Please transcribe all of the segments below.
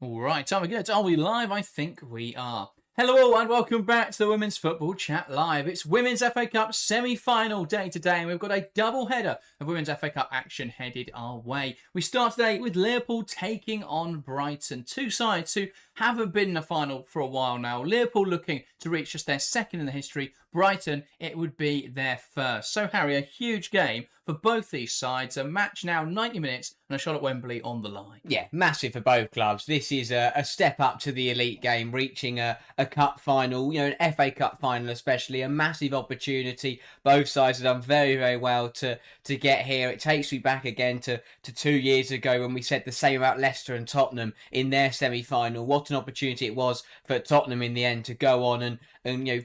All right, time we good. Are we live? I think we are. Hello and welcome back to the Women's Football Chat Live. It's Women's FA Cup semi-final day today and we've got a double header of Women's FA Cup action headed our way. We start today with Liverpool taking on Brighton. Two sides who haven't been in a final for a while now. Liverpool looking to reach just their second in the history. Brighton, it would be their first. So Harry, a huge game for both these sides. A match now 90 minutes and a shot at Wembley on the line. Yeah, massive for both clubs. This is a step up to the elite game, reaching a cup final, an FA Cup final especially, a massive opportunity. Both sides have done very, very well to get here. It takes me back again to 2 years ago when we said the same about Leicester and Tottenham in their semi-final. What an opportunity it was for Tottenham in the end to go on and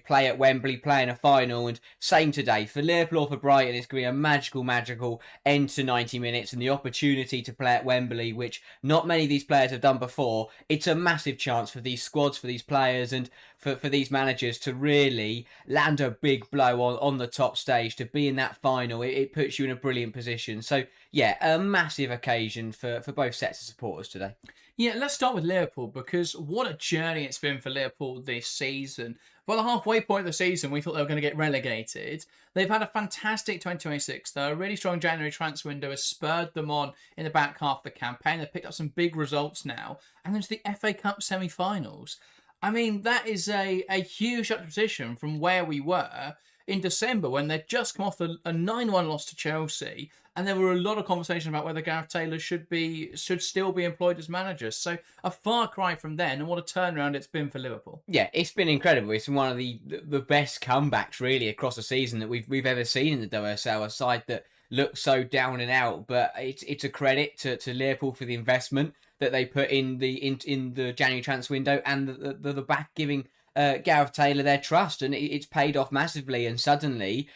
play at Wembley, play in a final. And same today for Liverpool or for Brighton, it's going to be a magical end to 90 minutes and the opportunity to play at Wembley, which not many of these players have done before. It's a massive chance for these squads, for these players and for these managers to really land a big blow on the top stage, to be in that final. It puts you in a brilliant position. So yeah, a massive occasion for both sets of supporters today. Yeah, let's start with Liverpool because what a journey it's been for Liverpool this season. By the halfway point of the season, we thought they were going to get relegated. They've had a fantastic 2026, though. A really strong January transfer window has spurred them on in the back half of the campaign. They've picked up some big results now. And then to the FA Cup semi-finals. I mean, that is a huge juxtaposition from where we were in December when they'd just come off a 9-1 loss to Chelsea, and there were a lot of conversation about whether Gareth Taylor should still be employed as manager. So a far cry from then, and what a turnaround it's been for Liverpool. Yeah, it's been incredible. It's been one of the best comebacks really across the season that we've ever seen in the WSL. A side that looks so down and out, but it's a credit to Liverpool for the investment that they put in the January transfer window and the back giving Gareth Taylor their trust, and it's paid off massively. And suddenly,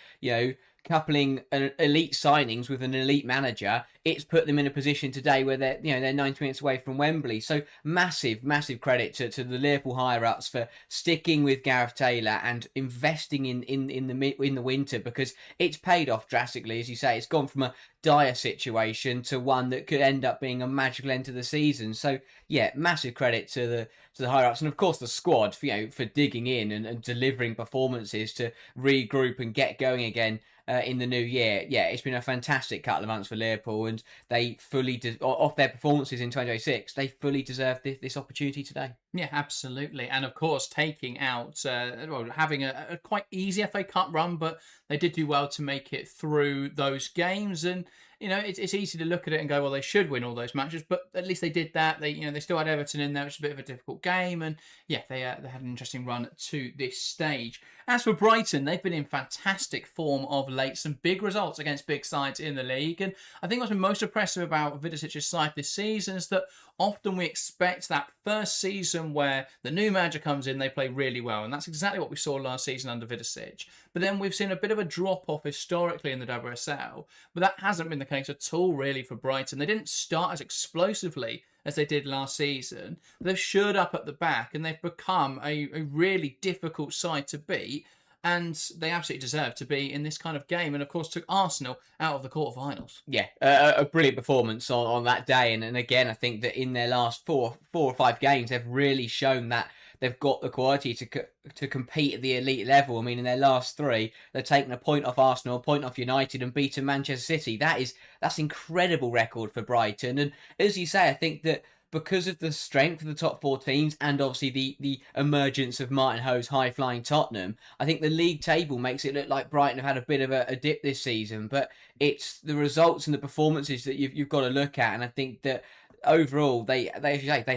coupling elite signings with an elite manager, it's put them in a position today where they're 90 minutes away from Wembley. So massive credit to the Liverpool higher ups for sticking with Gareth Taylor and investing in the winter, because it's paid off drastically. As you say, it's gone from a dire situation to one that could end up being a magical end to the season. So yeah, massive credit to the higher ups, and of course the squad for digging in and delivering performances to regroup and get going again in the new year. Yeah, it's been a fantastic couple of months for Liverpool, and they fully off their performances in 2026, they fully deserve this opportunity today. Yeah, absolutely. And of course, taking out, having a quite easy FA Cup run, but they did do well to make it through those games. And, it's easy to look at it and go, well, they should win all those matches, but at least they did that. They still had Everton in there, which is a bit of a difficult game. And yeah, they had an interesting run to this stage. As for Brighton, they've been in fantastic form of late. Some big results against big sides in the league. And I think what's been most impressive about Vidosic's side this season is that often we expect that first season where the new manager comes in, they play really well. And that's exactly what we saw last season under Vidosic. But then we've seen a bit of a drop-off historically in the WSL. But that hasn't been the case at all, really, for Brighton. They didn't start as explosively as they did last season. They've shored up at the back and they've become a really difficult side to beat. And they absolutely deserve to be in this kind of game. And, of course, took Arsenal out of the quarterfinals. Yeah, a brilliant performance on that day. And again, I think that in their last four or five games, they've really shown that they've got the quality to compete at the elite level. I mean, in their last three, they've taken a point off Arsenal, a point off United, and beaten Manchester City. That's incredible record for Brighton. And as you say, I think that because of the strength of the top four teams and obviously the emergence of Martin Ho's high-flying Tottenham, I think the league table makes it look like Brighton have had a bit of a dip this season. But it's the results and the performances that you've got to look at. And I think that overall, they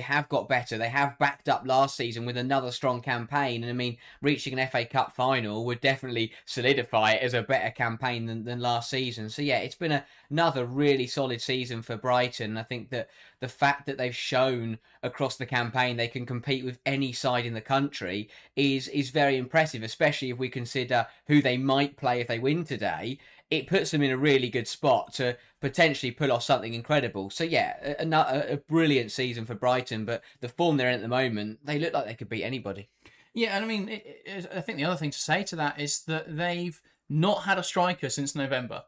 have got better. They have backed up last season with another strong campaign. And I mean, reaching an FA Cup final would definitely solidify it as a better campaign than last season. So yeah, it's been another really solid season for Brighton. I think that the fact that they've shown across the campaign they can compete with any side in the country is very impressive, especially if we consider who they might play if they win today. It puts them in a really good spot to potentially pull off something incredible. So yeah, a brilliant season for Brighton, but the form they're in at the moment, they look like they could beat anybody. Yeah, and I mean, I think the other thing to say to that is that they've not had a striker since November.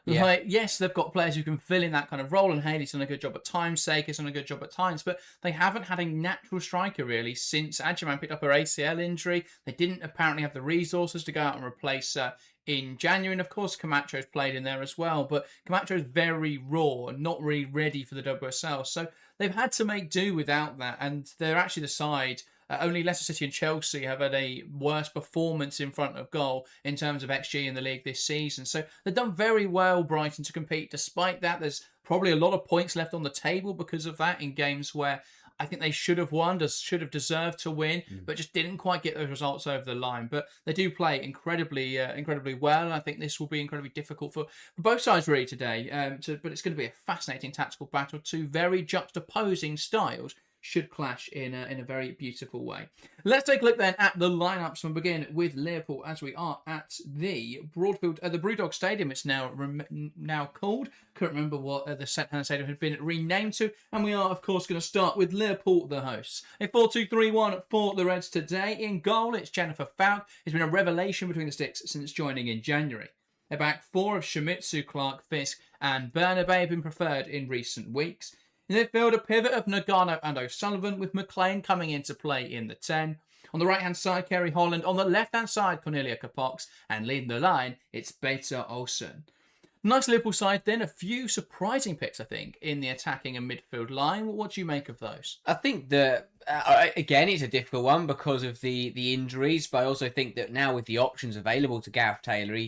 Yeah. Like, yes, they've got players who can fill in that kind of role, and Haley's done a good job at times, Seika's done a good job at times, but they haven't had a natural striker really since Adjaman picked up her ACL injury. They didn't apparently have the resources to go out and replace her in January, and of course Camacho's played in there as well, but Camacho's very raw and not really ready for the WSL, so they've had to make do without that, and they're actually the side. Only Leicester City and Chelsea have had a worse performance in front of goal in terms of XG in the league this season. So they've done very well, Brighton, to compete. Despite that, there's probably a lot of points left on the table because of that in games where I think they should have won, should have deserved to win, but just didn't quite get those results over the line. But they do play incredibly well, and I think this will be incredibly difficult for both sides really today. But it's going to be a fascinating tactical battle. Two very juxtaposing styles should clash in a very beautiful way. Let's take a look then at the lineups and begin with Liverpool as we are at the Broadfield, the Brewdog Stadium. It's now called. Couldn't remember what the stadium had been renamed to. And we are, of course, going to start with Liverpool, the hosts. A 4-2-3-1 for the Reds today. In goal, it's Jennifer Falk. It's been a revelation between the sticks since joining in January. A back four of Shimizu, Clark, Fisk, and Bernabei have been preferred in recent weeks. In the midfield, a pivot of Nagano and O'Sullivan, with McLean coming into play in the 10. On the right-hand side, Kerry Holland. On the left-hand side, Cornelia Capox. And leading the line, it's Beta Olsen. Nice Liverpool side then. A few surprising picks, I think, in the attacking and midfield line. What do you make of those? I think that, again, it's a difficult one because of the injuries, but I also think that now with the options available to Gareth Taylor,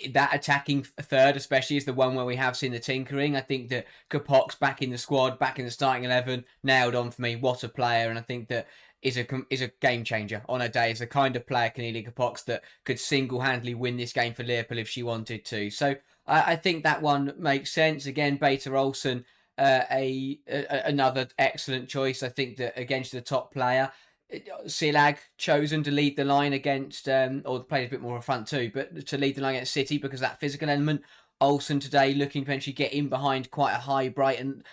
that attacking third especially is the one where we have seen the tinkering. I think that Capox back in the squad, back in the starting 11, nailed on for me. What a player, and I think that is a game changer on her day. Is the kind of player, Cornelia Capox, that could single-handedly win this game for Liverpool if she wanted to. So I think that one makes sense. Again, Beta Olsen, another excellent choice. I think that against the top player, Silag chosen to lead the line against, or played a bit more of a front two, but to lead the line against City because of that physical element. Olsen today looking to potentially get in behind quite a high Brighton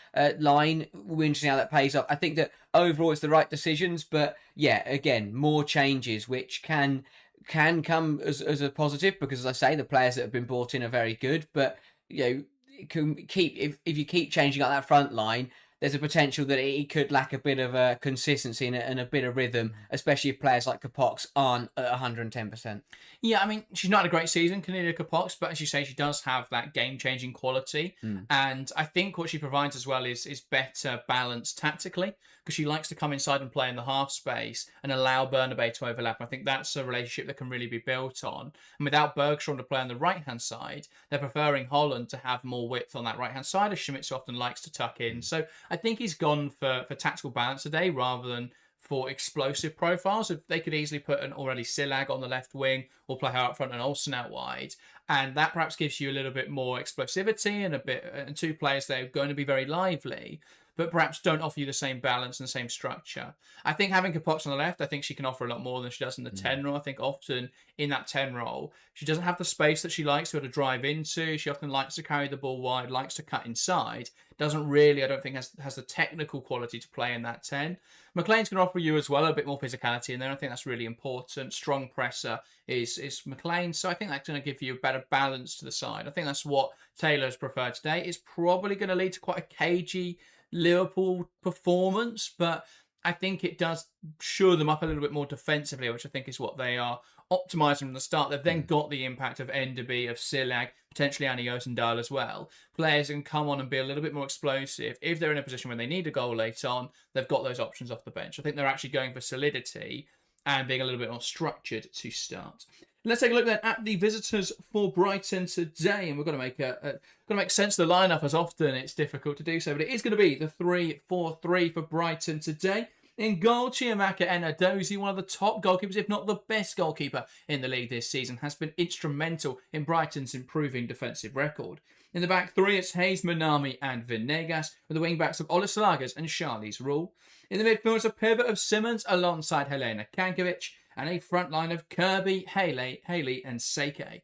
line. We'll be interesting how that pays off. I think that overall it's the right decisions, but yeah, again, more changes which can come as a positive because, as I say, the players that have been brought in are very good, but you know, if you keep changing out that front line, there's a potential that it could lack a bit of consistency and a bit of rhythm, especially if players like Capox aren't at 110%. Yeah, I mean, she's not had a great season, Cornelia Capox, but as you say, she does have that game-changing quality. And I think what she provides as well is better balance tactically, because she likes to come inside and play in the half space and allow Bernabei to overlap. I think that's a relationship that can really be built on. And without Bergstrom to play on the right-hand side, they're preferring Holland to have more width on that right-hand side, as Shimizu often likes to tuck in. So I think he's gone for tactical balance today rather than for explosive profiles. If they could easily put an already Silag on the left wing or play her up front and Olsen out wide, and that perhaps gives you a little bit more explosivity and two players that are going to be very lively, but perhaps don't offer you the same balance and the same structure. I think having Capox on the left, I think she can offer a lot more than she does in the 10 role. I think often in that 10 role, she doesn't have the space that she likes to drive into. She often likes to carry the ball wide, likes to cut inside. Doesn't really, I don't think, has the technical quality to play in that 10. McLean's going to offer you as well a bit more physicality in there. I think that's really important. Strong presser is McLean. So I think that's going to give you a better balance to the side. I think that's what Taylor's preferred today. It's probably going to lead to quite a cagey Liverpool performance, but I think it does shore them up a little bit more defensively, which I think is what they are optimising from the start. They've then got the impact of Enderby, of Silag, potentially Annie Osendal as well. Players can come on and be a little bit more explosive. If they're in a position where they need a goal late on, they've got those options off the bench. I think they're actually going for solidity and being a little bit more structured to start. Let's take a look then at the visitors for Brighton today, and we're going to make sense of the lineup. As often it's difficult to do so, but it is going to be the 3-4-3 for Brighton today. In goal, Chiamaka Enadozie, one of the top goalkeepers, if not the best goalkeeper in the league this season, has been instrumental in Brighton's improving defensive record. In the back three, it's Hayes, Manami and Venegas, with the wing-backs of Ola Slagas and Charlize Rule. In the midfield, it's a pivot of Simmons alongside Helena Kankovic, and a front line of Kirby, Haley and Seike.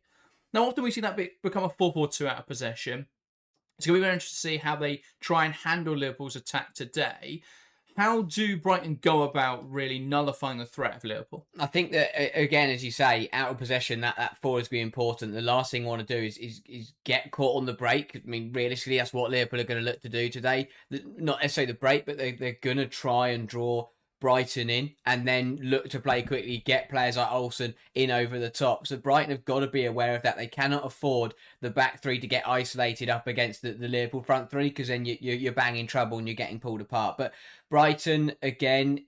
Now, often we see that become a 4-4-2 out of possession. It's going to be very interesting to see how they try and handle Liverpool's attack today. How do Brighton go about really nullifying the threat of Liverpool? I think that again, as you say, out of possession, that forward is going to be important. The last thing I want to do is get caught on the break. I mean, realistically, that's what Liverpool are going to look to do today. Not necessarily the break, but they're going to try and draw Brighton in and then look to play quickly, get players like Olsen in over the top. So Brighton have got to be aware of that. They cannot afford the back three to get isolated up against the Liverpool front three, because then you're banging trouble and you're getting pulled apart. But Brighton, again,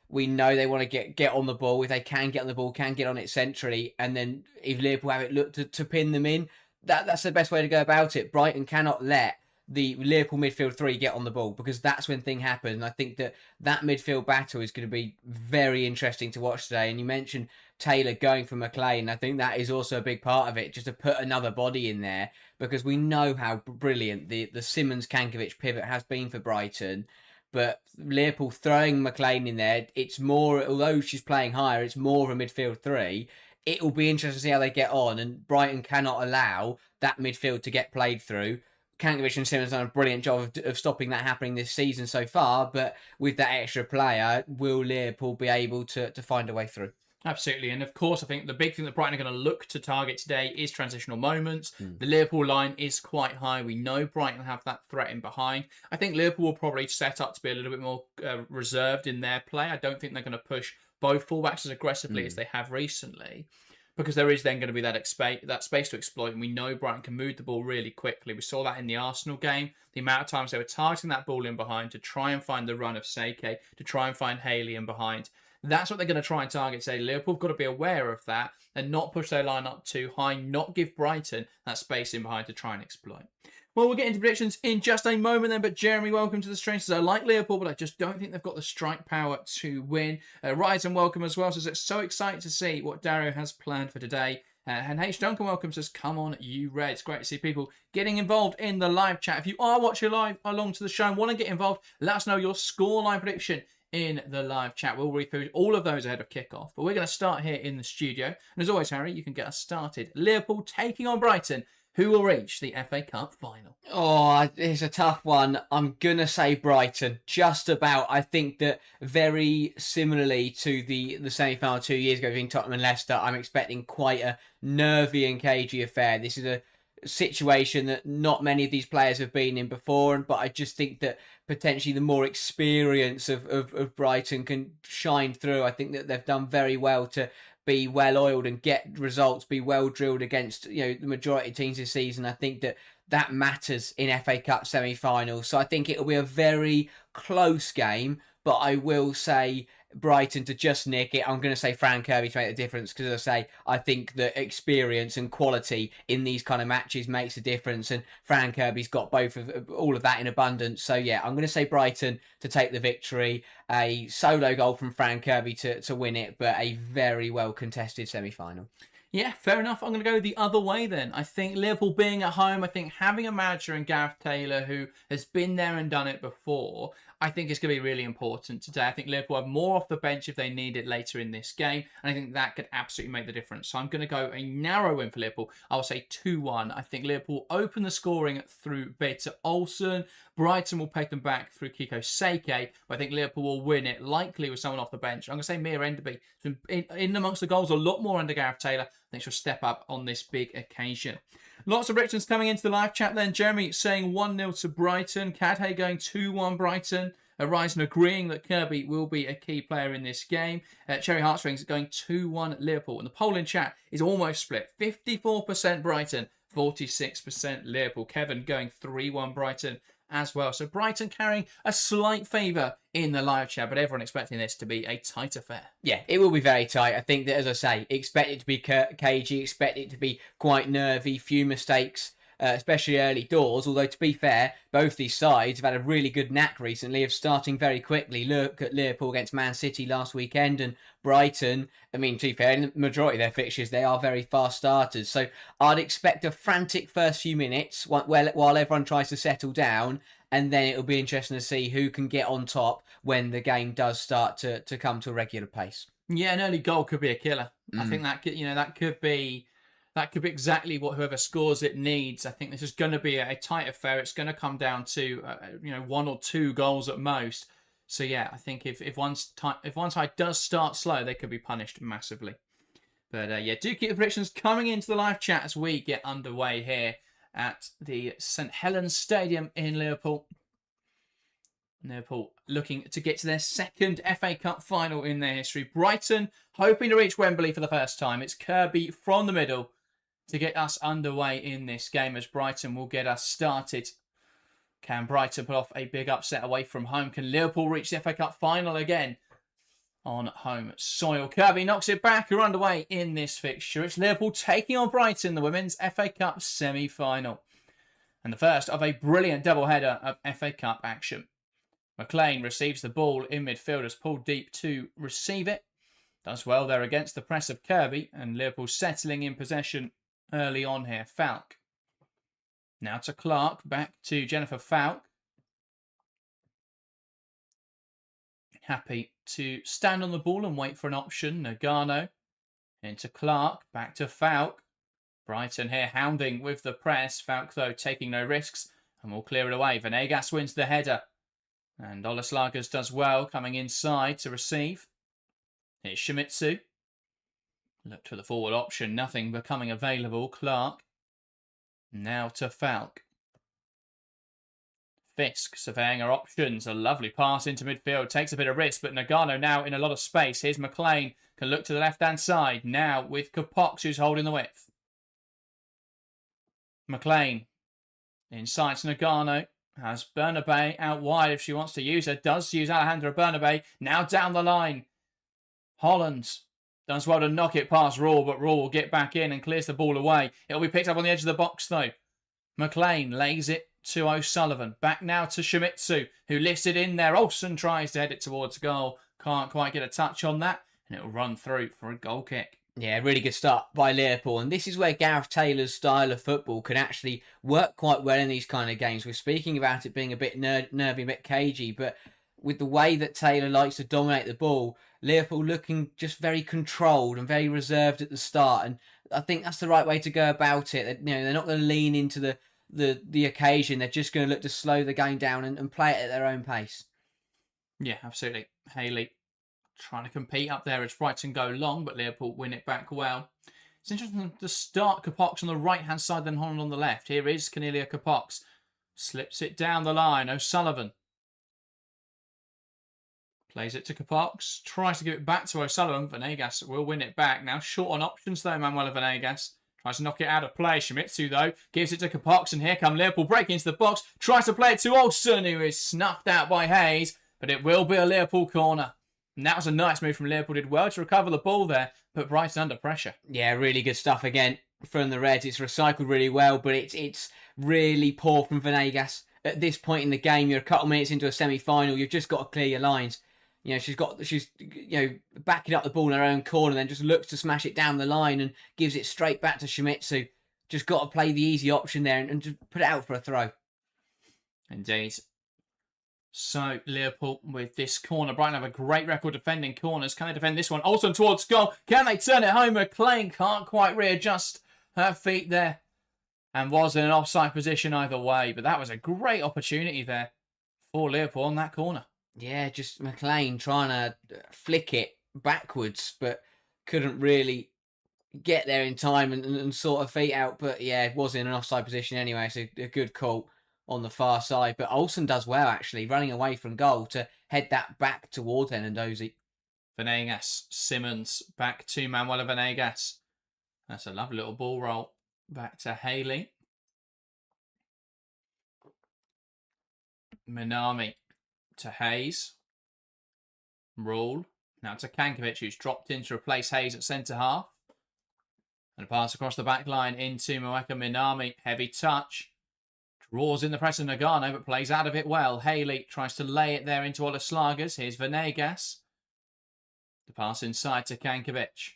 we know they want to get on the ball. If they can get on the ball, can get on it centrally, and then if Liverpool have it, look to pin them in. That's the best way to go about it. Brighton cannot let the Liverpool midfield three get on the ball, because that's when things happen. And I think that midfield battle is going to be very interesting to watch today. And you mentioned Taylor going for McLean. I think that is also a big part of it, just to put another body in there, because we know how brilliant the Simmons-Kankovic pivot has been for Brighton. But Liverpool throwing McLean in there, it's more, although she's playing higher, it's more of a midfield three. It will be interesting to see how they get on, and Brighton cannot allow that midfield to get played through. Kankovic and Simmons have done a brilliant job of stopping that happening this season so far, but with that extra player, will Liverpool be able to find a way through? Absolutely. And of course, I think the big thing that Brighton are going to look to target today is transitional moments. The Liverpool line is quite high. We know Brighton have that threat in behind. I think Liverpool will probably set up to be a little bit more reserved in their play. I don't think they're going to push both fullbacks as aggressively as they have recently, because there is then going to be that space to exploit. And we know Brighton can move the ball really quickly. We saw that in the Arsenal game. The amount of times they were targeting that ball in behind to try and find the run of Seike, to try and find Haley in behind. That's what they're going to try and target today. Liverpool have got to be aware of that and not push their line up too high, not give Brighton that space in behind to try and exploit. Well, we'll get into predictions in just a moment then, but Jeremy, welcome to the stream. Says, I like Liverpool, but I just don't think they've got the strike power to win. Rise and welcome as well. Says, it's so excited to see what Dario has planned for today. And H. Duncan welcome says, come on, you Reds. Great to see people getting involved in the live chat. If you are watching live along to the show and want to get involved, let us know your scoreline prediction in the live chat. We'll read through all of those ahead of kickoff. But we're going to start here in the studio. And as always, Harry, you can get us started. Liverpool taking on Brighton. Who will reach the FA Cup final? Oh, it's a tough one. I'm going to say Brighton. Just about. I think that very similarly to the semi-final 2 years ago between Tottenham and Leicester, I'm expecting quite a nervy and cagey affair. This is a situation that not many of these players have been in before, but I just think that potentially the more experience of Brighton can shine through. I think that they've done very well to be well oiled and get results, be well drilled against the majority of teams this season. I think that matters in FA Cup semi-finals. So I think it'll be a very close game, but I will say Brighton to just nick it. I'm going to say Fran Kirby to make the difference, because as I say, I think that experience and quality in these kind of matches makes a difference, and Fran Kirby's got all of that in abundance. So yeah, I'm going to say Brighton to take the victory. A solo goal from Fran Kirby to win it, but a very well contested semi-final. Yeah, fair enough. I'm going to go the other way then. I think Liverpool being at home, I think having a manager in Gareth Taylor who has been there and done it before, I think it's going to be really important today. I think Liverpool have more off the bench if they need it later in this game, and I think that could absolutely make the difference. So I'm going to go a narrow win for Liverpool. I will say 2-1. I think Liverpool open the scoring through Peter Olsen. Brighton will take them back through Kiko Seike, but I think Liverpool will win it, likely with someone off the bench. I'm going to say Mia Enderby. In amongst the goals, a lot more under Gareth Taylor. I think she'll step up on this big occasion. Lots of predictions coming into the live chat then. Jeremy saying 1-0 to Brighton. Kadhay going 2-1 Brighton. Ryzen agreeing that Kirby will be a key player in this game. Cherry Heartstrings going 2-1 Liverpool. And the poll in chat is almost split. 54% Brighton, 46% Liverpool. Kevin going 3-1 Brighton as well. So Brighton carrying a slight favour in the live chat, but everyone expecting this to be a tight affair. Yeah, it will be very tight. I think that, as I say, expect it to be cagey, expect it to be quite nervy, few mistakes, especially early doors. Although, to be fair, both these sides have had a really good knack recently of starting very quickly. Look at Liverpool against Man City last weekend, and Brighton, I mean, to be fair, in the majority of their fixtures, they are very fast starters. So I'd expect a frantic first few minutes while everyone tries to settle down, and then it'll be interesting to see who can get on top when the game does start to come to a regular pace. Yeah, an early goal could be a killer. I think that could be exactly what whoever scores it needs. I think this is going to be a tight affair. It's going to come down to 1 or 2 goals at most. So yeah, I think if one side does start slow, they could be punished massively. But yeah, do keep the predictions coming into the live chat as we get underway here at the St Helens Stadium in Liverpool. Liverpool looking to get to their second FA Cup final in their history. Brighton hoping to reach Wembley for the first time. It's Kirby from the middle to get us underway in this game, as Brighton will get us started. Can Brighton put off a big upset away from home? Can Liverpool reach the FA Cup final again on home soil? Kirby knocks it back. We're underway in this fixture. It's Liverpool taking on Brighton, the Women's FA Cup semi-final. And the first of a brilliant double-header of FA Cup action. McLean receives the ball in midfield as pulled deep to receive it. Does well there against the press of Kirby, and Liverpool settling in possession early on here. Falk. Now to Clark, back to Jennifer Falk. Happy to stand on the ball and wait for an option. Nagano. Into Clark, back to Falk. Brighton here hounding with the press. Falk though taking no risks and will clear it away. Venegas wins the header. And Oleslagers does well, coming inside to receive. Here's Shimizu. Look to the forward option, nothing becoming available. Clark. Now to Falk. Fisk surveying her options. A lovely pass into midfield. Takes a bit of risk, but Nagano now in a lot of space. Here's McLean. Can look to the left-hand side. Now with Kapox, who's holding the width. McLean. Inside to Nagano. Has Bernabé out wide if she wants to use her. Does use Alejandra Bernabé. Now down the line. Holland does well to knock it past Raw, but Raw will get back in and clears the ball away. It'll be picked up on the edge of the box though. McLean lays it to O'Sullivan. Back now to Shimizu, who lifts it in there. Olsen tries to head it towards goal. Can't quite get a touch on that. And it'll run through for a goal kick. Yeah, really good start by Liverpool. And this is where Gareth Taylor's style of football can actually work quite well in these kind of games. We're speaking about it being a bit nervy, a bit cagey, but with the way that Taylor likes to dominate the ball, Liverpool looking just very controlled and very reserved at the start. And I think that's the right way to go about it. They're not going to lean into the occasion. They're just going to look to slow the game down and play it at their own pace. Yeah, absolutely. Haley trying to compete up there as Brighton go long, but Liverpool win it back well. It's interesting to start Kapox on the right-hand side, then Holland on the left. Here is Cornelia Kapox. Slips it down the line. O'Sullivan. Plays it to Kapox. Tries to give it back to O'Sullivan. Venegas will win it back. Now short on options though, Manuela Venegas. Tries to knock it out of play. Shimizu though gives it to Kapox, and here come Liverpool breaking into the box. Tries to play it to Olsen, who is snuffed out by Hayes, but it will be a Liverpool corner. And that was a nice move from Liverpool. Did well to recover the ball there, but Brighton under pressure. Yeah, really good stuff again from the Reds. It's recycled really well, but it's really poor from Venegas. At this point in the game, you're a couple minutes into a semi-final. You've just got to clear your lines. She's backing up the ball in her own corner, then just looks to smash it down the line and gives it straight back to Shimizu. Just got to play the easy option there and just put it out for a throw. Indeed. So, Liverpool with this corner. Brighton have a great record defending corners. Can they defend this one? Olsen towards goal. Can they turn it home? McLean can't quite readjust her feet there. And was in an offside position either way. But that was a great opportunity there for Liverpool on that corner. Yeah, just McLean trying to flick it backwards, but couldn't really get there in time and sort of feet out. But yeah, it was in an offside position anyway, so a good call on the far side. But Olsen does well, actually, running away from goal to head that back towards Enendozi. Venegas, Simmons, back to Manuela Venegas. That's a lovely little ball roll. Back to Haley. Minami to Hayes. Rule. Now to Kankovic, who's dropped in to replace Hayes at centre-half. And a pass across the back line into Moeka Minami. Heavy touch. Draws in the press of Nagano, but plays out of it well. Haley tries to lay it there into Oleslagers. Here's Venegas. The pass inside to Kankovic.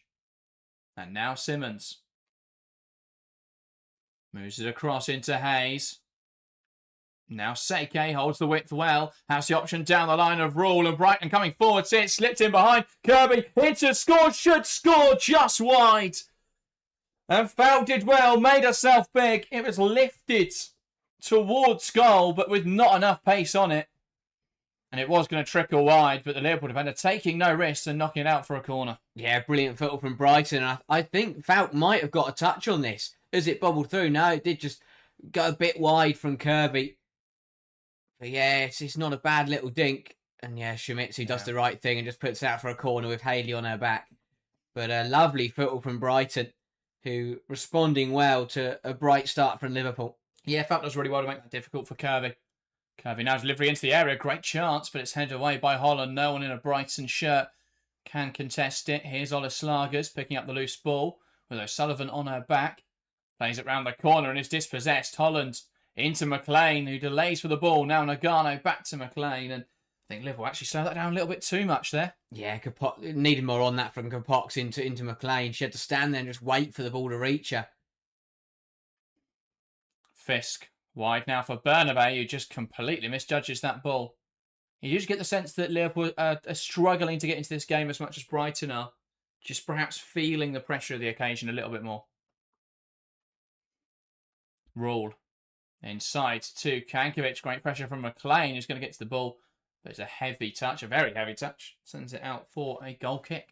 And now Simmons. Moves it across into Hayes. Now Seike holds the width well. Has the option down the line of Rule, and Brighton coming forward. See it slipped in behind. Kirby hits it, scored, should score just wide. And Falk did well, made herself big. It was lifted towards goal, but with not enough pace on it. And it was going to trickle wide, but the Liverpool defender taking no risks and knocking it out for a corner. Yeah, brilliant football from Brighton. I think Falk might have got a touch on this as it bobbled through. No, it did just go a bit wide from Kirby. But yeah, it's not a bad little dink. And yeah, Shimizu does the right thing and just puts it out for a corner with Haley on her back. But a lovely football from Brighton, who responding well to a bright start from Liverpool. Yeah, Falk does really well to make that difficult for Kirby. Kirby now delivery into the area. Great chance, but it's headed away by Holland. No one in a Brighton shirt can contest it. Here's Ola Slagers picking up the loose ball with O'Sullivan on her back. Plays it round the corner and is dispossessed. Holland into McLean, who delays for the ball. Now Nagano back to McLean. And I think Liverpool actually slowed that down a little bit too much there. Yeah, needed more on that from Kapox into McLean. She had to stand there and just wait for the ball to reach her. Fisk wide now for Bernabei, who just completely misjudges that ball. You just get the sense that Liverpool are struggling to get into this game as much as Brighton are. Just perhaps feeling the pressure of the occasion a little bit more. Rule. Inside to Kankovic. Great pressure from McLean, who's going to get to the ball. But it's a heavy touch, a very heavy touch. Sends it out for a goal kick.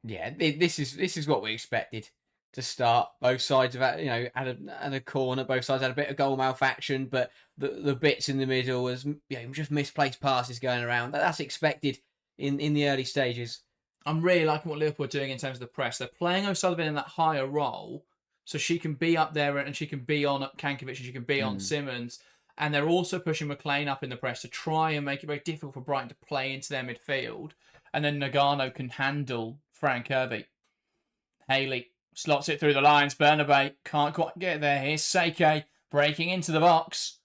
Yeah, this is what we expected to start. Both sides have had a corner. Both sides had a bit of goal mouth action, but the bits in the middle was just misplaced passes going around. That's expected in the early stages. I'm really liking what Liverpool are doing in terms of the press. They're playing O'Sullivan in that higher role, so she can be up there and she can be on Kankovic and she can be on Simmons. And they're also pushing McLean up in the press to try and make it very difficult for Brighton to play into their midfield. And then Nagano can handle Fran Kirby. Haley slots it through the lines. Bernabei can't quite get there. Here's Seike breaking into the box.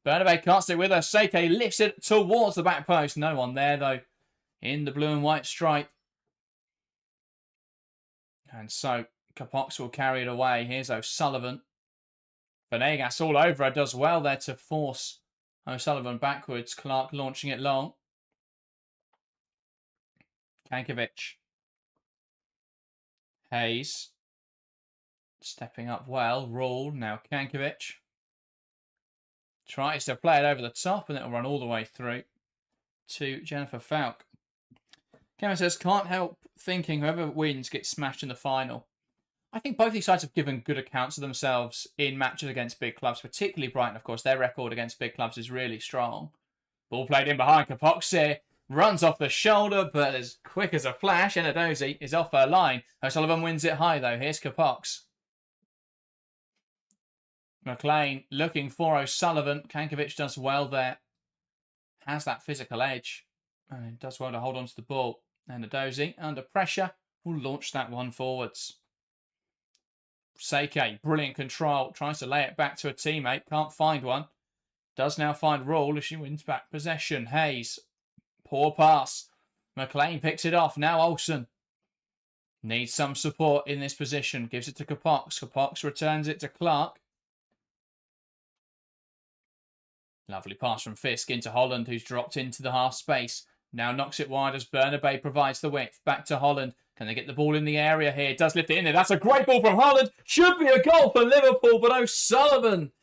Bernabei can't stay with her. Seike lifts it towards the back post. No one there, though, in the blue and white stripe. And so Kapox will carry it away. Here's O'Sullivan. Venegas all over her, does well there to force O'Sullivan backwards. Clark launching it long. Kankovic. Hayes. Stepping up well. Rule. Now Kankovic. Tries to play it over the top and it'll run all the way through to Jennifer Falk. Kevin says, can't help thinking whoever wins gets smashed in the final. I think both these sides have given good accounts of themselves in matches against big clubs, particularly Brighton, of course. Their record against big clubs is really strong. Ball played in behind Kapox here. Runs off the shoulder, but as quick as a flash, Enadozi is off her line. O'Sullivan wins it high, though. Here's Kapox. McLean looking for O'Sullivan. Kankovic does well there. Has that physical edge. And does well to hold on to the ball. Enadozi, under pressure, will launch that one forwards. Seike, brilliant control. Tries to lay it back to a teammate. Can't find one. Does now find Rule as she wins back possession. Hayes. Poor pass. McLean picks it off. Now Olsen. Needs some support in this position. Gives it to Kapox. Kapox returns it to Clark. Lovely pass from Fisk into Holland, who's dropped into the half space. Now knocks it wide as Bernabei provides the width. Back to Holland. Can they get the ball in the area here? It does lift it in there. That's a great ball from Holland. Should be a goal for Liverpool, but O'Sullivan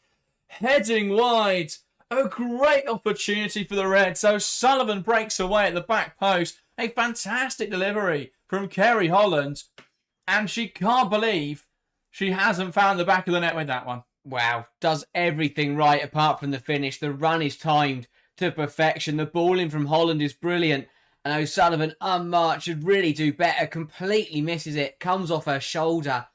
heading wide. A great opportunity for the Reds. O'Sullivan breaks away at the back post. A fantastic delivery from Kerry Holland. And she can't believe she hasn't found the back of the net with that one. Wow, does everything right apart from the finish. The run is timed to perfection. The ball in from Holland is brilliant. And O'Sullivan, unmarked, should really do better. Completely misses it. Comes off her shoulder.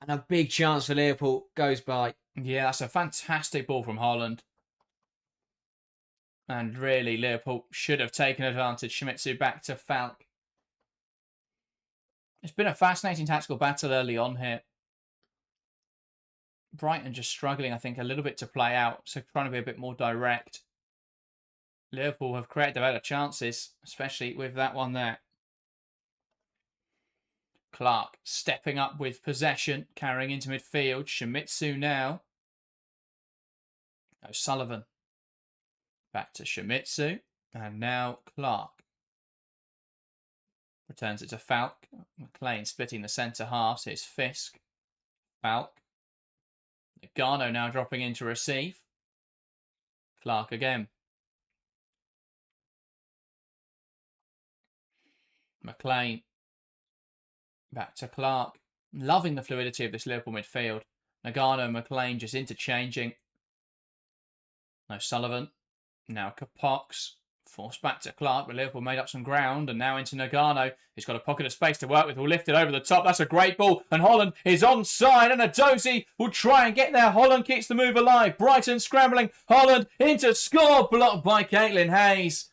And a big chance for Liverpool goes by. Yeah, that's a fantastic ball from Holland. And really, Liverpool should have taken advantage. Shimizu back to Falk. It's been a fascinating tactical battle early on here. Brighton just struggling, I think, a little bit to play out. So trying to be a bit more direct. Liverpool have created better chances, especially with that one there. Clark stepping up with possession, carrying into midfield. Shimizu now. O'Sullivan. Back to Shimizu. And now Clark. Returns it to Falk. McLean splitting the centre halves. Here's Fisk. Falk. Nagano now dropping in to receive. Clark again. McLean. Back to Clark. Loving the fluidity of this Liverpool midfield. Nagano and McLean just interchanging. O'Sullivan. Now Kapox. Forced back to Clark, but Liverpool made up some ground, and now into Nagano. He's got a pocket of space to work with. Will lift it over the top. That's a great ball, and Holland is onside, and Adozi will try and get there. Holland keeps the move alive. Brighton scrambling. Holland into score, blocked by Caitlin Hayes.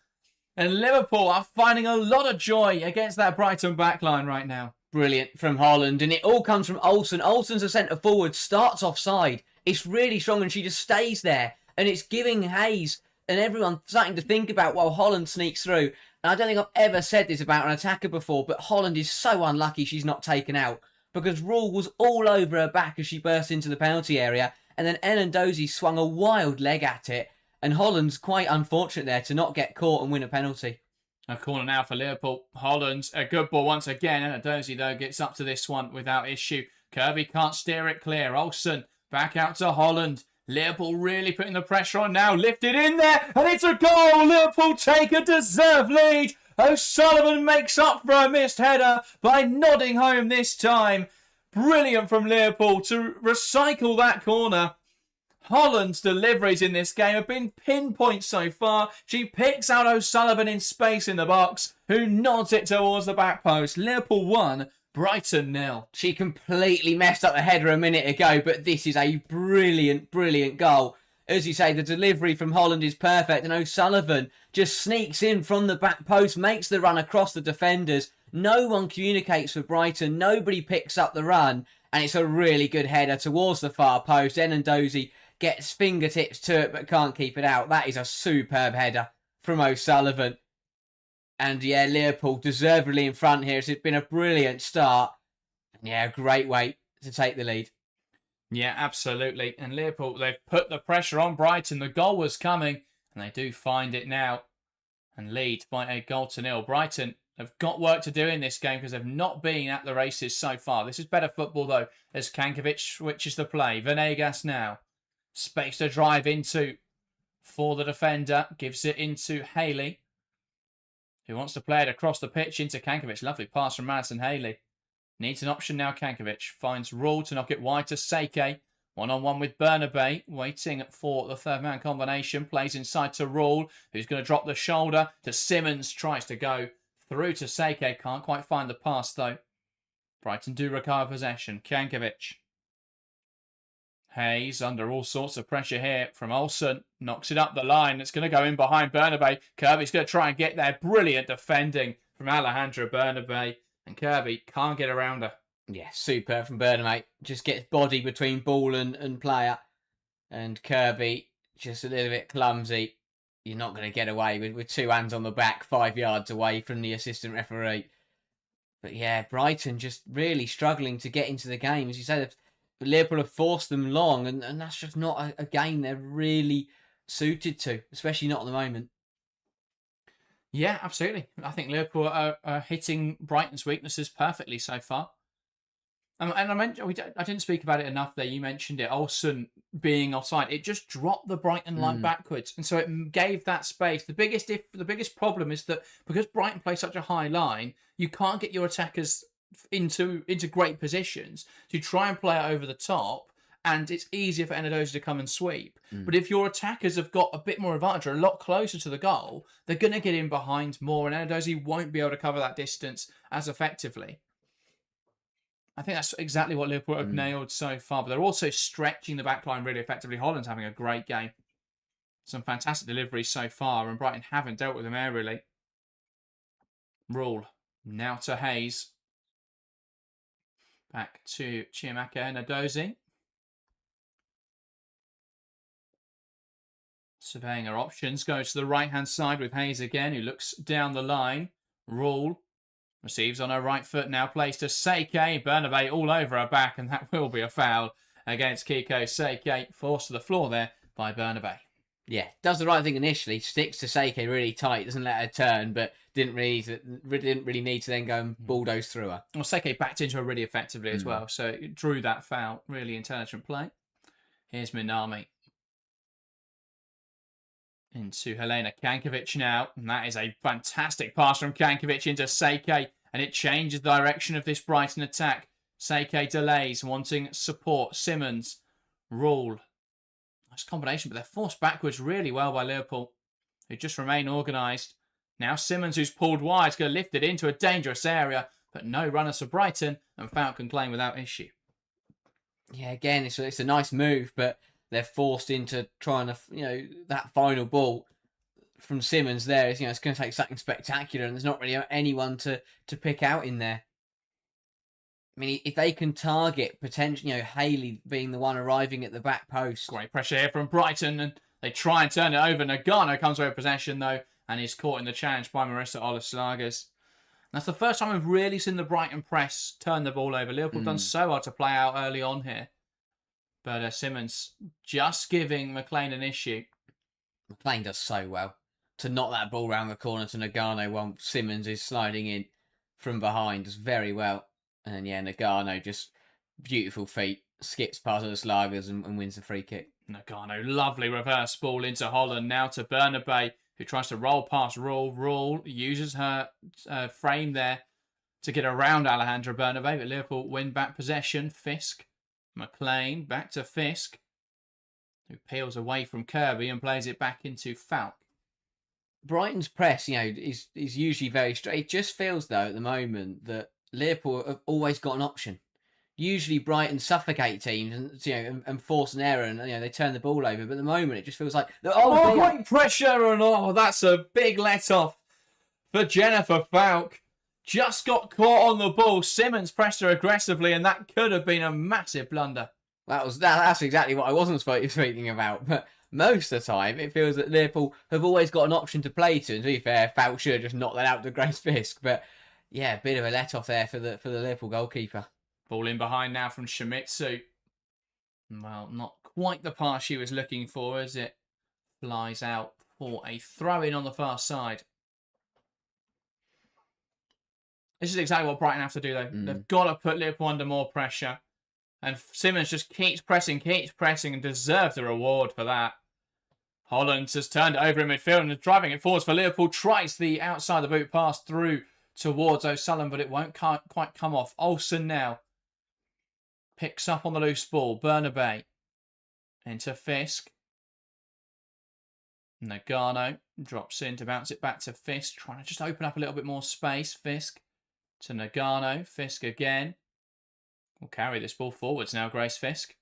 And Liverpool are finding a lot of joy against that Brighton backline right now. Brilliant from Holland, and it all comes from Olsen. Olsen's a centre forward, starts offside. It's really strong, and she just stays there, and it's giving Hayes and everyone something to think about while Holland sneaks through. And I don't think I've ever said this about an attacker before, but Holland is so unlucky she's not taken out, because Rule was all over her back as she burst into the penalty area, and then Ellen Dozy swung a wild leg at it, and Holland's quite unfortunate there to not get caught and win a penalty. A corner now for Liverpool. Holland's a good ball once again, and Dozy though gets up to this one without issue. Kirby can't steer it clear. Olsen back out to Holland. Liverpool really putting the pressure on now. Lifted in there, and it's a goal. Liverpool take a deserved lead. O'Sullivan makes up for a missed header by nodding home this time. Brilliant from Liverpool to recycle that corner. Holland's deliveries in this game have been pinpoint so far. She picks out O'Sullivan in space in the box, who nods it towards the back post. Liverpool 1, Brighton 0. She completely messed up the header a minute ago, but this is a brilliant, brilliant goal. As you say, the delivery from Holland is perfect, and O'Sullivan just sneaks in from the back post, makes the run across the defenders. No one communicates for Brighton. Nobody picks up the run, and it's a really good header towards the far post. Enendozi gets fingertips to it, but can't keep it out. That is a superb header from O'Sullivan. And yeah, Liverpool deservedly in front here. It's been a brilliant start. And yeah, a great way to take the lead. Yeah, absolutely. And Liverpool, they've put the pressure on Brighton. The goal was coming, and they do find it now and lead by a 1-0. Brighton have got work to do in this game because they've not been at the races so far. This is better football, though, as Kankovic switches the play. Venegas now. Space to drive into for the defender. Gives it into Haley, who wants to play it across the pitch into Kankovic. Lovely pass from Madison Haley. Needs an option now, Kankovic. Finds Rule to knock it wide to Seike. One-on-one with Bernabe. Waiting for the third man combination. Plays inside to Rule, who's going to drop the shoulder to Simmons. Tries to go through to Seike. Can't quite find the pass, though. Brighton do recover possession. Kankovic. Hayes under all sorts of pressure here from Olsen. Knocks it up the line. It's going to go in behind Bernabe. Kirby's going to try and get there. Brilliant defending from Alejandra Bernabe. And Kirby can't get around her. Yeah, super from Bernabe. Just gets body between ball and player. And Kirby, just a little bit clumsy. You're not going to get away with two hands on the back, 5 yards away from the assistant referee. But yeah, Brighton just really struggling to get into the game. As you said, Liverpool have forced them long, and that's just not a game they're really suited to, especially not at the moment. Yeah, absolutely. I think Liverpool are hitting Brighton's weaknesses perfectly so far. And I mentioned, I didn't speak about it enough there. You mentioned it. Olsen being offside, it just dropped the Brighton line backwards, and so it gave that space. The biggest problem is that because Brighton play such a high line, you can't get your attackers into great positions to try and play it over the top, and it's easier for Enadoza to come and sweep. But if your attackers have got a bit more advantage, or a lot closer to the goal, they're going to get in behind more, and Enadoza won't be able to cover that distance as effectively. I think that's exactly what Liverpool have nailed so far, but they're also stretching the back line really effectively. Holland's having a great game. Some fantastic deliveries so far, and Brighton haven't dealt with them aerially. Rule. Now to Hayes. Back to Chiamaka Enadozi. Surveying her options. Goes to the right-hand side with Hayes again, who looks down the line. Rule. Receives on her right foot, now plays to Seike. Bernabe all over her back, and that will be a foul against Kiko Seike. Forced to the floor there by Bernabe. Yeah, does the right thing initially, sticks to Seike really tight, doesn't let her turn, but didn't really need to then go and bulldoze through her. Well, Seike backed into her really effectively as well, so it drew that foul. Really intelligent play. Here's Minami. Into Helena Kankovic now. And that is a fantastic pass from Kankovic into Seike. And it changes the direction of this Brighton attack. Seke delays, wanting support. Simmons, Rule. Nice combination, but they're forced backwards really well by Liverpool, who just remain organised. Now Simmons, who's pulled wide, is going to lift it into a dangerous area, but no runners for Brighton, and Falcon claim without issue. Yeah, again, it's a nice move, but they're forced into trying to, that final ball from Simmons there is, it's going to take something spectacular, and there's not really anyone to pick out in there. I mean, if they can target potentially, Haley being the one arriving at the back post. Great pressure here from Brighton, and they try and turn it over. Nagano comes away with possession, though, and he's caught in the challenge by Marissa Olaslagas. That's the first time we've really seen the Brighton press turn the ball over. Liverpool done so hard to play out early on here. But Simmons just giving McLean an issue. McLean does so well to knock that ball round the corner to Nagano while Simmons is sliding in from behind. Does very well. And yeah, Nagano just beautiful feet. Skips past Olaslagas and wins the free kick. Nagano, lovely reverse ball into Holland. Now to Bernabei, who tries to roll past Rule. Rule uses her frame there to get around Alejandra Bernabei, but Liverpool win back possession. Fisk, McLean, back to Fisk, who peels away from Kirby and plays it back into Falk. Brighton's press, is usually very straight. It just feels, though, at the moment that Liverpool have always got an option. Usually Brighton suffocate teams and force an error and they turn the ball over. But at the moment it just feels like great pressure and that's a big let off for Jennifer Falk. Just got caught on the ball. Simmons pressed her aggressively, and that could have been a massive blunder. That's exactly what I wasn't speaking about. But most of the time it feels that Liverpool have always got an option to play to. And to be fair, Falk should have just knocked that out to Grace Fisk. But yeah, a bit of a let off there for the Liverpool goalkeeper. Ball in behind now from Shimizu. Well, not quite the pass she was looking for as it flies out for a throw-in on the far side. This is exactly what Brighton have to do, though. They've got to put Liverpool under more pressure. And Simmons just keeps pressing, and deserves the reward for that. Holland has turned it over in midfield and is driving it forwards for Liverpool. Tries the outside the boot pass through towards O'Sullivan, but it won't quite come off. Olsen now picks up on the loose ball. Bernabei into Fisk. Nagano drops in to bounce it back to Fisk, trying to just open up a little bit more space. Fisk to Nagano. Fisk again. Will carry this ball forwards now, Grace Fisk.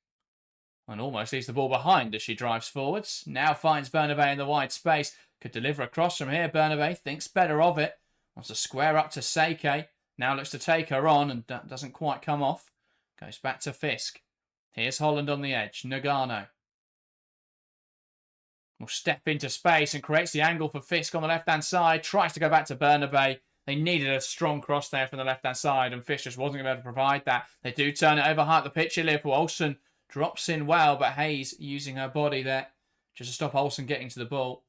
And almost leaves the ball behind as she drives forwards. Now finds Bernabei in the wide space. Could deliver across from here. Bernabei thinks better of it. Wants to square up to Seke. Now looks to take her on and that doesn't quite come off. Goes back to Fisk. Here's Holland on the edge. Nagano will step into space and creates the angle for Fisk on the left-hand side. Tries to go back to Bernabei. They needed a strong cross there from the left-hand side and Fisk just wasn't going to be able to provide that. They do turn it over high at the pitch here. Liverpool. Olsen drops in well, but Hayes using her body there just to stop Olsen getting to the ball.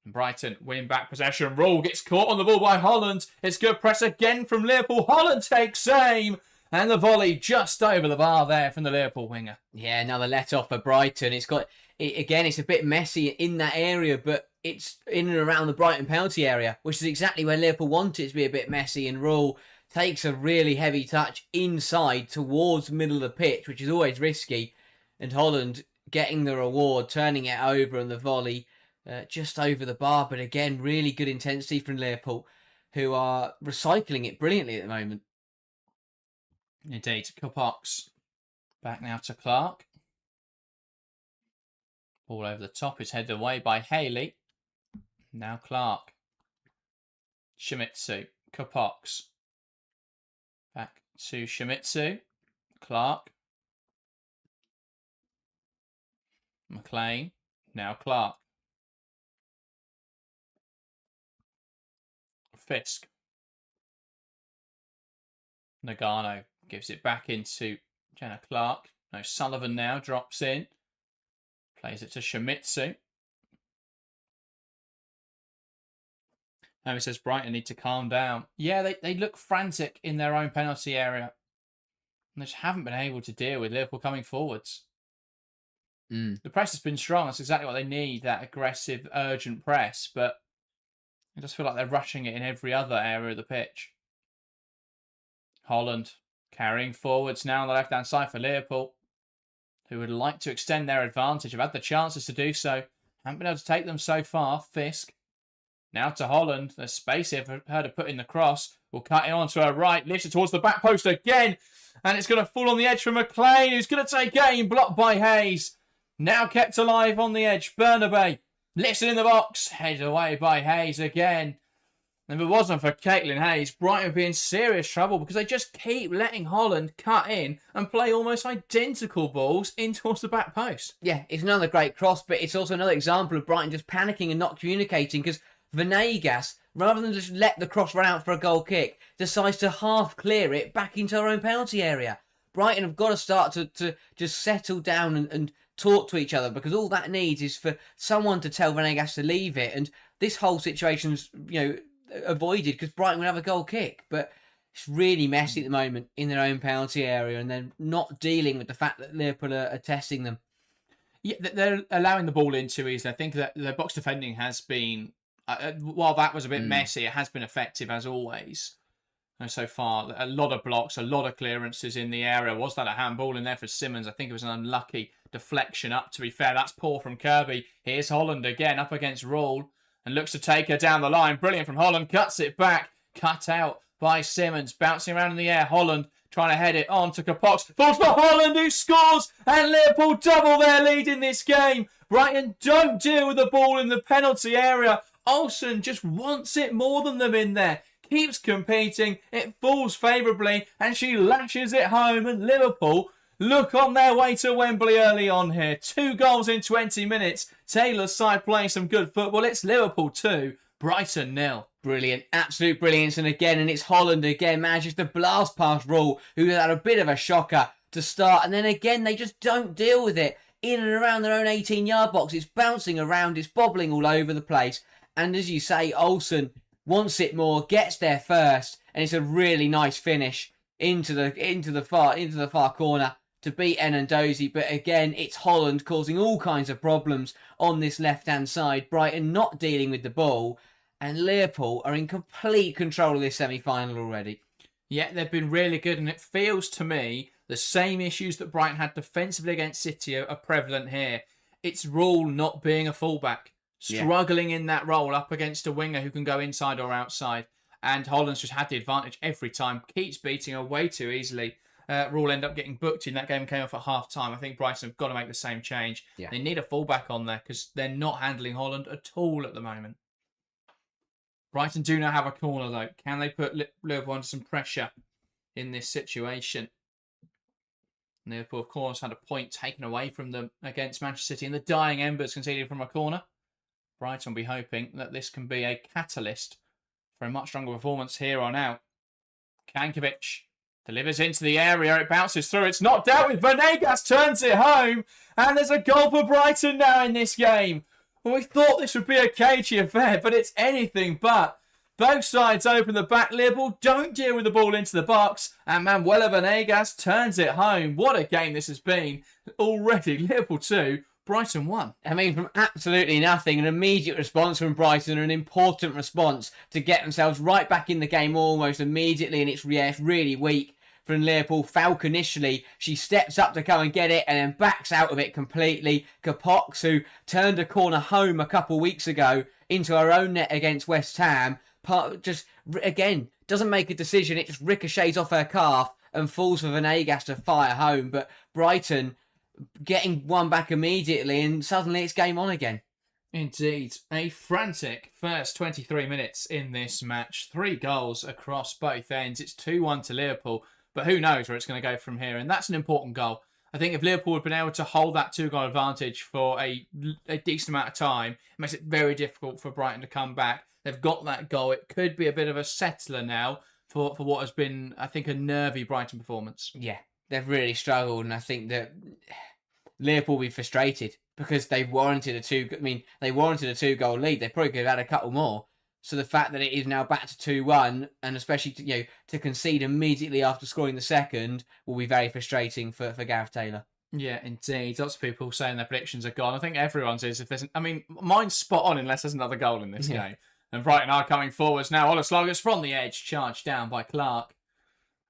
Brighton win back possession. Rule gets caught on the ball by Holland. It's good press again from Liverpool. Holland takes aim. And the volley just over the bar there from the Liverpool winger. Yeah, another let off for Brighton. It's a bit messy in that area, but it's in and around the Brighton penalty area, which is exactly where Liverpool want it to be a bit messy. And Rule takes a really heavy touch inside towards the middle of the pitch, which is always risky. And Holland getting the reward, turning it over, and the volley just over the bar. But again, really good intensity from Liverpool, who are recycling it brilliantly at the moment. Indeed. Copox back now to Clark. Ball over the top is headed away by Haley. Now Clark. Shimizu. Copox. Back to Shimizu. Clark. McLean. Now Clark. Fisk. Nagano gives it back into Jenna Clark. No, Sullivan now drops in. Plays it to Shimizu. Now he says Brighton need to calm down. Yeah, they look frantic in their own penalty area. And they just haven't been able to deal with Liverpool coming forwards. The press has been strong. That's exactly what they need, that aggressive, urgent press. But I just feel like they're rushing it in every other area of the pitch. Holland carrying forwards now on the left-hand side for Liverpool, who would like to extend their advantage. Have had the chances to do so. Haven't been able to take them so far. Fisk. Now to Holland. There's space here for her to put in the cross. Will cut it on to her right. Lifts it towards the back post again. And it's going to fall on the edge for McLean, who's going to take aim. Blocked by Hayes. Now kept alive on the edge. Bernabé lifts it in the box. Headed away by Hayes again. And if it wasn't for Caitlin Hayes, Brighton would be in serious trouble because they just keep letting Holland cut in and play almost identical balls in towards the back post. Yeah, it's another great cross, but it's also another example of Brighton just panicking and not communicating because Venegas, rather than just let the cross run out for a goal kick, decides to half clear it back into our own penalty area. Brighton have got to start to just settle down and talk to each other because all that needs is for someone to tell Venegas to leave it. And this whole situation's, avoided because Brighton would have a goal kick, but it's really messy at the moment in their own penalty area, and they're not dealing with the fact that Liverpool are testing them. Yeah, they're allowing the ball in too easily. I think that their box defending has been, while that was a bit messy, it has been effective as always. And so far, a lot of blocks, a lot of clearances in the area. Was that a handball in there for Simmons? I think it was an unlucky deflection up, to be fair. That's poor from Kirby. Here's Holland again up against Rule. And looks to take her down the line. Brilliant from Holland. Cuts it back. Cut out by Simmons. Bouncing around in the air. Holland trying to head it on to Kapox. Falls for Holland, who scores. And Liverpool double their lead in this game. Brighton don't deal with the ball in the penalty area. Olsen just wants it more than them in there. Keeps competing. It falls favourably. And she lashes it home. And Liverpool look on their way to Wembley early on here. 2 goals in 20 minutes. Taylor's side playing some good football. It's Liverpool 2, Brighton 0. Brilliant. Absolute brilliance. And it's Holland again. Manages to blast past Rule, who had a bit of a shocker to start. And then again, they just don't deal with it. In and around their own 18-yard box. It's bouncing around. It's bobbling all over the place. And as you say, Olsen wants it more, gets there first. And it's a really nice finish into the far corner to beat Enandozi, but again, it's Holland causing all kinds of problems on this left-hand side. Brighton not dealing with the ball, and Liverpool are in complete control of this semi-final already. Yeah, they've been really good, and it feels to me the same issues that Brighton had defensively against City are prevalent here. It's Rule not being a fullback, struggling in that role up against a winger who can go inside or outside, and Holland's just had the advantage every time, keeps beating her way too easily. Rule end up getting booked in. That game came off at half-time. I think Brighton have got to make the same change. Yeah. They need a fullback on there because they're not handling Holland at all at the moment. Brighton do now have a corner, though. Can they put Liverpool under some pressure in this situation? Liverpool, of course, had a point taken away from them against Manchester City in the dying embers conceded from a corner. Brighton will be hoping that this can be a catalyst for a much stronger performance here on out. Kankovic delivers into the area. It bounces through. It's knocked out with Venegas. Turns it home. And there's a goal for Brighton now in this game. Well, we thought this would be a cagey affair, but it's anything but. Both sides open the back. Liverpool don't deal with the ball into the box. And Manuela Venegas turns it home. What a game this has been. Already, Liverpool 2, Brighton 1. I mean, from absolutely nothing, an immediate response from Brighton, an important response to get themselves right back in the game almost immediately, and it's really weak from Liverpool. Falk initially, she steps up to come and get it and then backs out of it completely. Kapox, who turned a corner home a couple weeks ago into her own net against West Ham, just, again, doesn't make a decision. It just ricochets off her calf and falls for Venegas to fire home. But Brighton getting one back immediately, and suddenly it's game on again. Indeed. A frantic first 23 minutes in this match. 3 goals across both ends. It's 2-1 to Liverpool, but who knows where it's going to go from here. And that's an important goal. I think if Liverpool had been able to hold that 2-goal advantage for a decent amount of time, it makes it very difficult for Brighton to come back. They've got that goal. It could be a bit of a settler now for what has been, I think, a nervy Brighton performance. Yeah, they've really struggled, and I think that Liverpool will be frustrated because they warranted a 2-goal lead. They probably could have had a couple more. So the fact that it is now back to 2-1, and especially to concede immediately after scoring the second, will be very frustrating for Gareth Taylor. Yeah, indeed. Lots of people saying their predictions are gone. I think everyone's is. Mine's spot on unless there's another goal in this game. And Brighton are coming forwards now. Watchalong is from the edge, charged down by Clark.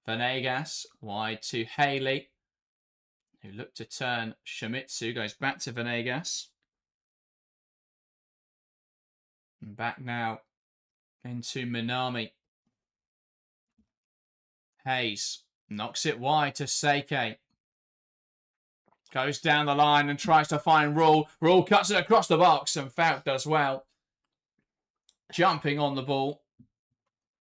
Venegas wide to Haley, who looked to turn Shimizu. Goes back to Venegas. And back now into Minami. Hayes knocks it wide to Seike. Goes down the line and tries to find Rule. Rule cuts it across the box and Falk does well. Jumping on the ball.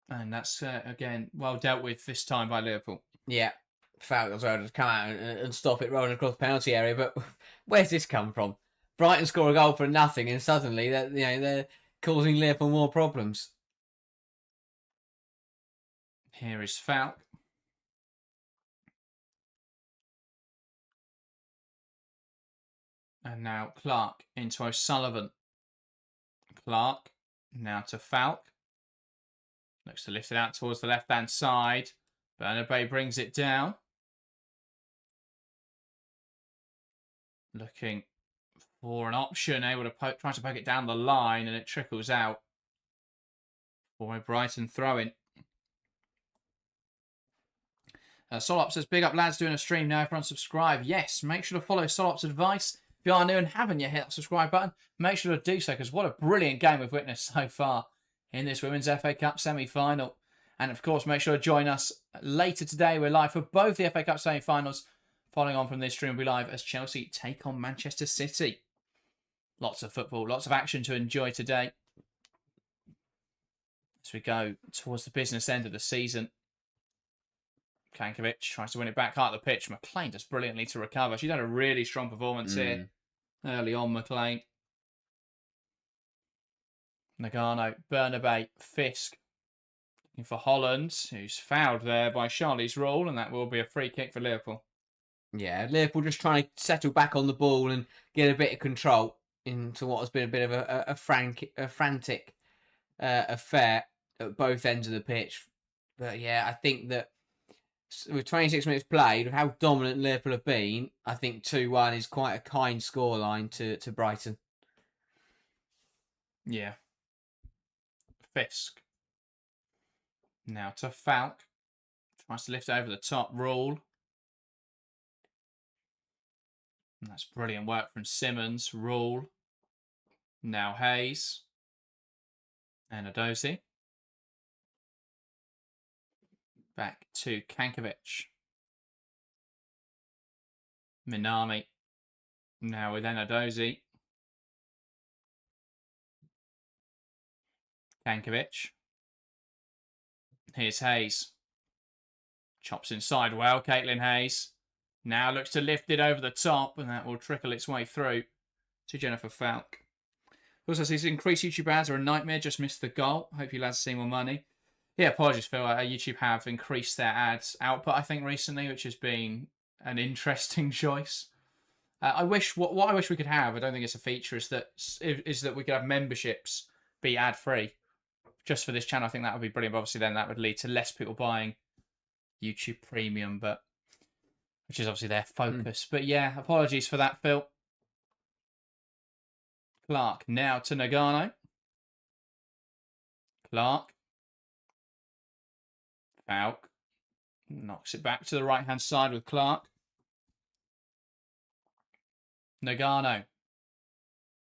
And that's, again, well dealt with this time by Liverpool. Yeah, Falk as well to come out and stop it rolling across the penalty area. But where's this come from? Brighton score a goal for nothing and suddenly they're causing Liverpool more problems. Here is Falk. And now Clark into O'Sullivan. Clark now to Falk. Looks to lift it out towards the left-hand side. Bernabei brings it down. Looking for an option, able to try to poke it down the line, and it trickles out for a Brighton throw-in. Solop says, big up lads, doing a stream now. If you're unsubscribed, yes, make sure to follow Solop's advice. If you are new and haven't yet hit that subscribe button, make sure to do so, because what a brilliant game we've witnessed so far in this Women's FA Cup semi-final. And of course, make sure to join us later today. We're live for both the FA Cup semi-finals. Following on from this stream, we'll be live as Chelsea take on Manchester City. Lots of football, lots of action to enjoy today. As we go towards the business end of the season. Kankovic tries to win it back hard at the pitch. McLean does brilliantly to recover. She's had a really strong performance here early on, McLean. Nagano, Bernabei, Fisk. Looking for Holland, who's fouled there by Charlie's Rule, and that will be a free kick for Liverpool. Yeah, Liverpool just trying to settle back on the ball and get a bit of control into what has been a bit of a frantic affair at both ends of the pitch. But yeah, I think that with 26 minutes played, with how dominant Liverpool have been, I think 2-1 is quite a kind scoreline to Brighton. Yeah. Fisk. Now to Falk. Tries to lift it over the top. Rule. And that's brilliant work from Simmons. Rule. Now Hayes. And Adozi. Back to Kankovic. Minami. Now with Enadozi. Kankovic. Here's Hayes. Chops inside well, Caitlin Hayes. Now looks to lift it over the top, and that will trickle its way through to Jennifer Falk. Also says increased YouTube ads are a nightmare, just missed the goal. Hope you lads see more money. Yeah, apologies, Phil. YouTube have increased their ads output, I think, recently, which has been an interesting choice. What I wish we could have, I don't think it's a feature, is that we could have memberships be ad-free. Just for this channel, I think that would be brilliant. But obviously, then that would lead to less people buying YouTube Premium, which is obviously their focus. But yeah, apologies for that, Phil. Clark now to Nagano. Clark. Falk. Knocks it back to the right-hand side with Clark. Nagano.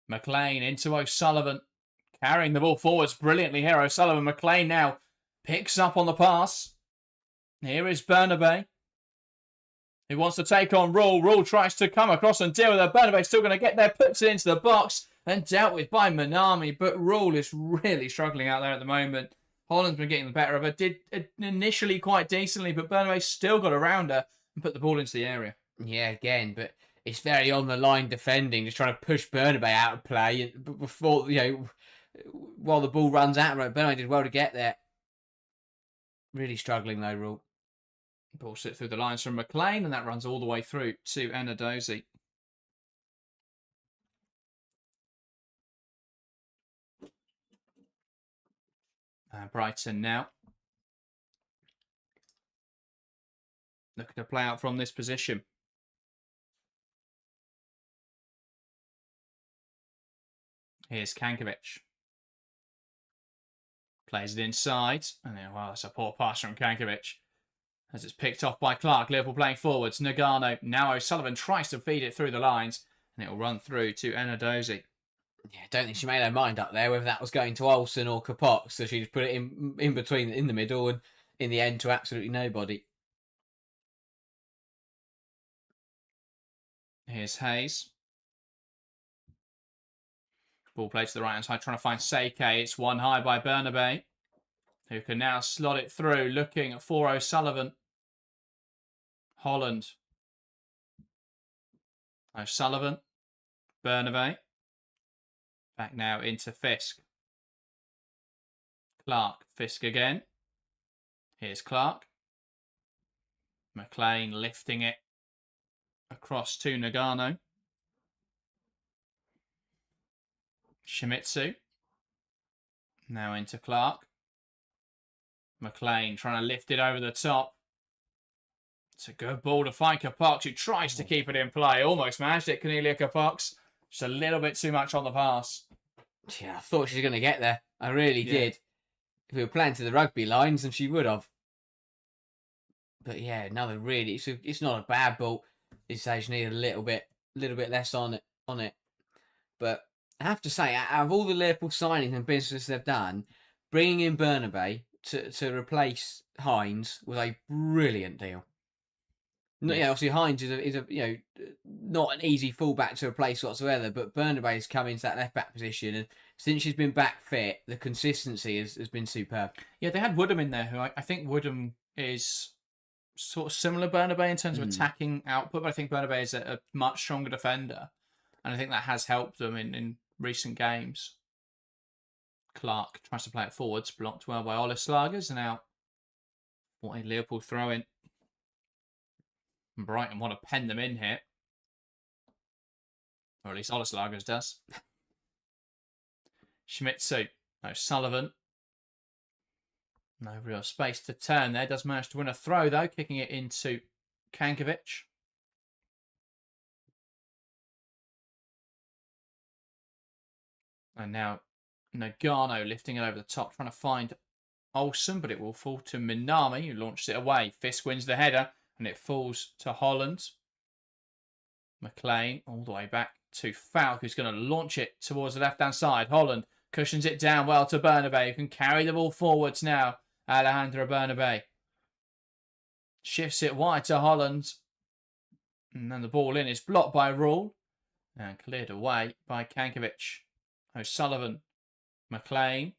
McLean into O'Sullivan. Carrying the ball forwards brilliantly here. O'Sullivan. McLean now picks up on the pass. Here is Bernabei. He wants to take on Rule. Rule tries to come across and deal with it. Bernabei still going to get there. Puts it into the box and dealt with by Minami. But Rule is really struggling out there at the moment. Holland's been getting the better of her. Did initially quite decently, but Bernabei still got around her and put the ball into the area. Yeah, again, but it's very on the line defending, just trying to push Bernabei out of play before, while the ball runs out. Right, Bernabei did well to get there. Really struggling though, Rule. Ball slipped through the lines from McLean, and that runs all the way through to Enadozi. Brighton now. Looking to play out from this position. Here's Kankovic. Plays it inside. And then, well, that's a poor pass from Kankovic. As it's picked off by Clark. Liverpool playing forwards. Nagano. Now O'Sullivan tries to feed it through the lines. And it will run through to Enadozie. Yeah, I don't think she made her mind up there whether that was going to Olsen or Kapok, so she just put it in between, in the middle, and in the end to absolutely nobody. Here's Hayes. Ball played to the right-hand side, trying to find Seike. It's one high by Bernabe, who can now slot it through, looking for O'Sullivan. Holland. O'Sullivan. Bernabe. Back now into Fisk. Clark. Fisk again. Here's Clark. McLean lifting it across to Nagano. Shimizu. Now into Clark. McLean trying to lift it over the top. It's a good ball to find Kapox, who tries to keep it in play. Almost managed it, Cornelia Kapox. Just a little bit too much on the pass. Yeah, I thought she was going to get there. I really did. If we were playing to the rugby lines, then she would have. But yeah, another really, it's not a bad ball. This stage needed a little bit less on it. But I have to say, out of all the Liverpool signings and business they've done, bringing in Bernabe to replace Hines was a brilliant deal. Yeah, obviously Hines is a not an easy fullback to replace whatsoever, but Bernabe has come into that left back position, and since she's been back fit, the consistency has been superb. Yeah, they had Woodham in there, who I think Woodham is sort of similar to Bernabe in terms of attacking output, but I think Bernabe is a much stronger defender, and I think that has helped them in recent games. Clark tries to play it forwards, blocked well by Oleslagers, and now what a Liverpool throw in. Brighton want to pen them in here. Or at least Oleslagers does. Shimizu. O'Sullivan. No real space to turn there. Does manage to win a throw, though. Kicking it into Kankovic. And now Nagano lifting it over the top. Trying to find Olsen, but it will fall to Minami, who launched it away. Fisk wins the header. And it falls to Holland. McLean all the way back to Falk, who's going to launch it towards the left-hand side. Holland cushions it down well to Bernabe, who can carry the ball forwards now. Alejandra Bernabe shifts it wide to Holland. And then the ball in is blocked by Rule. And cleared away by Kankovic. O'Sullivan. McLean.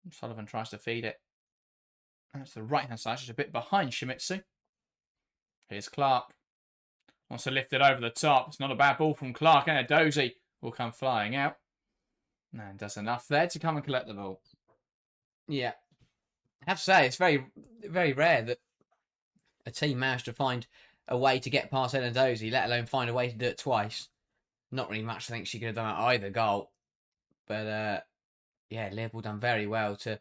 Sullivan tries to feed it. That's the right-hand side, just a bit behind Shimizu. Here's Clark. Wants to lift it over the top. It's not a bad ball from Clark. And Enadozie will come flying out. And does enough there to come and collect the ball. Yeah. I have to say, it's very, very rare that a team managed to find a way to get past Enadozie, let alone find a way to do it twice. Not really much I think she could have done at either goal. But, yeah, Liverpool done very well to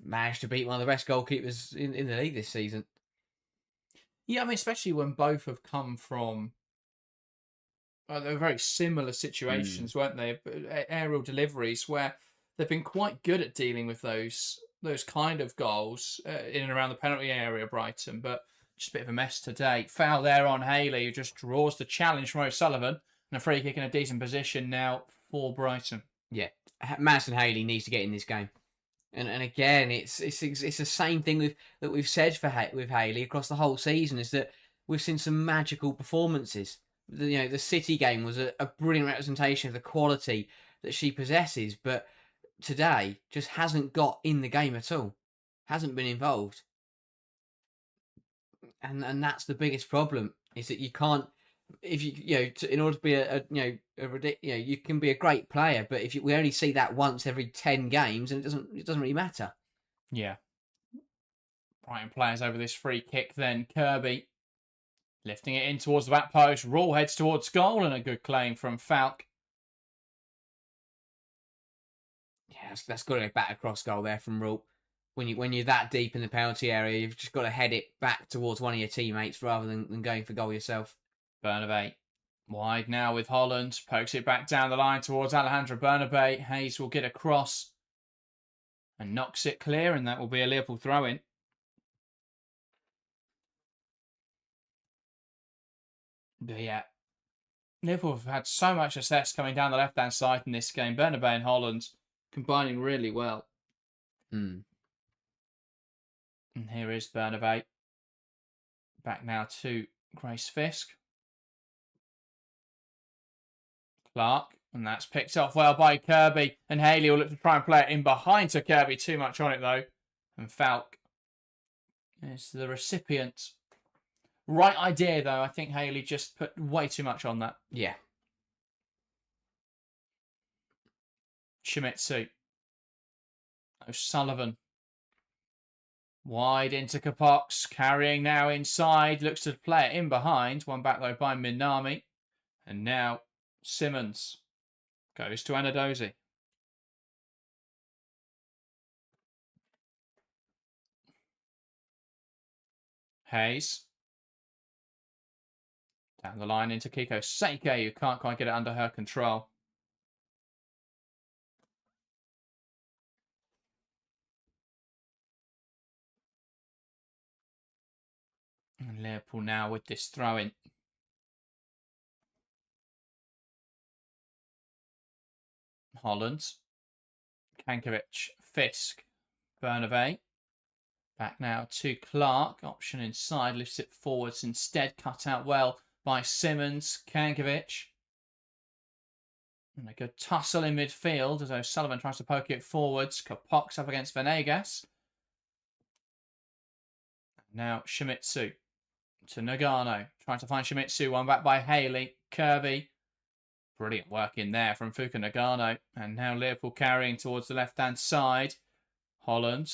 managed to beat one of the best goalkeepers in the league this season. Yeah, I mean, especially when both have come from they're very similar situations, weren't they? Aerial deliveries where they've been quite good at dealing with those kind of goals in and around the penalty area, Brighton, but just a bit of a mess today. Foul there on Haley, who just draws the challenge from O'Sullivan, and a free kick in a decent position now for Brighton. Yeah, Madison Haley needs to get in this game. And again, it's the same thing that we've said with Haley across the whole season, is that we've seen some magical performances. The City game was a brilliant representation of the quality that she possesses, but today just hasn't got in the game at all, hasn't been involved, and that's the biggest problem, is that you can't. If in order to be you can be a great player, but if we only see that once every 10 games, and it doesn't really matter. Yeah. Brighton players over this free kick. Then Kirby lifting it in towards the back post. Rule heads towards goal, and a good claim from Falk. Yeah, that's got to go back across goal there from Rule. When you're that deep in the penalty area, you've just got to head it back towards one of your teammates rather than going for goal yourself. Bernabe wide now with Holland. Pokes it back down the line towards Alejandra Bernabe. Hayes will get across. and knocks it clear, and that will be a Liverpool throw-in. But yeah, Liverpool have had so much success coming down the left-hand side in this game. Bernabeu and Holland combining really well. Mm. And here is Bernabeu. Back now to Grace Fisk. Clark. And that's picked off well by Kirby. And Haley will look to try and play it in behind to Kirby. Too much on it, though. And Falk is the recipient. Right idea, though. I think Haley just put way too much on that. Yeah. Shimizu. O'Sullivan. Wide into Kapox. Carrying now inside. Looks to play it in behind. One back, though, by Minami. And now Simmons goes to Anadozi. Hayes. Down the line into Kiko Seike, who can't quite get it under her control. And Liverpool now with this throw-in. Holland. Kankovic. Fisk. Bernabeu. Back now to Clark. Option inside. Lifts it forwards instead. Cut out well by Simmons. Kankovic. And a good tussle in midfield as O'Sullivan tries to poke it forwards. Kapox up against Venegas. Now Shimizu to Nagano. Trying to find Shimizu. One back by Haley. Kirby. Brilliant work in there from Fuka Nagano. And now Liverpool carrying towards the left-hand side. Holland.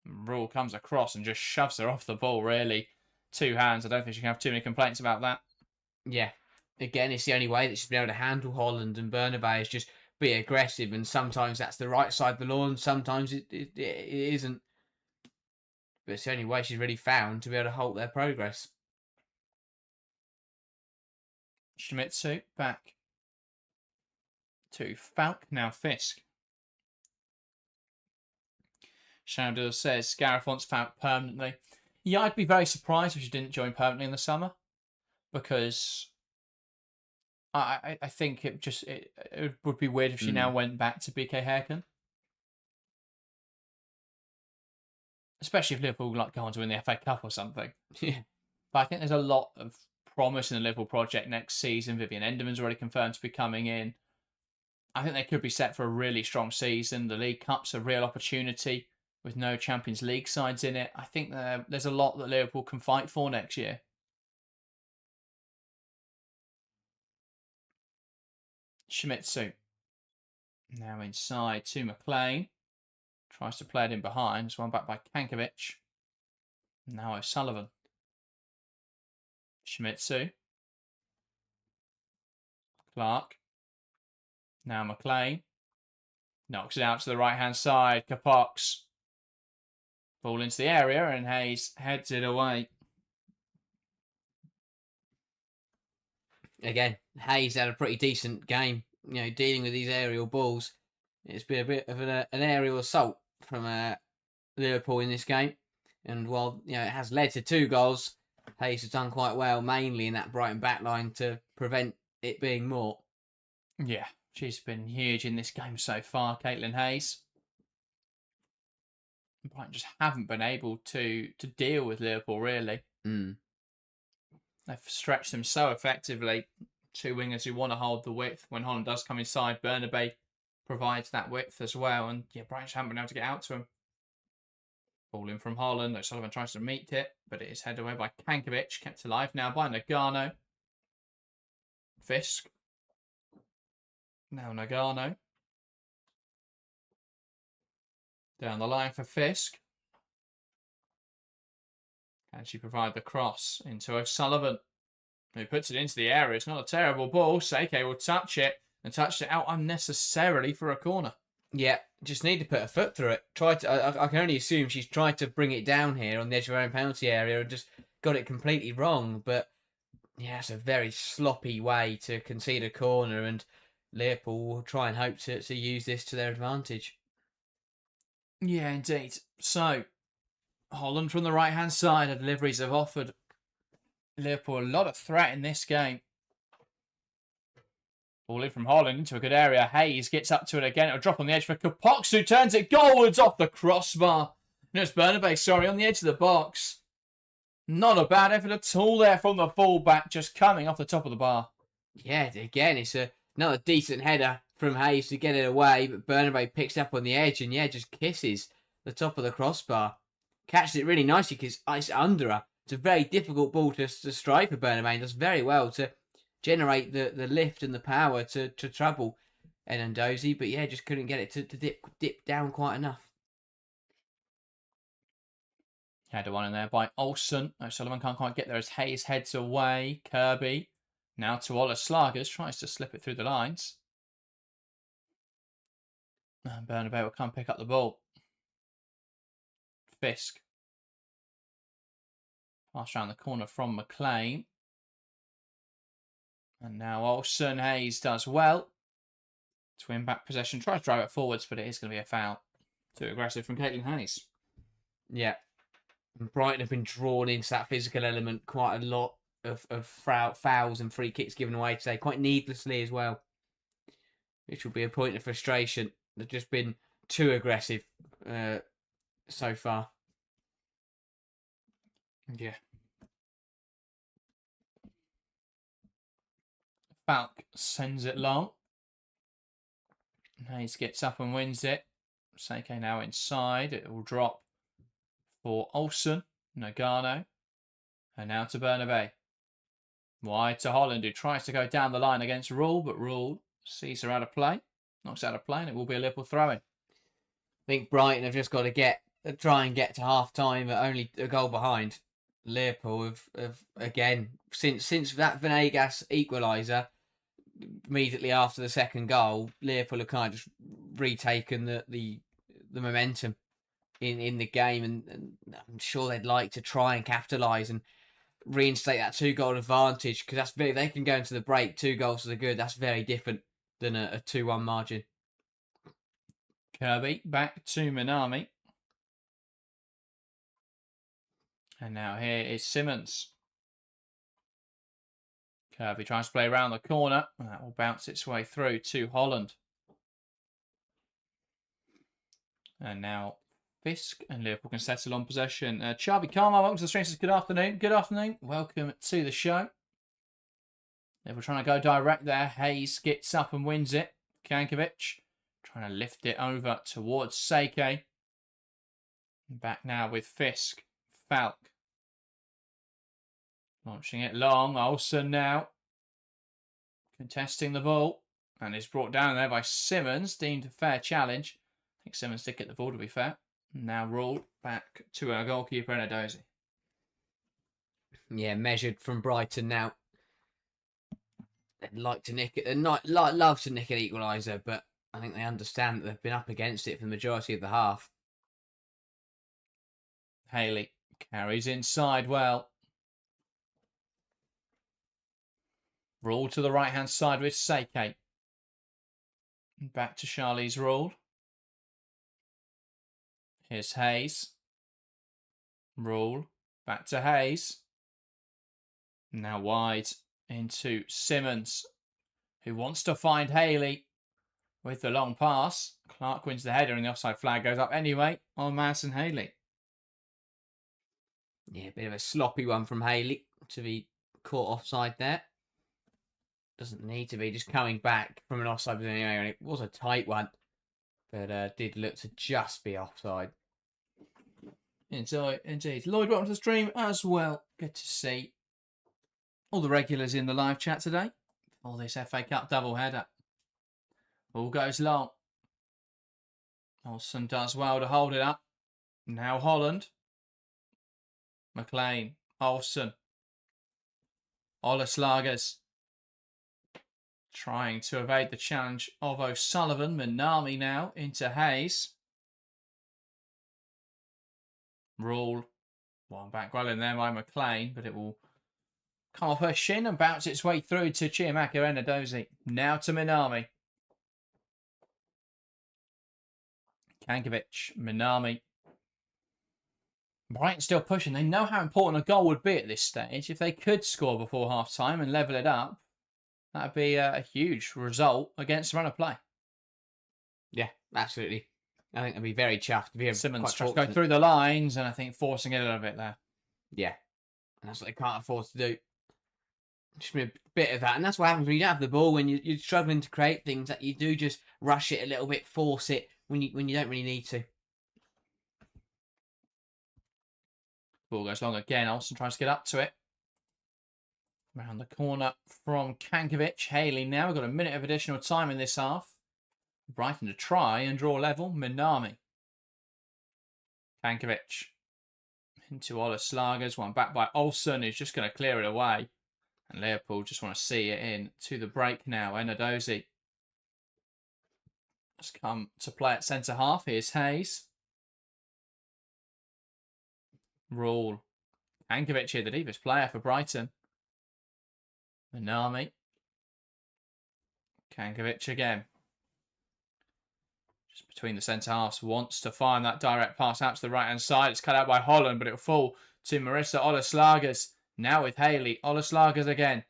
Rule comes across and just shoves her off the ball, really. Two hands. I don't think she can have too many complaints about that. Yeah. Again, it's the only way that she's been able to handle Holland and Bernabeu is just be aggressive. And sometimes that's the right side of the lawn. Sometimes it isn't. But it's the only way she's really found to be able to halt their progress. Shimizu back to Falk. Now Fisk. Shadow says Gareth wants Falk permanently. Yeah, I'd be very surprised if she didn't join permanently in the summer, because I think it would be weird if she now went back to BK Haircon. Especially if Liverpool go on to win the FA Cup or something. Yeah. But I think there's a lot of promise in the Liverpool project next season. Vivian Enderman's already confirmed to be coming in. I think they could be set for a really strong season. The League Cup's a real opportunity with no Champions League sides in it. I think there's a lot that Liverpool can fight for next year. Shimizu. Now inside to McLean. Tries to play it in behind. It's one back by Kankovic. Now O'Sullivan. Shimizu. Clark. Now McLean. Knocks it out to the right-hand side. Kapox. Ball into the area and Hayes heads it away. Again, Hayes had a pretty decent game, dealing with these aerial balls. It's been a bit of an aerial assault from Liverpool in this game. And while it has led to 2 goals, Hayes has done quite well, mainly in that Brighton backline, to prevent it being more. Yeah, she's been huge in this game so far, Caitlin Hayes. Brighton just haven't been able to deal with Liverpool, really. Mm. They've stretched them so effectively. 2 wingers who want to hold the width. When Holland does come inside, Bernabeu provides that width as well. And yeah, Brighton just haven't been able to get out to him. Ball in from Holland. O'Sullivan tries to meet it, but it is headed away by Kankovic. Kept alive now by Nagano. Fisk. Now Nagano. Down the line for Fisk. Can she provide the cross into O'Sullivan, who puts it into the area? It's not a terrible ball. Seike will touch it and touched it out unnecessarily for a corner. Yeah, just need to put a foot through it. I can only assume she's tried to bring it down here on the edge of her own penalty area and just got it completely wrong. But yeah, it's a very sloppy way to concede a corner, and Liverpool will try and hope to use this to their advantage. Yeah, indeed. So, Holland from the right-hand side. The deliveries have offered Liverpool a lot of threat in this game. Ball in from Holland into a good area. Hayes gets up to it again. It'll drop on the edge for Kapox, who turns it goalwards off the crossbar. No, it's Bernabei, sorry, on the edge of the box. Not a bad effort at all there from the fullback, just coming off the top of the bar. Yeah, again, it's another decent header from Hayes to get it away, but Bernabei picks up on the edge and, yeah, just kisses the top of the crossbar. Catches it really nicely because it's under her. It's a very difficult ball to strike for Bernabei, and does very well to generate the lift and the power to trouble Enandozi, but yeah, just couldn't get it to dip down quite enough. Header one in there by Olsen. O'Sullivan can't quite get there as Hayes heads away. Kirby now to Ola Slagers, tries to slip it through the lines. And Bernabei will come pick up the ball. Fisk. Pass around the corner from McLean. And now Olsen. Hayes does well to win back possession. Tries to drive it forwards, but it is going to be a foul. Too aggressive from Caitlin Hayes. Yeah. And Brighton have been drawn into that physical element quite a lot of fouls and free kicks given away today, quite needlessly as well. Which will be a point of frustration. They've just been too aggressive so far. Yeah. Falk sends it long. Hayes gets up and wins it. Seike now inside. It will drop for Olsen. Nagano. And now to Bernabei. Wide to Holland, who tries to go down the line against Rule, but Rule sees her out of play. Knocks out of play, and it will be a Liverpool throw-in. I think Brighton have just got to try and get to half-time at only a goal behind. Liverpool have again, since that Venegas equaliser, immediately after the second goal, Liverpool have kind of just retaken the momentum in the game, and I'm sure they'd like to try and capitalise and reinstate that 2-goal advantage, because they can go into the break 2 goals to the good. That's very different than a 2-1 margin. Kirby back to Minami. And now here is Simmons. Kirby tries to play around the corner. And that will bounce its way through to Holland. And now Fisk and Liverpool can settle on possession. Chavi Karma, welcome to the stream. Good afternoon. Good afternoon. Welcome to the show. Liverpool trying to go direct there. Hayes gets up and wins it. Kankovic trying to lift it over towards Seike. Back now with Fisk. Falk. Launching it long. Olsen now. Contesting the ball. And is brought down there by Simmons. Deemed a fair challenge. I think Simmons did get the ball, to be fair. Now ruled back to our goalkeeper, Enadozie. Yeah, measured from Brighton now. They'd like to nick it. They'd love to nick an equaliser, but I think they understand that they've been up against it for the majority of the half. Haley carries inside well. Rule to the right-hand side with Seike. Back to Charlie's Rule. Here's Hayes. Rule. Back to Hayes. Now wide into Simmons, who wants to find Haley with the long pass. Clark wins the header and the offside flag goes up anyway on Madison Haley. Yeah, a bit of a sloppy one from Haley to be caught offside there. Doesn't need to be, just coming back from an offside position anyway, and it was a tight one, but did look to just be offside. Indeed. Lloyd, welcome to the stream as well. Good to see all the regulars in the live chat today for this FA Cup doubleheader. All goes long. Olsen does well to hold it up. Now Holland. McLean. Olsen. Ola Slagers. Trying to evade the challenge of O'Sullivan. Minami now into Hayes. Rule. One back well in there by McLean, but it will come off her shin and bounce its way through to Chiamaka Enadozie. Now to Minami. Kankovic, Minami. Brighton still pushing. They know how important a goal would be at this stage. If they could score before half-time and level it up, that would be a huge result against the run of play. Yeah, absolutely. I think they'd be very chuffed. Simmons tries to go through the lines and I think forcing it a little bit there. Yeah, and that's what they can't afford to do. Just a bit of that. And that's what happens when you don't have the ball, when you're struggling to create things, that you do just rush it a little bit, force it when you don't really need to. Ball goes long again. Olsen tries to get up to it. Around the corner from Kankovic. Haley now. We've got a minute of additional time in this half. Brighton to try and draw level. Minami. Kankovic. Into Olaslagers. One back by Olsen, who's just going to clear it away. And Liverpool just want to see it in to the break now. Enadozie has come to play at centre half. Here's Hayes. Rule. Kankovic here, the deepest player for Brighton. Minami. Kankovic again. Just between the centre halves. Wants to find that direct pass out to the right-hand side. It's cut out by Holland, but it'll fall to Marissa Olaslagers. Now with Haley. Olaslagers again.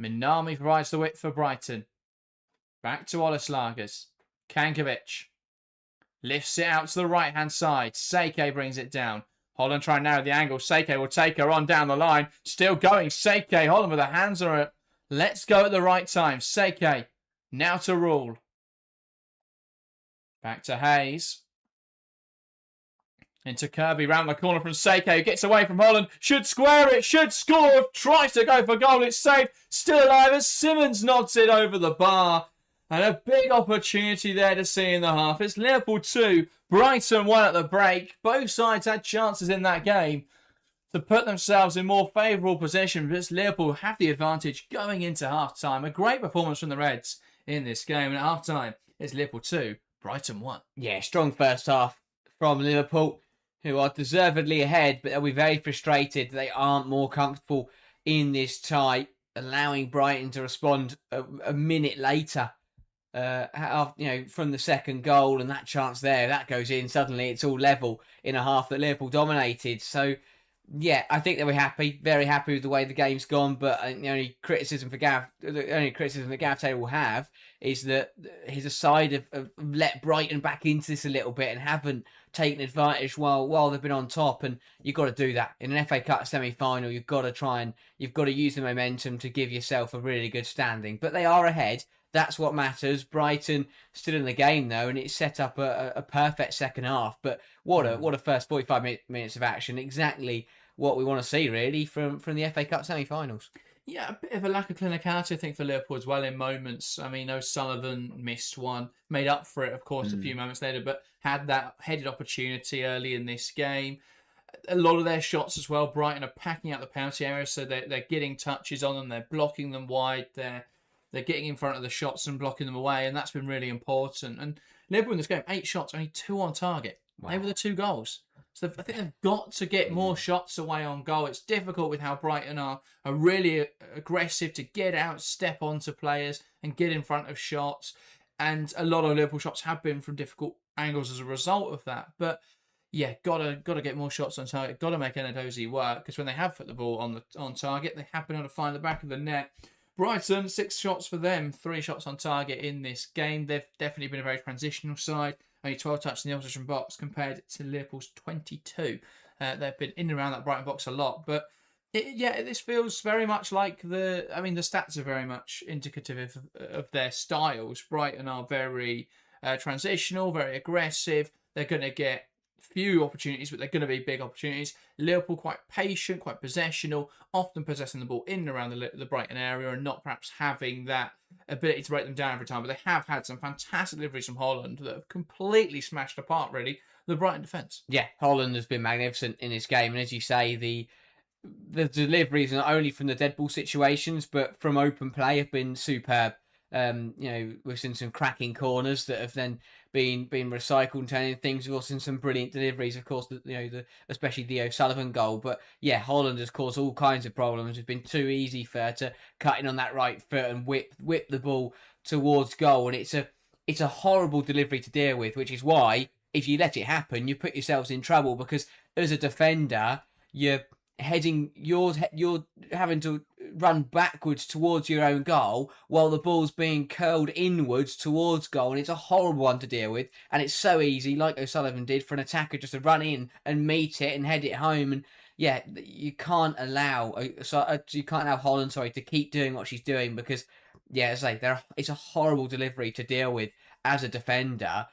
Minami provides the width for Brighton. Back to Olaslagers. Kankovic. Lifts it out to the right-hand side. Seike brings it down. Holland trying to narrow the angle. Seike will take her on down the line. Still going. Seike. Holland with her hands on it. Let's go at the right time. Seike. Now to Rule. Back to Hayes. Into Kirby. Round the corner from Seike. Who gets away from Holland. Should square it. Should score. Tries to go for goal. It's saved. Still alive as Simmons nods it over the bar. And a big opportunity there to see in the half. It's Liverpool 2, Brighton 1 at the break. Both sides had chances in that game to put themselves in more favourable position. But Liverpool have the advantage going into half-time. A great performance from the Reds in this game. And at half-time, it's Liverpool 2, Brighton 1. Yeah, strong first half from Liverpool, who are deservedly ahead, but they'll be very frustrated. They aren't more comfortable in this tie, allowing Brighton to respond a minute later. From the second goal and that chance there, that goes in. Suddenly it's all level in a half that Liverpool dominated. So, yeah, I think they'll be happy, very happy with the way the game's gone. But the only criticism that Gareth Taylor will have is that he's a side of let Brighton back into this a little bit and haven't taken advantage while they've been on top. And you've got to do that in an FA Cup semi-final. You've got to use the momentum to give yourself a really good standing. But they are ahead. That's what matters. Brighton still in the game though, and it's set up a perfect second half. But what a first 45 minutes of action! Exactly what we want to see really from the FA Cup semi-finals. Yeah, a bit of a lack of clinicality, I think, for Liverpool as well in moments. I mean, O'Sullivan missed one, made up for it, of course, a few moments later, but had that headed opportunity early in this game. A lot of their shots as well. Brighton are packing out the penalty area, so they're getting touches on them. They're blocking them wide. They're getting in front of the shots and blocking them away, and that's been really important. And Liverpool in this game, 8 shots, only 2 on target. Wow. They were the 2 goals. So I think they've got to get more shots away on goal. It's difficult with how Brighton are really aggressive to get out, step onto players and get in front of shots. And a lot of Liverpool shots have been from difficult angles as a result of that. But yeah, gotta get more shots on target. Got to make Enadozie work, because when they have put the ball on target, they have been able to find the back of the net. Brighton, 6 shots for them, 3 shots on target in this game. They've definitely been a very transitional side. Only 12 touches in the opposition box compared to Liverpool's 22. They've been in and around that Brighton box a lot. But this feels very much like the stats are very much indicative of their styles. Brighton are very transitional, very aggressive. They're going to get few opportunities, but they're going to be big opportunities. Liverpool quite patient, quite possessional, often possessing the ball in and around the Brighton area and not perhaps having that ability to break them down every time. But they have had some fantastic deliveries from Holland that have completely smashed apart, really, the Brighton defence. Yeah, Holland has been magnificent in this game. And as you say, the deliveries, not only from the dead ball situations, but from open play, have been superb. We've seen some cracking corners that have then been recycled and turning things. We've also seen some brilliant deliveries, of course, especially the O'Sullivan goal. But yeah, Holland has caused all kinds of problems. It's been too easy for her to cut in on that right foot and whip the ball towards goal. And it's a horrible delivery to deal with, which is why if you let it happen, you put yourselves in trouble, because as a defender, you're having to run backwards towards your own goal while the ball's being curled inwards towards goal, and it's a horrible one to deal with. And it's so easy, like O'Sullivan did, for an attacker just to run in and meet it and head it home. And yeah, you can't allow Holland, to keep doing what she's doing, because yeah, as I say, it's a horrible delivery to deal with as a defender.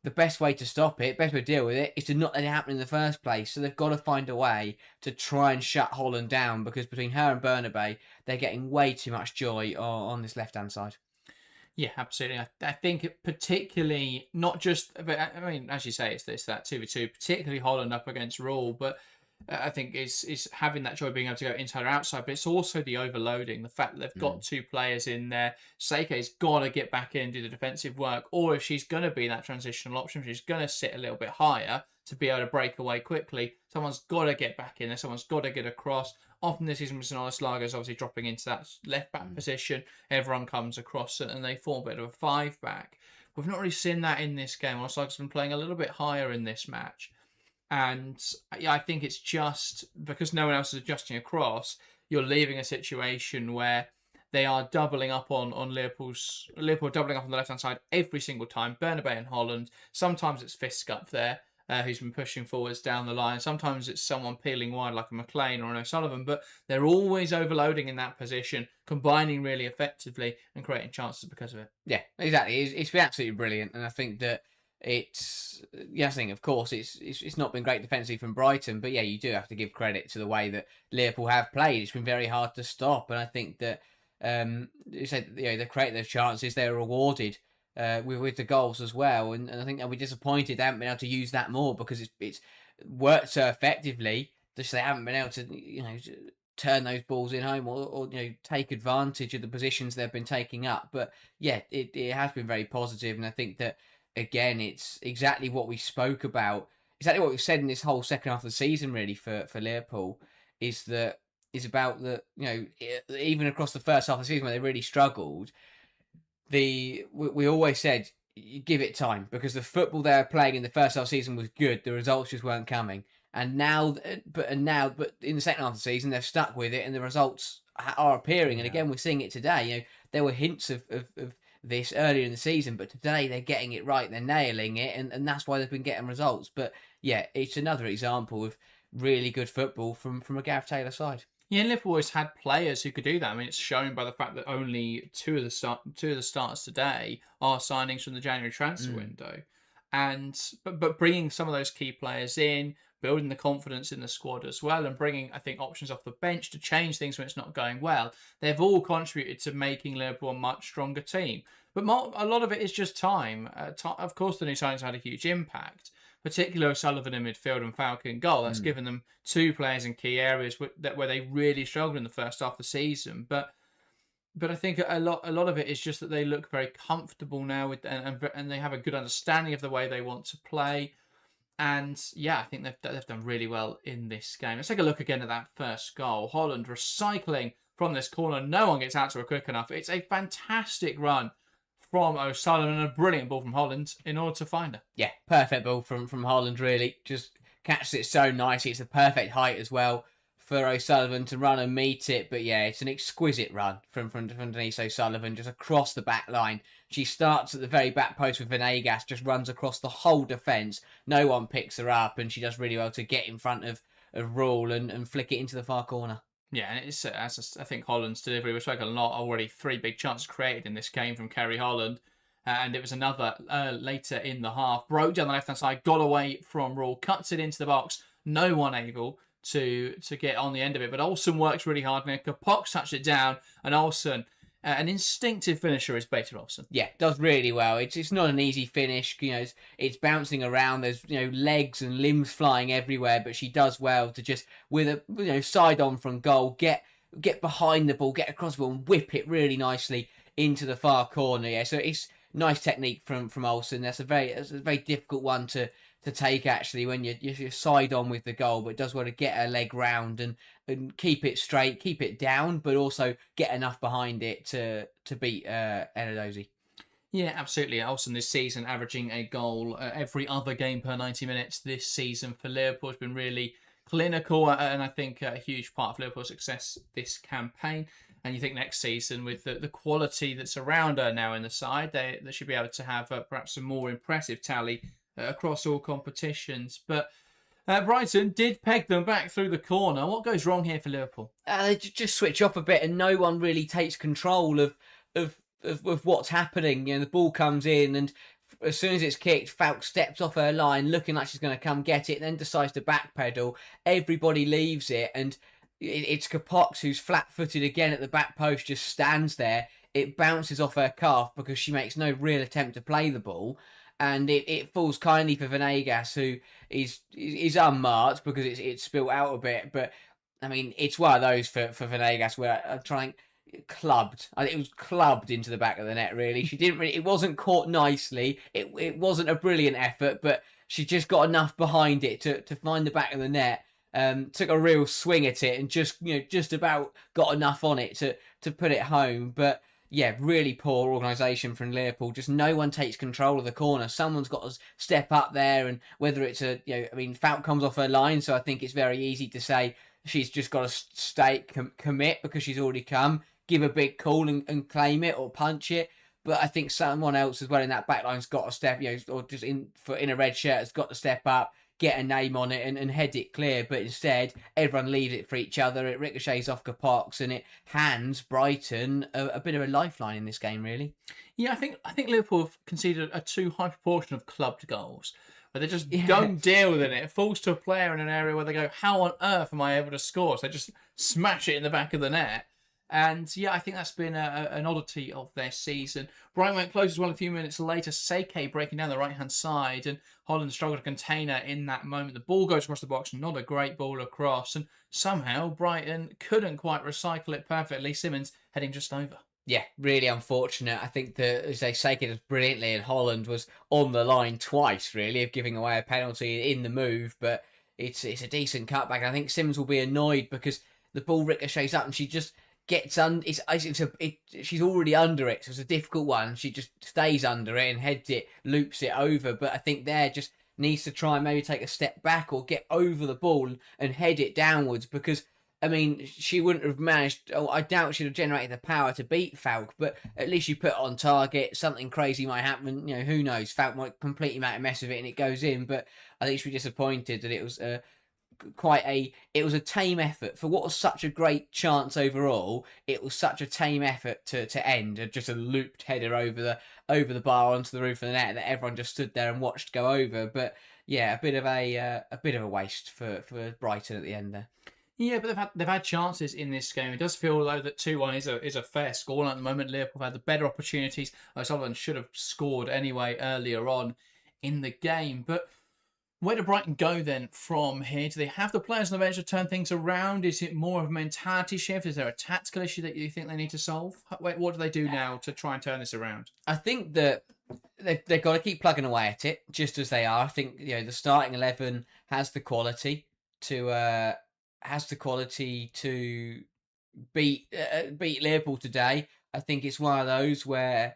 The best way to stop it, best way to deal with it, is to not let it happen in the first place. So they've got to find a way to try and shut Holland down, because between her and Bernabei, they're getting way too much joy on this left-hand side. Yeah, absolutely. I think particularly, not just, but I mean, as you say, it's that 2v2, particularly Holland up against Rule, but I think is having that joy being able to go inside or outside, but it's also the overloading, the fact that they've got two players in there. Seike's got to get back in and do the defensive work, or if she's going to be that transitional option, she's going to sit a little bit higher to be able to break away quickly. Someone's got to get back in there, someone's got to get across. Often this season with Sonala Slager's obviously dropping into that left back position, everyone comes across and they form a bit of a 5-back. We've not really seen that in this game. Slager's been playing a little bit higher in this match. And I think it's just because no one else is adjusting across, you're leaving a situation where they are doubling up on Liverpool doubling up on the left-hand side every single time. Bernabei and Holland. Sometimes it's Fisk up there, who's been pushing forwards down the line. Sometimes it's someone peeling wide like a McLean or an O'Sullivan, but they're always overloading in that position, combining really effectively and creating chances because of it. Yeah, exactly. It's been absolutely brilliant, and I think that of course, it's not been great defensively from Brighton, but yeah, you do have to give credit to the way that Liverpool have played. It's been very hard to stop, and I think that they create those chances, they're rewarded with the goals as well, and I think they'll be disappointed they haven't been able to use that more, because it's worked so effectively. Just they haven't been able to turn those balls in home or take advantage of the positions they've been taking up. But yeah, it has been very positive, and I think that, again, it's exactly what we spoke about, exactly what we've said in this whole second half of the season, really, for Liverpool, is about the, even across the first half of the season where they really struggled, we always said, you give it time, because the football they were playing in the first half of the season was good, the results just weren't coming. And now, but in the second half of the season, they've stuck with it, and the results are appearing. And again, we're seeing it today. There were hints of this earlier in the season, but today they're getting it right, they're nailing it, and that's why they've been getting results. But yeah, it's another example of really good football from a Gareth Taylor side. Yeah, Liverpool always had players who could do that. I mean, it's shown by the fact that only two of the starts today are signings from the January transfer window, but bringing some of those key players in, building the confidence in the squad as well, and bringing, I think, options off the bench to change things when it's not going well. They've all contributed to making Liverpool a much stronger team. But a lot of it is just time. Of course, the new signings had a huge impact, particularly O'Sullivan in midfield and Falcon in goal. That's given them two players in key areas where they really struggled in the first half of the season. But I think a lot of it is just that they look very comfortable now and they have a good understanding of the way they want to play. And yeah, I think they've done really well in this game. Let's take a look again at that first goal. Holland recycling from this corner. No one gets out to her quick enough. It's a fantastic run from O'Sullivan and a brilliant ball from Holland in order to find her. Yeah, perfect ball from Holland, really. Just catches it so nicely. It's the perfect height as well for O'Sullivan to run and meet it. But yeah, it's an exquisite run from Denise O'Sullivan, just across the back line. She starts at the very back post with Venegas, just runs across the whole defence. No one picks her up, and she does really well to get in front of Rule and flick it into the far corner. Yeah, and it's I think Holland's delivery, we've spoken a lot already, 3 big chances created in this game from Kerry Holland. And it was another later in the half. Broke down the left-hand side, got away from Rule, cuts it into the box. No one able to get on the end of it. But Olsen works really hard. And Kapok touched it down. And Olsen, an instinctive finisher is Beta Olsen. Yeah, does really well. It's not an easy finish. It's bouncing around. There's legs and limbs flying everywhere. But she does well to just, with a side on from goal, get behind the ball, get across the ball, and whip it really nicely into the far corner. Yeah, so it's nice technique from Olsen. That's a very difficult one to take, actually, when you're side on with the goal, but it does well to get her leg round and keep it straight, keep it down, but also get enough behind it to beat Enadozie. Yeah, absolutely. Olsen this season averaging a goal every other game per 90 minutes this season for Liverpool has been really clinical, and I think a huge part of Liverpool's success this campaign. And you think next season, with the quality that's around her now in the side, they should be able to have perhaps a more impressive tally across all competitions. But Brighton did peg them back through the corner. What goes wrong here for Liverpool? They just switch off a bit, and no one really takes control of what's happening. The ball comes in, and as soon as it's kicked, Falk steps off her line, looking like she's going to come get it, and then decides to backpedal. Everybody leaves it, and it's Kapox who's flat-footed again at the back post, just stands there. It bounces off her calf because she makes no real attempt to play the ball, and it falls kindly for Venegas, who is unmarked because it's spilt out a bit. But I mean, it's one of those for Venegas where I'm trying clubbed. It was clubbed into the back of the net. Really, she didn't really. It wasn't caught nicely. It wasn't a brilliant effort, but she just got enough behind it to find the back of the net. Took a real swing at it and just about got enough on it to put it home. But yeah, really poor organisation from Liverpool. Just no one takes control of the corner. Someone's got to step up there, and whether it's Falk comes off her line, so I think it's very easy to say she's just got to commit because she's already come, give a big call and claim it or punch it. But I think someone else as well in that back line's got to step, or just in a red shirt has got to step up, get a name on it and head it clear. But instead, everyone leaves it for each other. It ricochets off Kapox, and it hands Brighton a bit of a lifeline in this game, really. Yeah, I think Liverpool have conceded a too high proportion of clubbed goals, where they just don't deal with it. It falls to a player in an area where they go, how on earth am I able to score? So they just smash it in the back of the net. And yeah, I think that's been an oddity of their season. Brighton went close as well a few minutes later. Seke breaking down the right-hand side, and Holland struggled to contain her in that moment. The ball goes across the box, not a great ball across, and somehow Brighton couldn't quite recycle it perfectly. Simmons heading just over. Yeah, really unfortunate. I think that Seke did brilliantly, and Holland was on the line twice, really, of giving away a penalty in the move. But it's a decent cutback. I think Simmons will be annoyed because the ball ricochets up, and she just gets she's already under it, so it's a difficult one. She just stays under it and heads it, loops it over. But I think there just needs to try and maybe take a step back or get over the ball and head it downwards, because I mean, she wouldn't have managed. I doubt she'd have generated the power to beat Falk, but at least you put it on target. Something crazy might happen. Who knows? Falk might completely make a mess of it and it goes in. But I think she'd be disappointed that it was it was a tame effort for what was such a great chance overall. It was such a tame effort to end just a looped header over the bar onto the roof of the net that everyone just stood there and watched go over. But yeah, a bit of a waste for Brighton at the end there. Yeah, but they've had chances in this game. It does feel though that 2-1 is a fair score at the moment. Liverpool have had the better opportunities. Sullivan should have scored anyway earlier on in the game. But where do Brighton go then from here? Do they have the players on the bench to turn things around? Is it more of a mentality shift? Is there a tactical issue that you think they need to solve? What do they do now to try and turn this around? I think that they've got to keep plugging away at it, just as they are. I think the starting 11 has the quality to beat Liverpool today. I think it's one of those where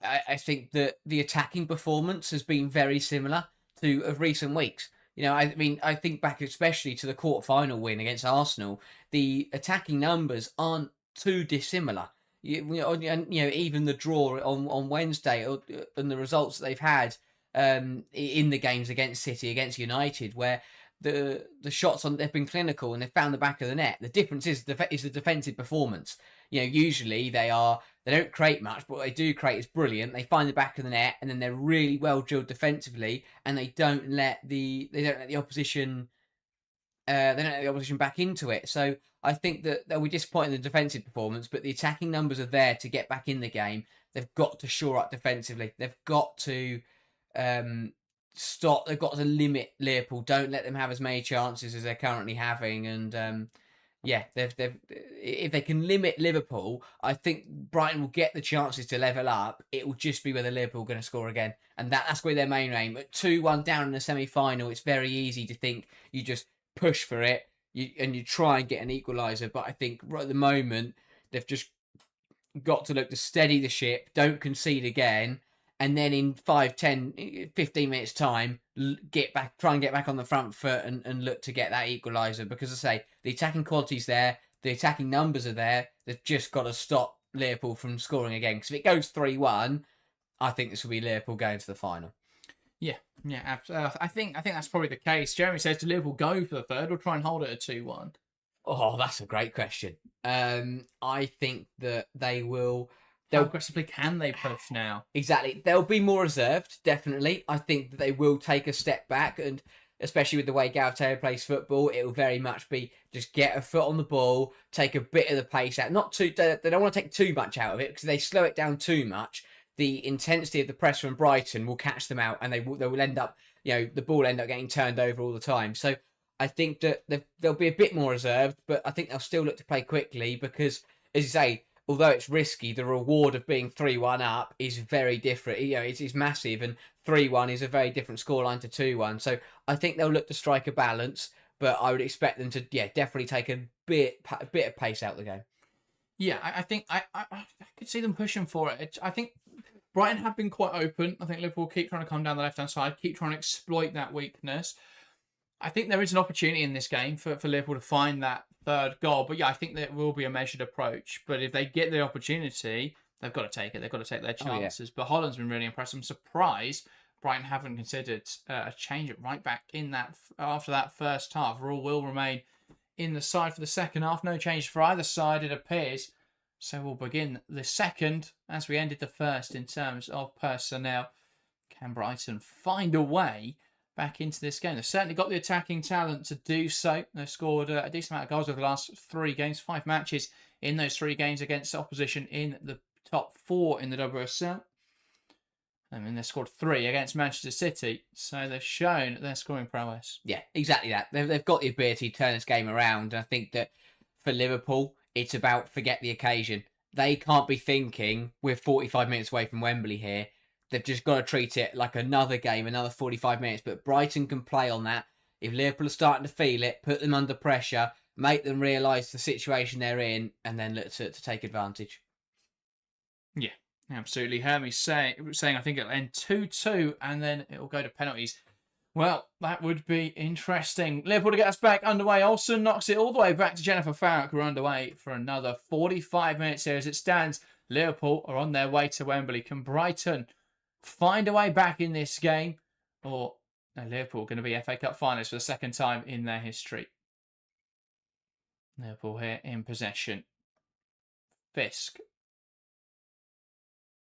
I think that the attacking performance has been very similar to of recent weeks. I mean, I think back especially to the quarter-final win against Arsenal. The attacking numbers aren't too dissimilar. Even the draw on Wednesday and the results that they've had in the games against City, against United, where the shots they've been clinical and they've found the back of the net. The difference is the defensive performance. Usually they don't create much, but what they do create is brilliant. They find the back of the net, and then they're really well drilled defensively, and they don't let the opposition back into it. So I think that they'll be disappointed in the defensive performance, but the attacking numbers are there to get back in the game. They've got to shore up defensively. They've got to stop. They've got to limit Liverpool. Don't let them have as many chances as they're currently having. And if they can limit Liverpool, I think Brighton will get the chances to level up. It will just be whether Liverpool are going to score again, and that's where their main aim. At 2-1 down in the semi-final, it's very easy to think you just push for it and you try and get an equaliser. But I think right at the moment they've just got to look to steady the ship, don't concede again, and then in 5, 10, 15 minutes time, try and get back on the front foot and look to get that equaliser. Because I say, the attacking quality's there, the attacking numbers are there, they've just got to stop Liverpool from scoring again. Because if it goes 3-1, I think this will be Liverpool going to the final. Yeah, I think that's probably the case. Jeremy says, "Do Liverpool go for the third or try and hold it at 2-1?" Oh, that's a great question. I think that they will. How aggressively can they push now? Exactly. They'll be more reserved, definitely. I think that they will take a step back, and especially with the way Gareth Taylor plays football, it will very much be just get a foot on the ball, take a bit of the pace out. Not too. They don't want to take too much out of it, because they slow it down too much. The intensity of the press from Brighton will catch them out, and they will end up, the ball will end up getting turned over all the time. So I think that they'll be a bit more reserved, but I think they'll still look to play quickly because, as you say, although it's risky, the reward of being 3-1 up is very different. It's massive, and 3-1 is a very different scoreline to 2-1. So I think they'll look to strike a balance, but I would expect them to, definitely take a bit of pace out of the game. Yeah, I think I could see them pushing for it. I think Brighton have been quite open. I think Liverpool keep trying to come down the left-hand side, keep trying to exploit that weakness. I think there is an opportunity in this game for Liverpool to find that third goal. But I think there will be a measured approach. But if they get the opportunity, they've got to take it. They've got to take their chances. But Holland's been really impressive. I'm surprised Brighton haven't considered a change at right back in that after that first half. Rule will remain in the side for the second half. No change for either side, it appears. So we'll begin the second as we ended the first in terms of personnel. Can Brighton find a way back into this game? They've certainly got the attacking talent to do so. They've scored a decent amount of goals over the last 3 games, 5 matches in those 3 games against opposition in the top 4 in the WSL. They scored 3 against Manchester City, so they've shown their scoring prowess. Yeah, exactly that. They've got the ability to turn this game around, and I think that for Liverpool, it's about forget the occasion. They can't be thinking we're 45 minutes away from Wembley here. They've just got to treat it like another game, another 45 minutes. But Brighton can play on that. If Liverpool are starting to feel it, put them under pressure, make them realise the situation they're in, and then look to take advantage. Yeah, absolutely. Hermes saying I think it'll end 2-2, and then it'll go to penalties. Well, that would be interesting. Liverpool to get us back underway. Olsen knocks it all the way back to Jennifer Farrock. We're underway for another 45 minutes here as it stands. Liverpool are on their way to Wembley. Can Brighton find a way back in this game? Or are Liverpool going to be FA Cup finalists for the second time in their history? Liverpool here in possession. Fisk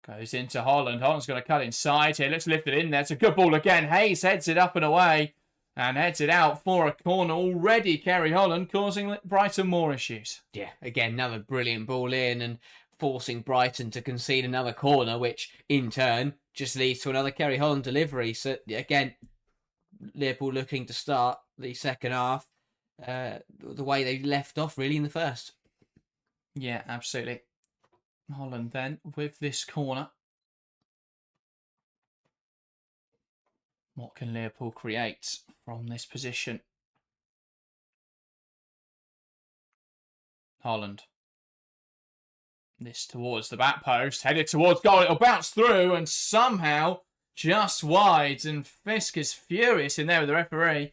goes into Holland. Holland's going to cut inside here. Let's lift it in there. It's a good ball again. Hayes heads it up and away and heads it out for a corner. Already Kerry Holland causing Brighton more issues. Yeah, again, another brilliant ball in and forcing Brighton to concede another corner, which in turn just leads to another Kerry Holland delivery. So again, Liverpool looking to start the second half the way they left off really in the first. Yeah, absolutely. Holland then with this corner. What can Liverpool create from this position? Holland. This towards the back post, headed towards goal. It'll bounce through and somehow just wide. And Fisk is furious in there with the referee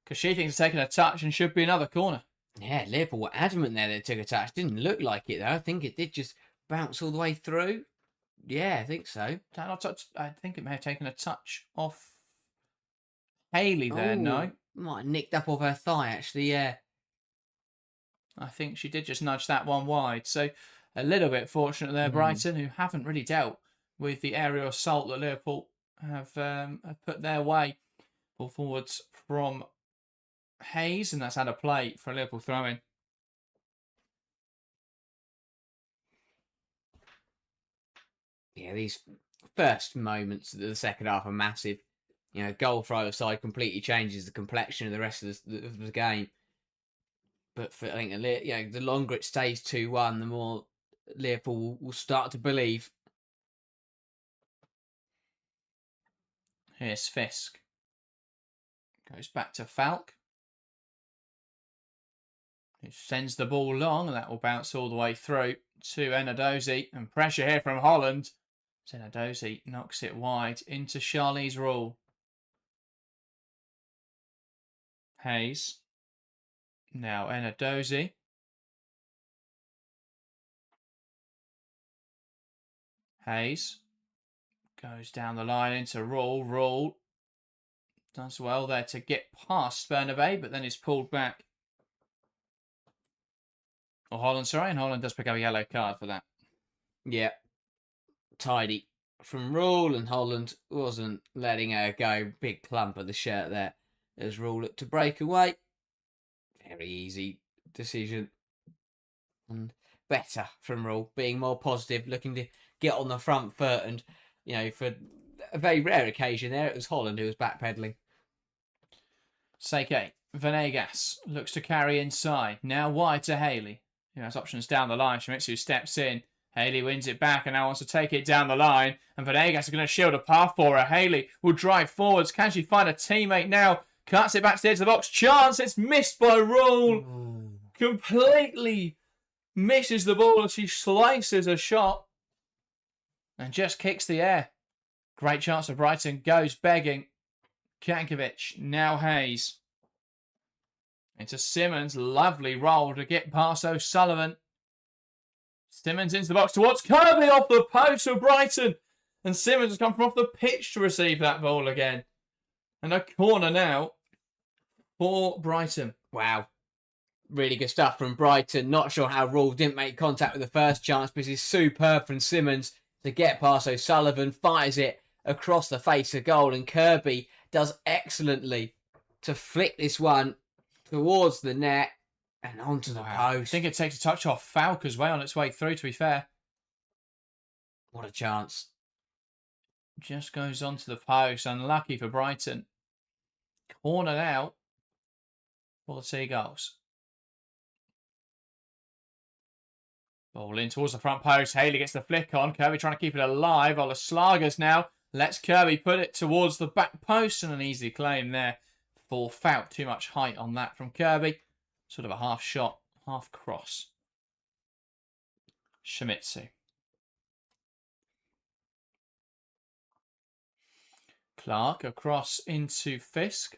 because she thinks it's taken a touch and should be another corner. Yeah, Liverpool were adamant there that it took a touch. Didn't look like it though. I think it did just bounce all the way through. Yeah, I think so. I think it may have taken a touch off Hayley there, no? Might have nicked up off her thigh, actually, yeah. I think she did just nudge that one wide. So a little bit fortunate there, Brighton, who haven't really dealt with the aerial assault that Liverpool have put their way. Ball forwards from Hayes, and that's out of play for a Liverpool throw-in. Yeah, these first moments of the second half are massive. Goal for either side completely changes the complexion of the rest of the game. But I think the longer it stays 2-1, the more Liverpool will start to believe. Here's Fisk. Goes back to Falk. He sends the ball long, and that will bounce all the way through. to Enadozie, and pressure here from Holland. Enadozie knocks it wide into Charlie's Rule. Hayes. Now Enadozie. Hayes goes down the line into Rule. Rule does well there to get past Bernabei, but then is pulled back. Or Holland, sorry, and Holland does pick up a yellow card for that. Yeah. Tidy from Rule, and Holland wasn't letting her go. Big clump of the shirt there as Rule looked to break away. Very easy decision. And better from Rule, being more positive, looking to get on the front foot. And, you know, for a very rare occasion there, it was Holland who was backpedaling. Seke, Venegas looks to carry inside. Now wide to Haley, who has options down the line. Shimizu steps in. Haley wins it back and now wants to take it down the line. And Venegas is going to shield a path for her. Haley will drive forwards. Can she find a teammate now? Cuts it back to the edge of the box. Chance. It's missed by Rule. Completely misses the ball as she slices a shot. And just kicks the air. Great chance for Brighton. Goes begging. Kankovic. Now Hayes. Into Simmons. Lovely roll to get past O'Sullivan. Simmons into the box towards Kirby off the post for Brighton. And Simmons has come from off the pitch to receive that ball again. And a corner now for Brighton. Wow. Really good stuff from Brighton. Not sure how Rule didn't make contact with the first chance, but it's superb from Simmons to get past O'Sullivan. Fires it across the face of goal. And Kirby does excellently to flick this one towards the net. And onto the post. I think it takes a touch off Falk as well on its way through, to be fair. What a chance. Just goes onto the post. Unlucky for Brighton. Corner out for the Seagulls. Ball in towards the front post. Haley gets the flick on. Kirby trying to keep it alive. Ola Slagers now lets Kirby put it towards the back post. And an easy claim there for Falk. Too much height on that from Kirby. Sort of a half shot, half cross. Shimizu. Clark across into Fisk.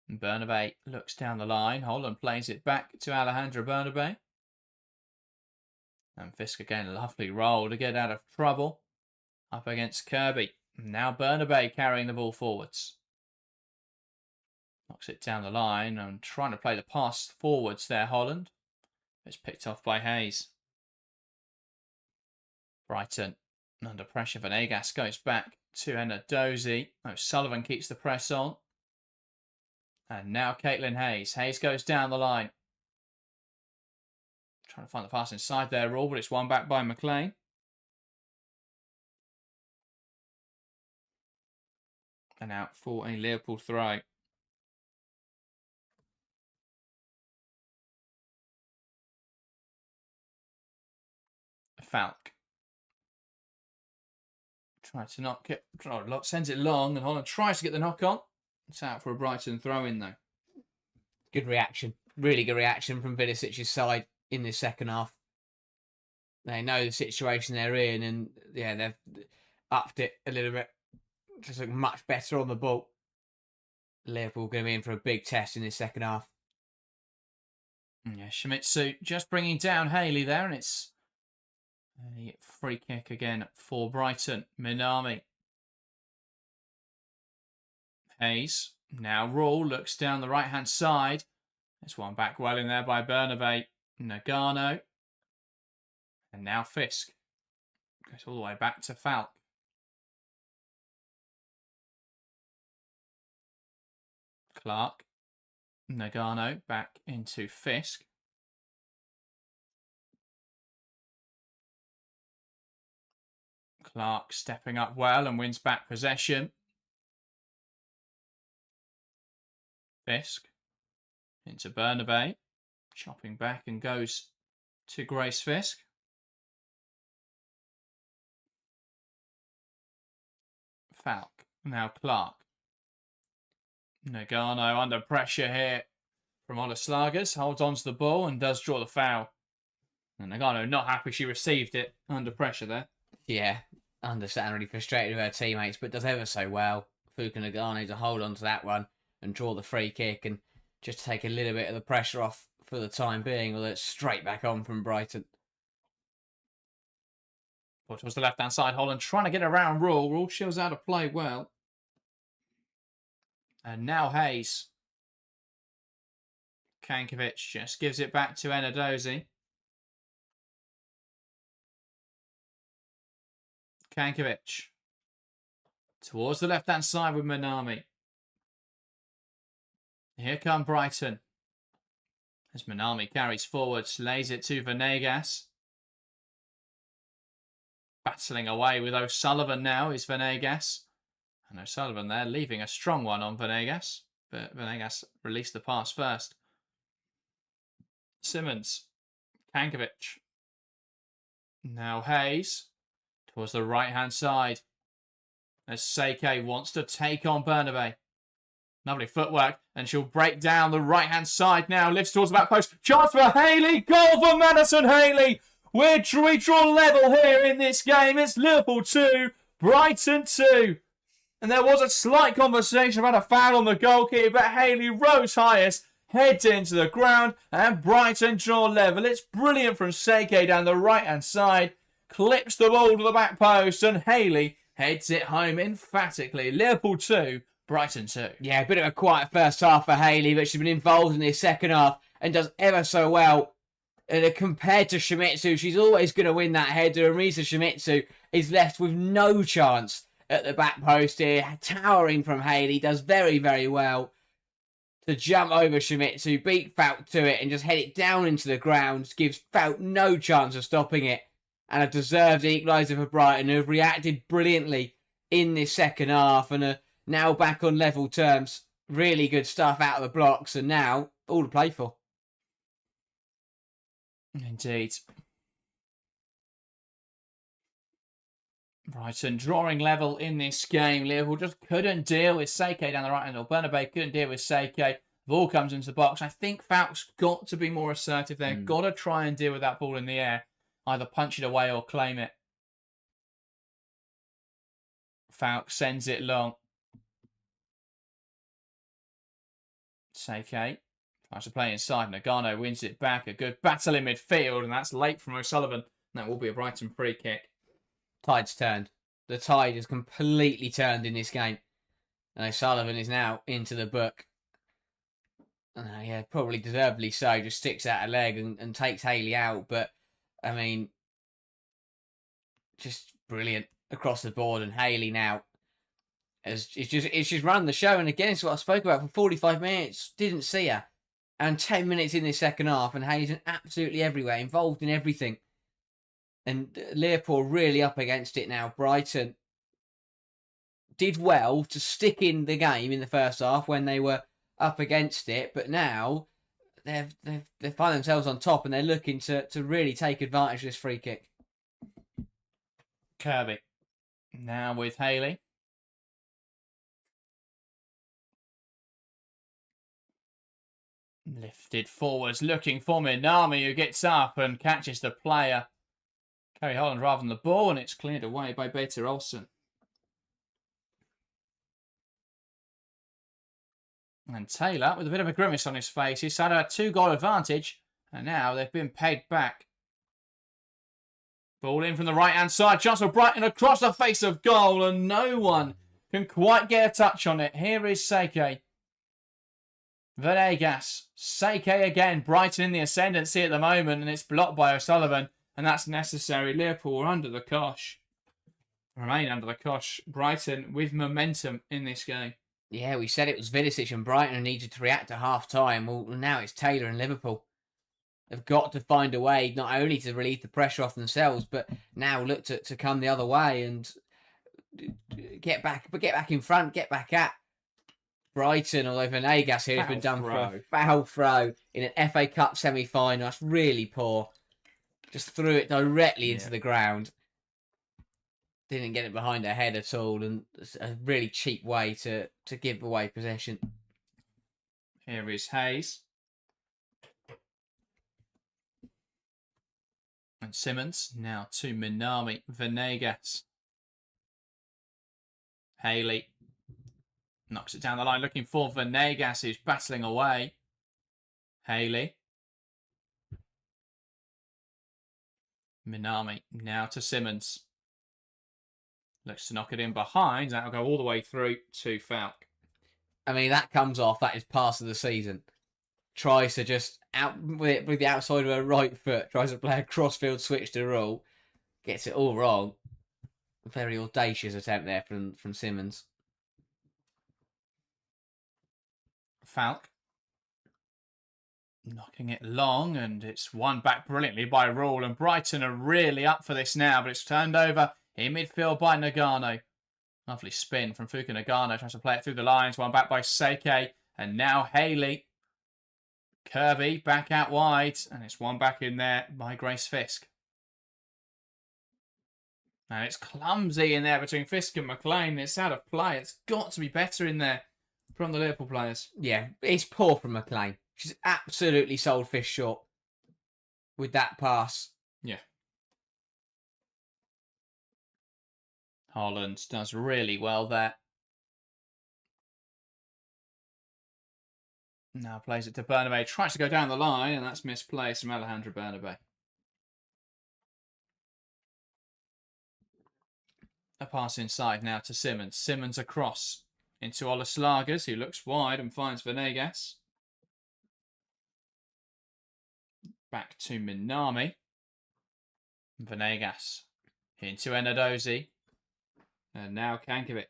And Bernabei looks down the line. Holland plays it back to Alejandra Bernabei. And Fisk again, a lovely roll to get out of trouble. Up against Kirby. Now Bernabei carrying the ball forwards. Knocks it down the line and trying to play the pass forwards there, Holland. It's picked off by Hayes. Brighton under pressure. Venegas goes back to Enadozie. O'Sullivan keeps the press on. And now Caitlin Hayes. Hayes goes down the line. Trying to find the pass inside there, Rule, but it's won back by McLean. And out for a Liverpool throw. Falk. Tries to knock it. Sends it long, and Holland tries to get the knock on. It's out for a Brighton throw in, though. Good reaction. Really good reaction from Vidosic's side in this second half. They know the situation they're in, and yeah, they've upped it a little bit. Just look much better on the ball. Liverpool going to be in for a big test in this second half. Yeah, Shimizu just bringing down Haley there, and it's a free kick again for Brighton. Minami. Hayes. Now Rule looks down the right-hand side. This one back well in there by Bernabei. Nagano. And now Fisk. Goes all the way back to Falk. Clark. Nagano back into Fisk. Clark stepping up well and wins back possession. Fisk into Bernabei. Chopping back and goes to Grace Fisk. Falk. Now Clark. Nagano under pressure here from Ola Slagers. Holds on to the ball and does draw the foul. And Nagano not happy she received it under pressure there. Yeah, understandably frustrated with her teammates, but does ever so well. Fuka Nagano to hold on to that one and draw the free kick and just take a little bit of the pressure off for the time being, although it's straight back on from Brighton. But towards the left-hand side, Holland trying to get around Rule. Rule shows how to play well. And now Hayes. Kankovic just gives it back to Enadozi. Kankovic. Towards the left-hand side with Manami. Here come Brighton. As Manami carries forward, lays it to Venegas. Battling away with O'Sullivan now is Venegas. And O'Sullivan there leaving a strong one on Venegas. But Venegas released the pass first. Simmons. Kankovic. Now Hayes. Towards the right-hand side. As Seike wants to take on Bernabe. Lovely footwork. And she'll break down the right-hand side now. Lifts towards the back post. Chance for Haley. Goal for Madison Haley. We draw level here in this game. It's Liverpool 2, Brighton 2. And there was a slight conversation about a foul on the goalkeeper, but Haley rose highest, heads into the ground, and Brighton draw level. It's brilliant from Seike down the right-hand side. Clips the ball to the back post, and Haley heads it home emphatically. Liverpool 2, Brighton 2. Yeah, a bit of a quiet first half for Haley, but she's been involved in this second half and does ever so well. And compared to Shimizu, she's always going to win that header. And Risa Shimizu is left with no chance at the back post here. Towering from Haley, does very, very well to jump over Shimizu, beat Falk to it, and just head it down into the ground. Gives Falk no chance of stopping it. And a deserved equaliser for Brighton, who have reacted brilliantly in this second half and are now back on level terms. Really good stuff out of the blocks, and now all to play for. Indeed. Brighton drawing level in this game. Liverpool just couldn't deal with Seike down the right hand, or Bernabe couldn't deal with Seike. The ball comes into the box. I think Falk's got to be more assertive there. Got to try and deal with that ball in the air. Either punch it away or claim it. Falk sends it long. Seike tries to play inside. Nagano wins it back. A good battle in midfield, and that's late from O'Sullivan. That will be a Brighton free kick. Tide's turned. The tide has completely turned in this game. And O'Sullivan is now into the book. Yeah, probably deservedly so. Just sticks out a leg and takes Haley out. But, I mean, just brilliant across the board. And Haley now it's just run the show. And again, it's what I spoke about for 45 minutes. Didn't see her. And 10 minutes in this second half, and Hayes absolutely everywhere, involved in everything. And Liverpool really up against it now. Brighton did well to stick in the game in the first half when they were up against it, but now they find themselves on top and they're looking to really take advantage of this free kick. Kirby. Now with Haley. Lifted forwards, looking for Minami, who gets up and catches the player. Kerry Holland rather than the ball, and it's cleared away by Beta Olsen. And Taylor, with a bit of a grimace on his face, he's had a 2-goal advantage, and now they've been pegged back. Ball in from the right-hand side, chance for Brighton across the face of goal, and no one can quite get a touch on it. Here is Seike. Venegas. Seike again. Brighton in the ascendancy at the moment, and it's blocked by O'Sullivan, and that's necessary. Liverpool are under the cosh. Remain under the cosh. Brighton with momentum in this game. Yeah, we said it was Vidosic and Brighton who needed to react at half-time. Well, now it's Taylor and Liverpool. They've got to find a way not only to relieve the pressure off themselves, but now look to come the other way and get back in front, get back at Brighton, although Venegas here has been done for a foul throw in an FA Cup semi-final. That's really poor. Just threw it directly into the ground. Didn't get it behind her head at all, and it's a really cheap way to give away possession. Here is Hayes. And Simmons now to Minami. Venegas. Haley knocks it down the line, looking for Venegas, who's battling away. Haley. Minami now to Simmons. Looks to knock it in behind. That'll go all the way through to Falk. I mean, that comes off. That is pass of the season. Tries to just out with the outside of her right foot. Tries to play a crossfield switch to Rule. Gets it all wrong. Very audacious attempt there from Simmons. Falk. Knocking it long, and it's won back brilliantly by Rule. And Brighton are really up for this now, but it's turned over in midfield by Nagano. Lovely spin from Fuka Nagano. Tries to play it through the lines. One back by Seike. And now Haley. Kirby back out wide. And it's one back in there by Grace Fisk. And it's clumsy in there between Fisk and McLean. It's out of play. It's got to be better in there from the Liverpool players. Yeah, it's poor from McLean. She's absolutely sold Fisk short with that pass. Yeah. Holland does really well there. Now plays it to Bernabé. Tries to go down the line, and that's misplaced from Alejandra Bernabé. A pass inside now to Simmons. Simmons across into Olaslagers, who looks wide and finds Venegas. Back to Minami. Venegas into Enadozi. And now Kankovic.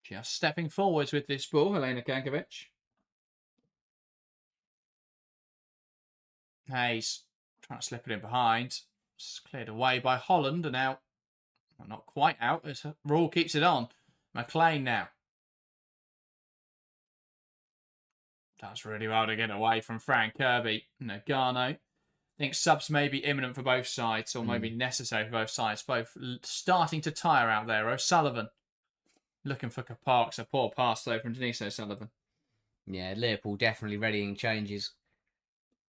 Just stepping forwards with this ball, Helena Kankovic. Hayes trying to slip it in behind. It's cleared away by Holland, and now not quite out as Rule keeps it on. McLean now. Does really well to get away from Frank Kirby. Nagano. I think subs may be imminent for both sides, or maybe necessary for both sides. Both starting to tire out there. O'Sullivan looking for Parks. A poor pass though from Denise O'Sullivan. Yeah, Liverpool definitely readying changes,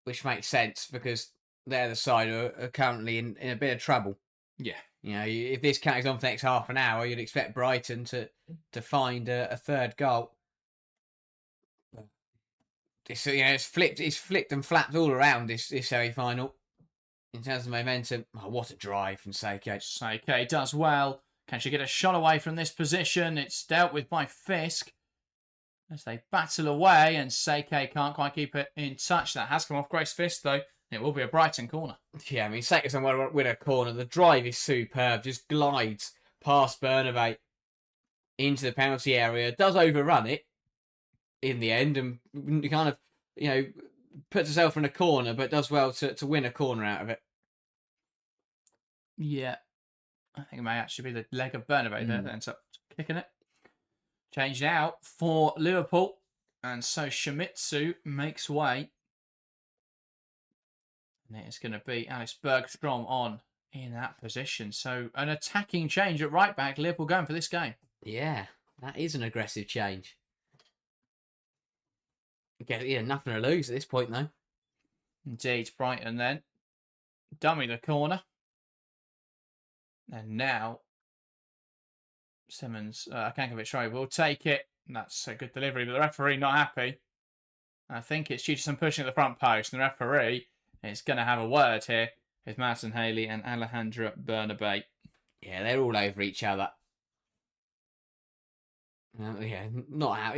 which makes sense because they're the side who are currently in a bit of trouble. Yeah. You know, if this carries on for the next half an hour, you'd expect Brighton to find a third goal. It's flipped and flapped all around this semi-final in terms of momentum. Oh, what a drive from Seike. Seike does well. Can she get a shot away from this position? It's dealt with by Fisk as they battle away, and Seike can't quite keep it in touch. That has come off Grace Fisk, though. It will be a Brighton corner. Yeah, I mean, Seike's on to win a corner. The drive is superb. Just glides past Bernabé into the penalty area. Does overrun it in the end, and kind of, puts herself in a corner, but does well to win a corner out of it. Yeah. I think it may actually be the leg of Bernabé there that ends up kicking it. Changed out for Liverpool, and so Shimizu makes way. And it's going to be Alice Bergstrom on in that position. So an attacking change at right back. Liverpool going for this game. Yeah, that is an aggressive change. Nothing to lose at this point, though. Indeed, Brighton then. Dummy the corner. And now, Simmons, Kankovic, will take it. That's a good delivery, but the referee not happy. I think it's due to some pushing at the front post, and the referee is going to have a word here with Madison Haley and Alejandra Bernabé. Yeah, they're all over each other. Not out.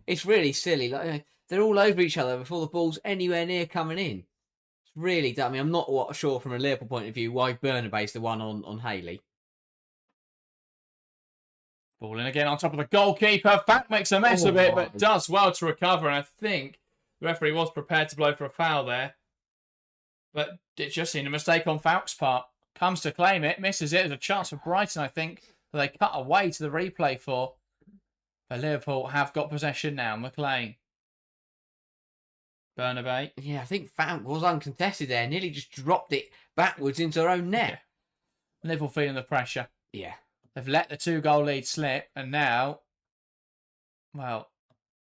It's really silly. They're all over each other before the ball's anywhere near coming in. It's really dumb. I mean, I'm not sure from a Liverpool point of view why Bernabé's the one on Haley. Ball in again on top of the goalkeeper. Fact makes a mess of it, but does well to recover. And I think the referee was prepared to blow for a foul there. But it's just seen a mistake on Falk's part. Comes to claim it, misses it. There's a chance for Brighton, I think, that they cut away to the replay for. But Liverpool have got possession now. McLean. Bernabé. Yeah, I think Falk was uncontested there. Nearly just dropped it backwards into her own net. Yeah. Liverpool feeling the pressure. Yeah. They've let the 2-goal lead slip, and now, well,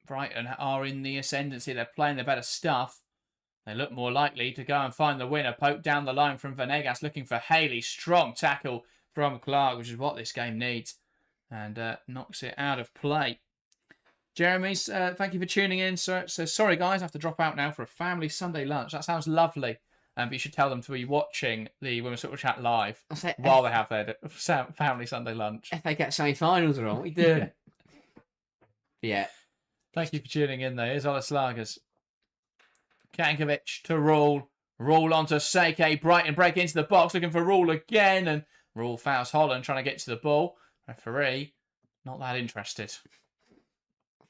Brighton are in the ascendancy. They're playing their better stuff. They look more likely to go and find the winner. Poke down the line from Venegas, looking for Haley. Strong tackle from Clark, which is what this game needs. And knocks it out of play. Jeremy's, thank you for tuning in. So sorry, guys, I have to drop out now for a family Sunday lunch. That sounds lovely. But you should tell them to be watching the Women's Football Chat live while they have their family Sunday lunch. FA Cup semi-finals are on. What are you doing? Yeah. Thank you for tuning in, though. Here's Ola Slagers. Kankovic to Rule. Rule onto Seike. Brighton break into the box, looking for Rule again. And Rule fouls Holland, trying to get to the ball. Referee, not that interested.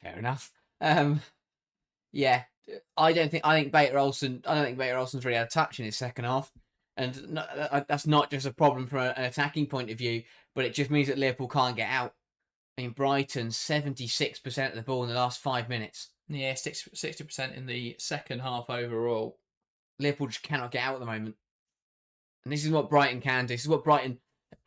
Fair enough. Yeah. I don't think Baker Olsen's really had a touch in his second half. And that's not just a problem from an attacking point of view, but it just means that Liverpool can't get out. I mean, Brighton, 76% of the ball in the last 5 minutes. Yeah, 60% in the second half overall. Liverpool just cannot get out at the moment. And this is what Brighton can do. This is what Brighton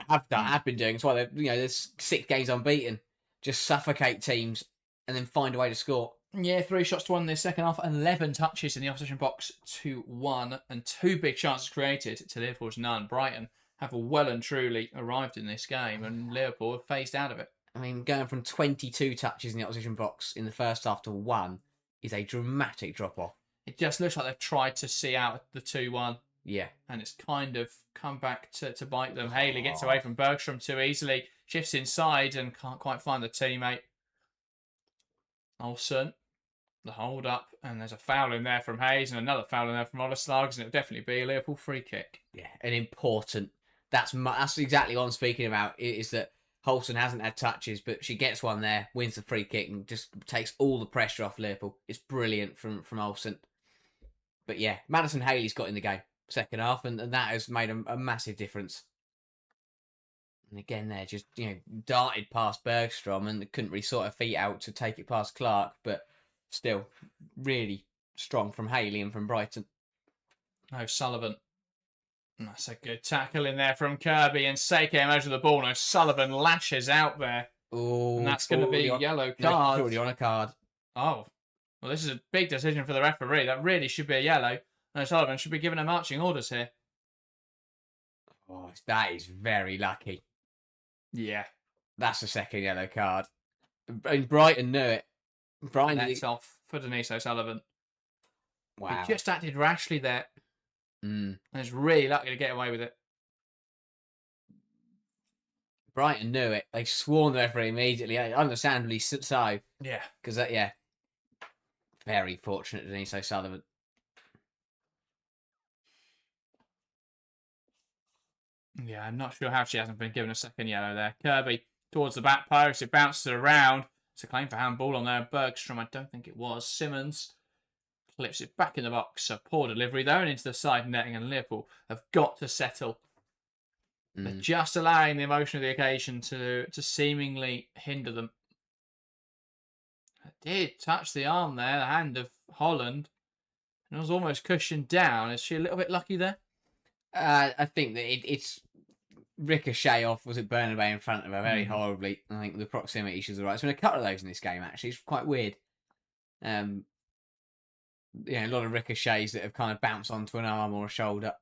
have been doing. That's why there's 6 games unbeaten. Just suffocate teams and then find a way to score. Yeah, 3 shots to 1 in the second half, 11 touches in the opposition box to 1, and 2 big chances created to Liverpool's none. Brighton have well and truly arrived in this game, and Liverpool have phased out of it. I mean, going from 22 touches in the opposition box in the first half to 1 is a dramatic drop-off. It just looks like they've tried to see out the 2-1. Yeah. And it's kind of come back to bite them. Haley gets away from Bergstrom too easily, shifts inside and can't quite find the teammate. Olsen, the hold up, and there's a foul in there from Hayes and another foul in there from Olaslags, and it'll definitely be a Liverpool free kick. Yeah, and important. That's exactly what I'm speaking about, is that Holson hasn't had touches, but she gets one there, wins the free kick, and just takes all the pressure off Liverpool. It's brilliant from Olsen. But yeah, Madison Haley's got in the game second half, and that has made a massive difference. And again, there just darted past Bergstrom and couldn't really sort her feet out to take it past Clark, but still really strong from Haley and from Brighton. O'Sullivan. That's a good tackle in there from Kirby, and Seike measures the ball. And O'Sullivan lashes out there. Oh, and that's going to be a yellow card. Already on a card. Oh, well, this is a big decision for the referee. That really should be a yellow. And O'Sullivan should be given a marching orders here. Oh, that is very lucky. Yeah. That's the second yellow card. And Brighton knew it. That's off for Denise O'Sullivan. Wow. He just acted rashly there. And is really lucky to get away with it. Brighton knew it. They sworn the referee immediately. Understandably so. Yeah. Because, very fortunate Denise O'Sullivan. Yeah, I'm not sure how she hasn't been given a second yellow there. Kirby towards the back post. It bounces around. It's a claim for handball on there. Bergstrom, I don't think it was. Simmons clips it back in the box. A poor delivery though, and into the side netting, and Liverpool have got to settle. They're just allowing the emotion of the occasion to seemingly hinder them. It did touch the arm there, the hand of Holland. And it was almost cushioned down. Is she a little bit lucky there? I think that it's ricochet off. Was it Bernabé in front of her very horribly? I think the proximity she's alright. There's been a couple of those in this game actually. It's quite weird. A lot of ricochets that have kind of bounced onto an arm or a shoulder.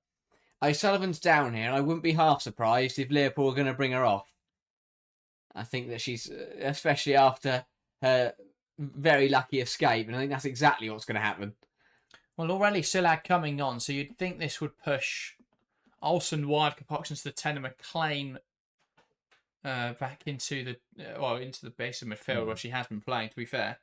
O'Sullivan's down here, and I wouldn't be half surprised if Liverpool are going to bring her off. I think that she's, especially after her very lucky escape, and I think that's exactly what's going to happen. Well, already Sillag coming on, so you'd think this would push Olsen wide, Kapox into the 10 and McLean back into the base of midfield where she has been playing, to be fair.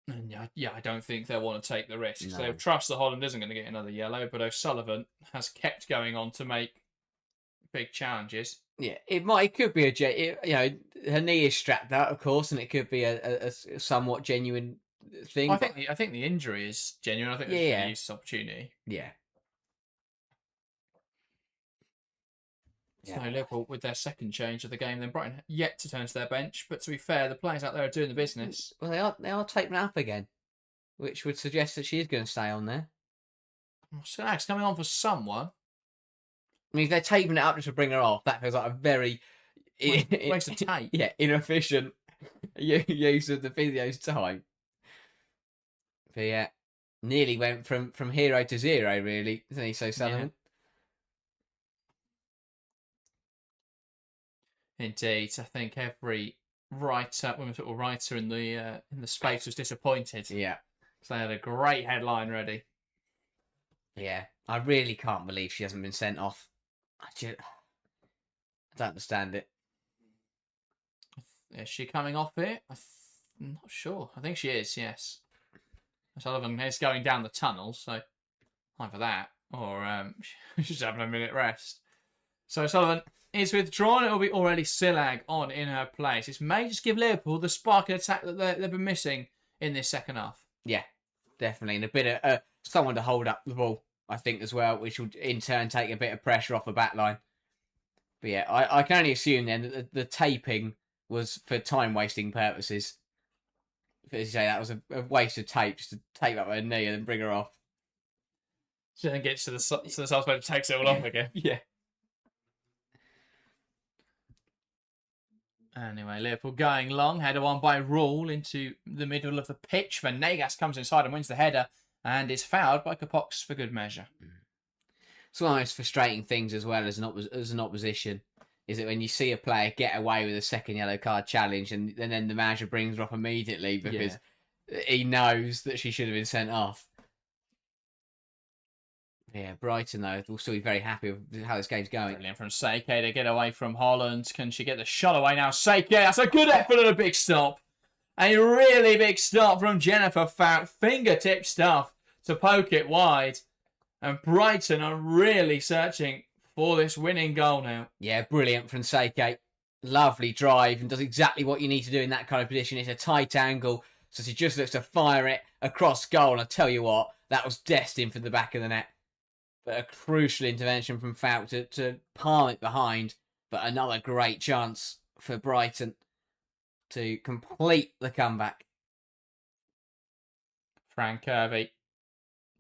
And I don't think they'll want to take the risk. No. They'll trust that Holland isn't going to get another yellow, but O'Sullivan has kept going on to make big challenges. Yeah, it could be her knee is strapped out, of course, and it could be a somewhat genuine thing. I think the injury is genuine. I think they should use this opportunity. Yeah. So Liverpool with their second change of the game, then Brighton yet to turn to their bench. But to be fair, the players out there are doing the business. Well, they are taping up again, which would suggest that she is going to stay on there. Well, Silag's coming on for someone. I mean, if they're taping it up just to bring her off, that feels like a very waste of tape. Yeah, inefficient use of the video's time. But yeah, nearly went from hero to zero, really, isn't he? So Sullivan. Yeah. Indeed, I think every women's football writer in the space was disappointed. Yeah. So they had a great headline ready. Yeah, I really can't believe she hasn't been sent off. I don't understand it. Is she coming off it? I'm not sure. I think she is, yes. Sullivan is going down the tunnel, so either that or she's having a minute rest. So Sullivan is withdrawn. It will be already Silag on in her place. This may just give Liverpool the spark of attack that they've been missing in this second half. Yeah, definitely. And a bit of someone to hold up the ball, I think, as well, which will in turn take a bit of pressure off the back line. But yeah, I can only assume then that the taping was for time-wasting purposes. As you say, that was a waste of tape, just to tape up her knee and then bring her off. She then gets to the subspace and takes it all off again. Yeah. Anyway, Liverpool going long. Header on by Rule into the middle of the pitch. Venegas comes inside and wins the header and is fouled by Kapox for good measure. It's one of the most frustrating things as well as an opposition is that when you see a player get away with a second yellow card challenge and then the manager brings her off immediately because he knows that she should have been sent off. Yeah, Brighton, though, will still be very happy with how this game's going. Brilliant from Seike to get away from Holland. Can she get the shot away now? Seike, that's a good effort and a big stop. A really big stop from Jennifer Fout. Fingertip stuff to poke it wide. And Brighton are really searching for this winning goal now. Yeah, brilliant from Seike. Lovely drive and does exactly what you need to do in that kind of position. It's a tight angle, so she just looks to fire it across goal. And I tell you what, that was destined for the back of the net. But a crucial intervention from Fout to palm it behind. But another great chance for Brighton to complete the comeback. Frank Kirby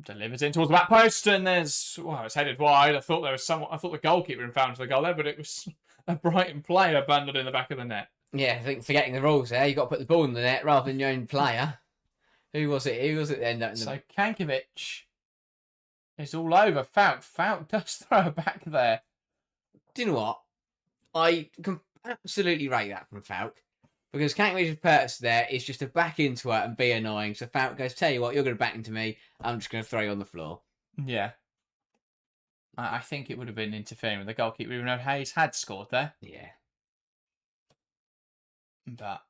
delivers in towards the back post, and it's headed wide. I thought the goalkeeper had found the goal there, but it was a Brighton player abandoned in the back of the net. Yeah, I think forgetting the rules there, you got to put the ball in the net rather than your own player. Who was it? That ended up in the... So Kankovic is all over Fout. Fout does throw her back there. Do you know what? I can absolutely rate that from Fout. Because Kankovic's purpose there is just to back into her and be annoying. So Fout goes, tell you what, you're going to back into me. I'm just going to throw you on the floor. Yeah. I think it would have been interfering with the goalkeeper, even though Hayes had scored there. Yeah. But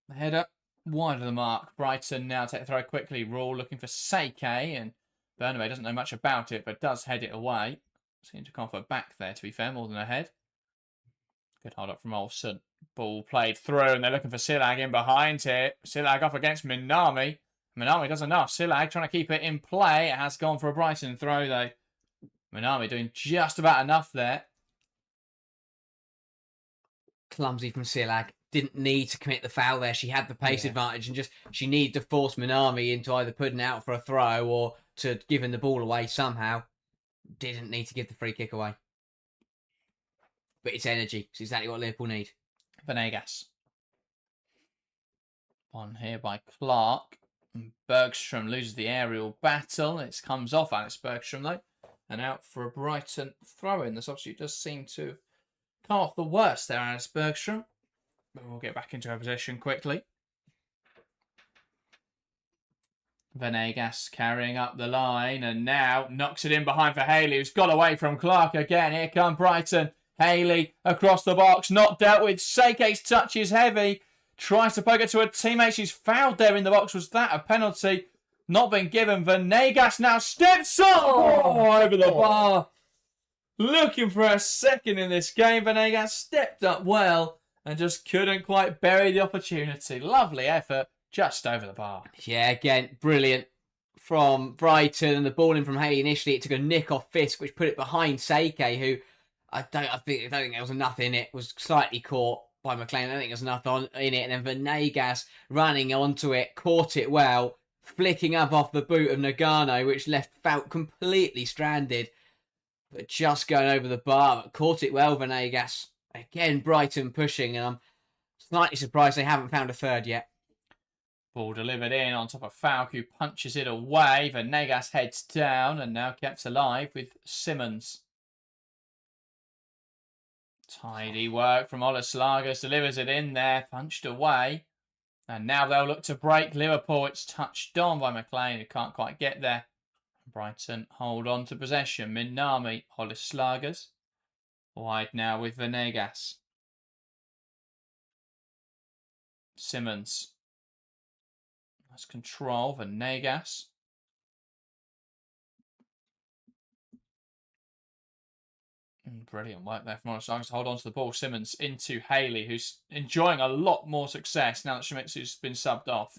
the header wide of the mark. Brighton now take the throw quickly. Rule looking for Seike, and Burnaway doesn't know much about it, but does head it away. Seems to come for back there, to be fair, more than a head. Good hold up from Olsen. Ball played through, and they're looking for Silag in behind here. Silag off against Minami. Minami does enough. Silag trying to keep it in play. It has gone for a Brighton throw, though. Minami doing just about enough there. Clumsy from Silag. Didn't need to commit the foul there. She had the pace advantage, and she needed to force Minami into either putting out for a throw or to giving the ball away somehow. Didn't need to give the free kick away. But it's energy. It's exactly what Liverpool need. Venegas. One here by Clark. And Bergstrom loses the aerial battle. It comes off Alex Bergstrom, though. And out for a Brighton throw-in. The substitute does seem to come off the worst there, Alex Bergstrom. But we'll get back into our position quickly. Venegas carrying up the line. And now knocks it in behind for Haley, who's got away from Clark again. Here come Brighton. Haley across the box, not dealt with. Seike's touch is heavy. Tries to poke it to her teammate. She's fouled there in the box. Was that a penalty? Not been given. Venegas now steps up over the bar. Looking for a second in this game. Venegas stepped up well and just couldn't quite bury the opportunity. Lovely effort just over the bar. Yeah, again, brilliant from Brighton. And the ball in from Haley initially. It took a nick off Fisk, which put it behind Seike, who... I don't think there was enough in it. Was slightly caught by McLean. I don't think there was enough in it. And then Venegas running onto it, caught it well, flicking up off the boot of Nagano, which left Fout completely stranded. But just going over the bar, but caught it well, Venegas. Again, Brighton pushing, and I'm slightly surprised they haven't found a third yet. Ball delivered in on top of Falk, who punches it away. Venegas heads down and now kept alive with Simmons. Tidy work from Olaslagas, delivers it in there, punched away. And now they'll look to break Liverpool. It's touched on by McLean, who can't quite get there. Brighton hold on to possession. Minami, Olaslagas. Wide now with Venegas. Simmons. That's control. Venegas. Brilliant work there from Olaslagas to hold on to the ball. Simmons into Haley, who's enjoying a lot more success now that Shimizu's been subbed off.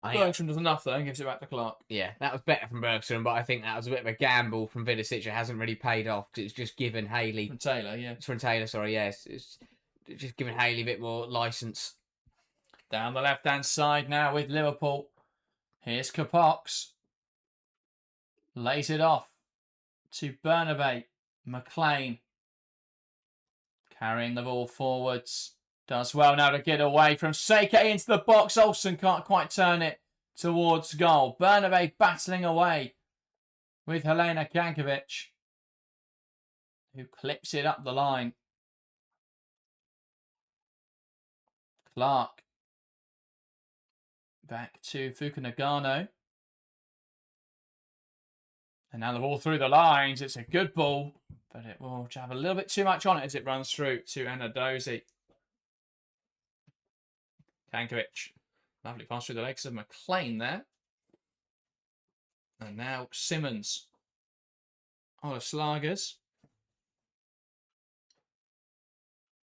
Bergstrom does enough though and gives it back to Clark. Yeah, that was better from Bergstrom, but I think that was a bit of a gamble from Vidosic. It hasn't really paid off because it's just given Haley... From Taylor, yeah. It's from Taylor, sorry, yes. It's just giving Haley a bit more licence. Down the left-hand side now with Liverpool. Here's Kapox. Lays it off to Bernabei. McLean. Carrying the ball forwards. Does well now to get away from Seike into the box. Olsen can't quite turn it towards goal. Bernabei battling away with Helena Kankovic, who clips it up the line. Clark. Back to Fukunagano. And now the ball through the lines. It's a good ball, but it will have a little bit too much on it as it runs through to Anadozi. Kankovic. Lovely pass through the legs of McLean there. And now Simmons. Olaslagas.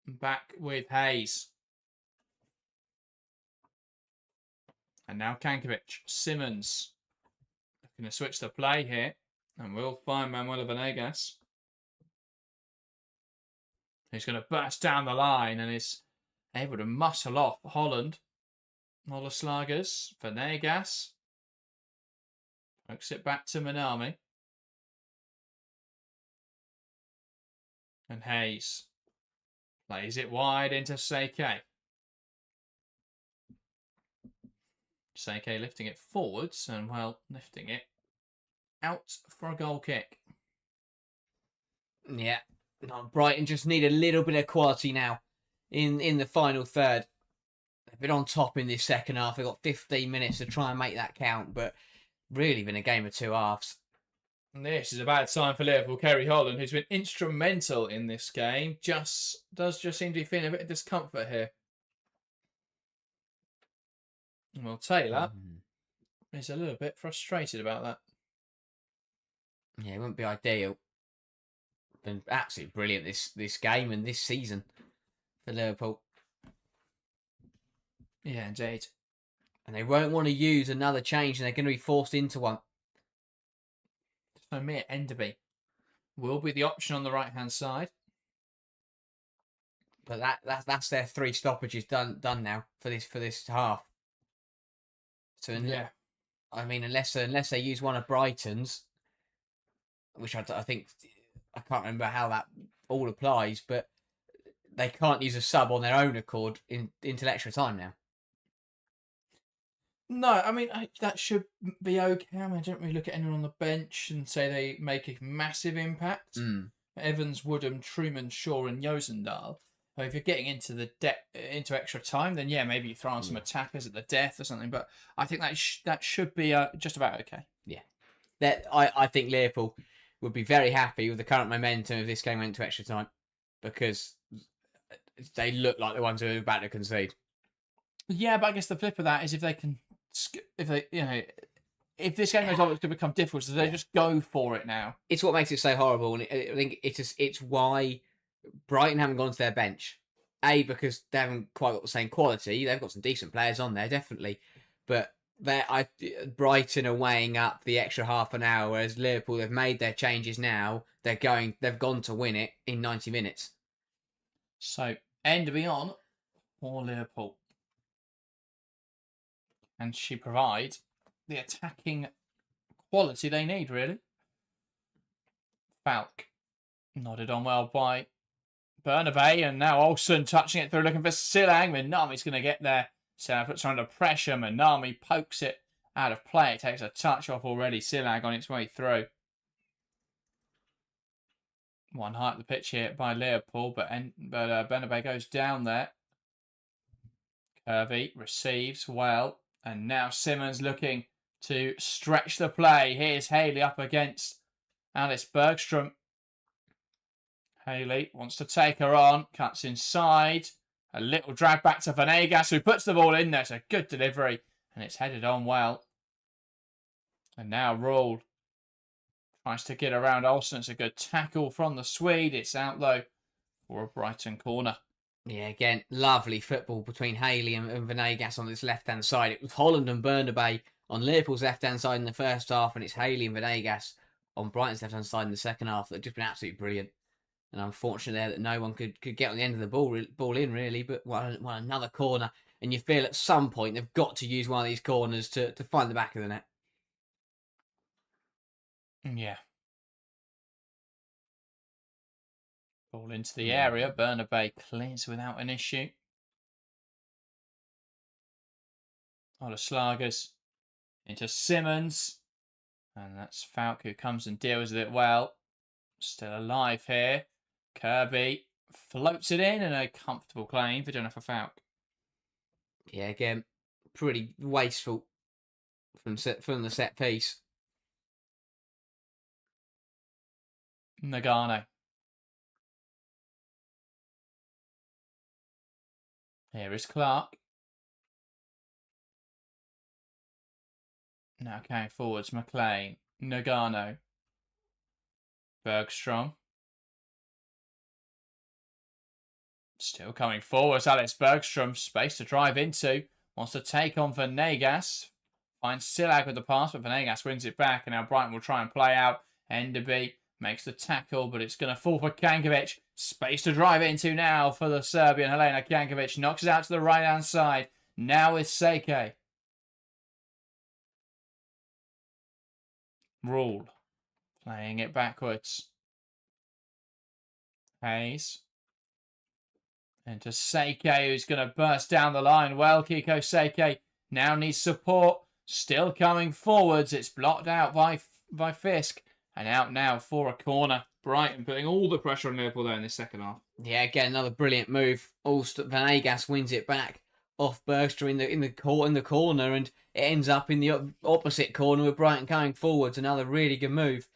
Back with Hayes. And now Kankovic. Simmons. Looking to switch the play here. And we'll find Manuel Venegas, who's going to burst down the line and is able to muscle off Holland. Olaslagas, Venegas. Hooks it back to Minami. And Hayes plays it wide into Seike. Seike lifting it forwards and, well, lifting it out for a goal kick. Yeah. No, Brighton just need a little bit of quality now in the final third. They've been on top in this second half. They've got 15 minutes to try and make that count, but really been a game of two halves. And this is a bad time for Liverpool. Kerry Holland, who's been instrumental in this game, does seem to be feeling a bit of discomfort here. Well, Taylor is a little bit frustrated about that. Yeah, it wouldn't be ideal. Been absolutely brilliant this game and this season for Liverpool. Yeah, indeed. And they won't want to use another change, and they're going to be forced into one. So Mir Enderby will be the option on the right-hand side. But that's their 3 stoppages done now for this half. So yeah, I mean, unless they use one of Brighton's, which I think I can't remember how that all applies, but they can't use a sub on their own accord into extra time now. No, I mean, that should be okay. I mean, I don't really look at anyone on the bench and say they make a massive impact. Evans, Woodham, Truman, Shaw and Josendal. If you're getting into into extra time, then yeah, maybe you throw on some attackers at the death or something. But I think that should be just about okay. Yeah, I think Liverpool would be very happy with the current momentum if this game went to extra time, because they look like the ones who are about to concede. Yeah, but I guess the flip of that is if this game goes on, it's going to become difficult. So they just go for it now. It's what makes it so horrible, and I think it's why Brighton haven't gone to their bench. Because they haven't quite got the same quality. They've got some decent players on there, definitely, but Brighton are weighing up the extra half an hour, whereas Liverpool, they've made their changes now. They've gone to win it in 90 minutes. So Enderby on for Liverpool. And she provides the attacking quality they need, really. Falk nodded on well by Bernabei, and now Olsen touching it through, looking for Silang. Minami's going to get there Silag puts her under pressure. Minami pokes it out of play. It takes a touch off already. Silag on its way through. One high up the pitch here by Liverpool, but Benabe goes down there. Kirby receives well, and now Simmons looking to stretch the play. Here's Haley up against Alice Bergstrom. Haley wants to take her on, cuts inside. A little drag back to Venegas, who puts the ball in there. It's a good delivery, and it's headed on well. And now Rule tries to get around Olsen. It's a good tackle from the Swede. It's out, though, for a Brighton corner. Yeah, again, lovely football between Haley and Venegas on this left-hand side. It was Holland and Bernabei on Liverpool's left-hand side in the first half, and it's Haley and Venegas on Brighton's left-hand side in the second half. They've just been absolutely brilliant. And unfortunately there that no one could get on the end of the ball in, really, but another corner. And you feel at some point they've got to use one of these corners to find the back of the net. Yeah. Ball into the area. Bernabei clears without an issue. Slagers into Simmons. And that's Falk who comes and deals with it well. Still alive here. Kirby floats it in and a comfortable claim for Jennifer Falk. Yeah, again, pretty wasteful from the set piece. Nagano. Here is Clark. Now carrying forwards, McLean. Nagano. Bergstrom. Still coming forwards, Alex Bergstrom. Space to drive into. Wants to take on Venegas. Finds Silag with the pass, but Venegas wins it back. And now Brighton will try and play out. Enderby makes the tackle, but it's going to fall for Kankovic. Space to drive into now for the Serbian. Helena Kankovic knocks it out to the right-hand side. Now with Seike. Rule. Playing it backwards. Hayes. Into Seike, who's going to burst down the line. Well, Kiko Seike now needs support. Still coming forwards. It's blocked out by Fisk. And out now for a corner. Brighton putting all the pressure on Liverpool there in this second half. Yeah, again, another brilliant move. Venegas wins it back off Bergstrom in the corner, and it ends up in the opposite corner with Brighton going forwards. Another really good move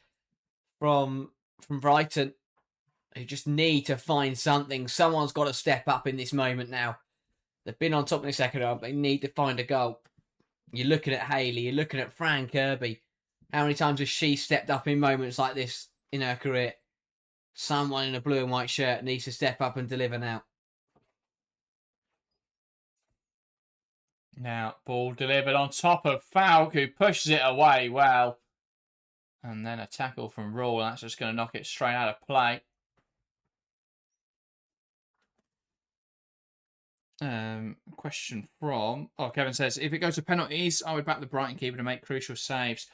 from Brighton, who just need to find something. Someone's got to step up in this moment now. They've been on top in the second half. They need to find a goal. You're looking at Haley. You're looking at Fran Kirby. How many times has she stepped up in moments like this in her career? Someone in a blue and white shirt needs to step up and deliver now. Now, ball delivered on top of Falk, who pushes it away well. And then a tackle from Rule. That's just going to knock it straight out of play. Question from... Kevin says, if it goes to penalties, I would back the Brighton keeper to make crucial saves.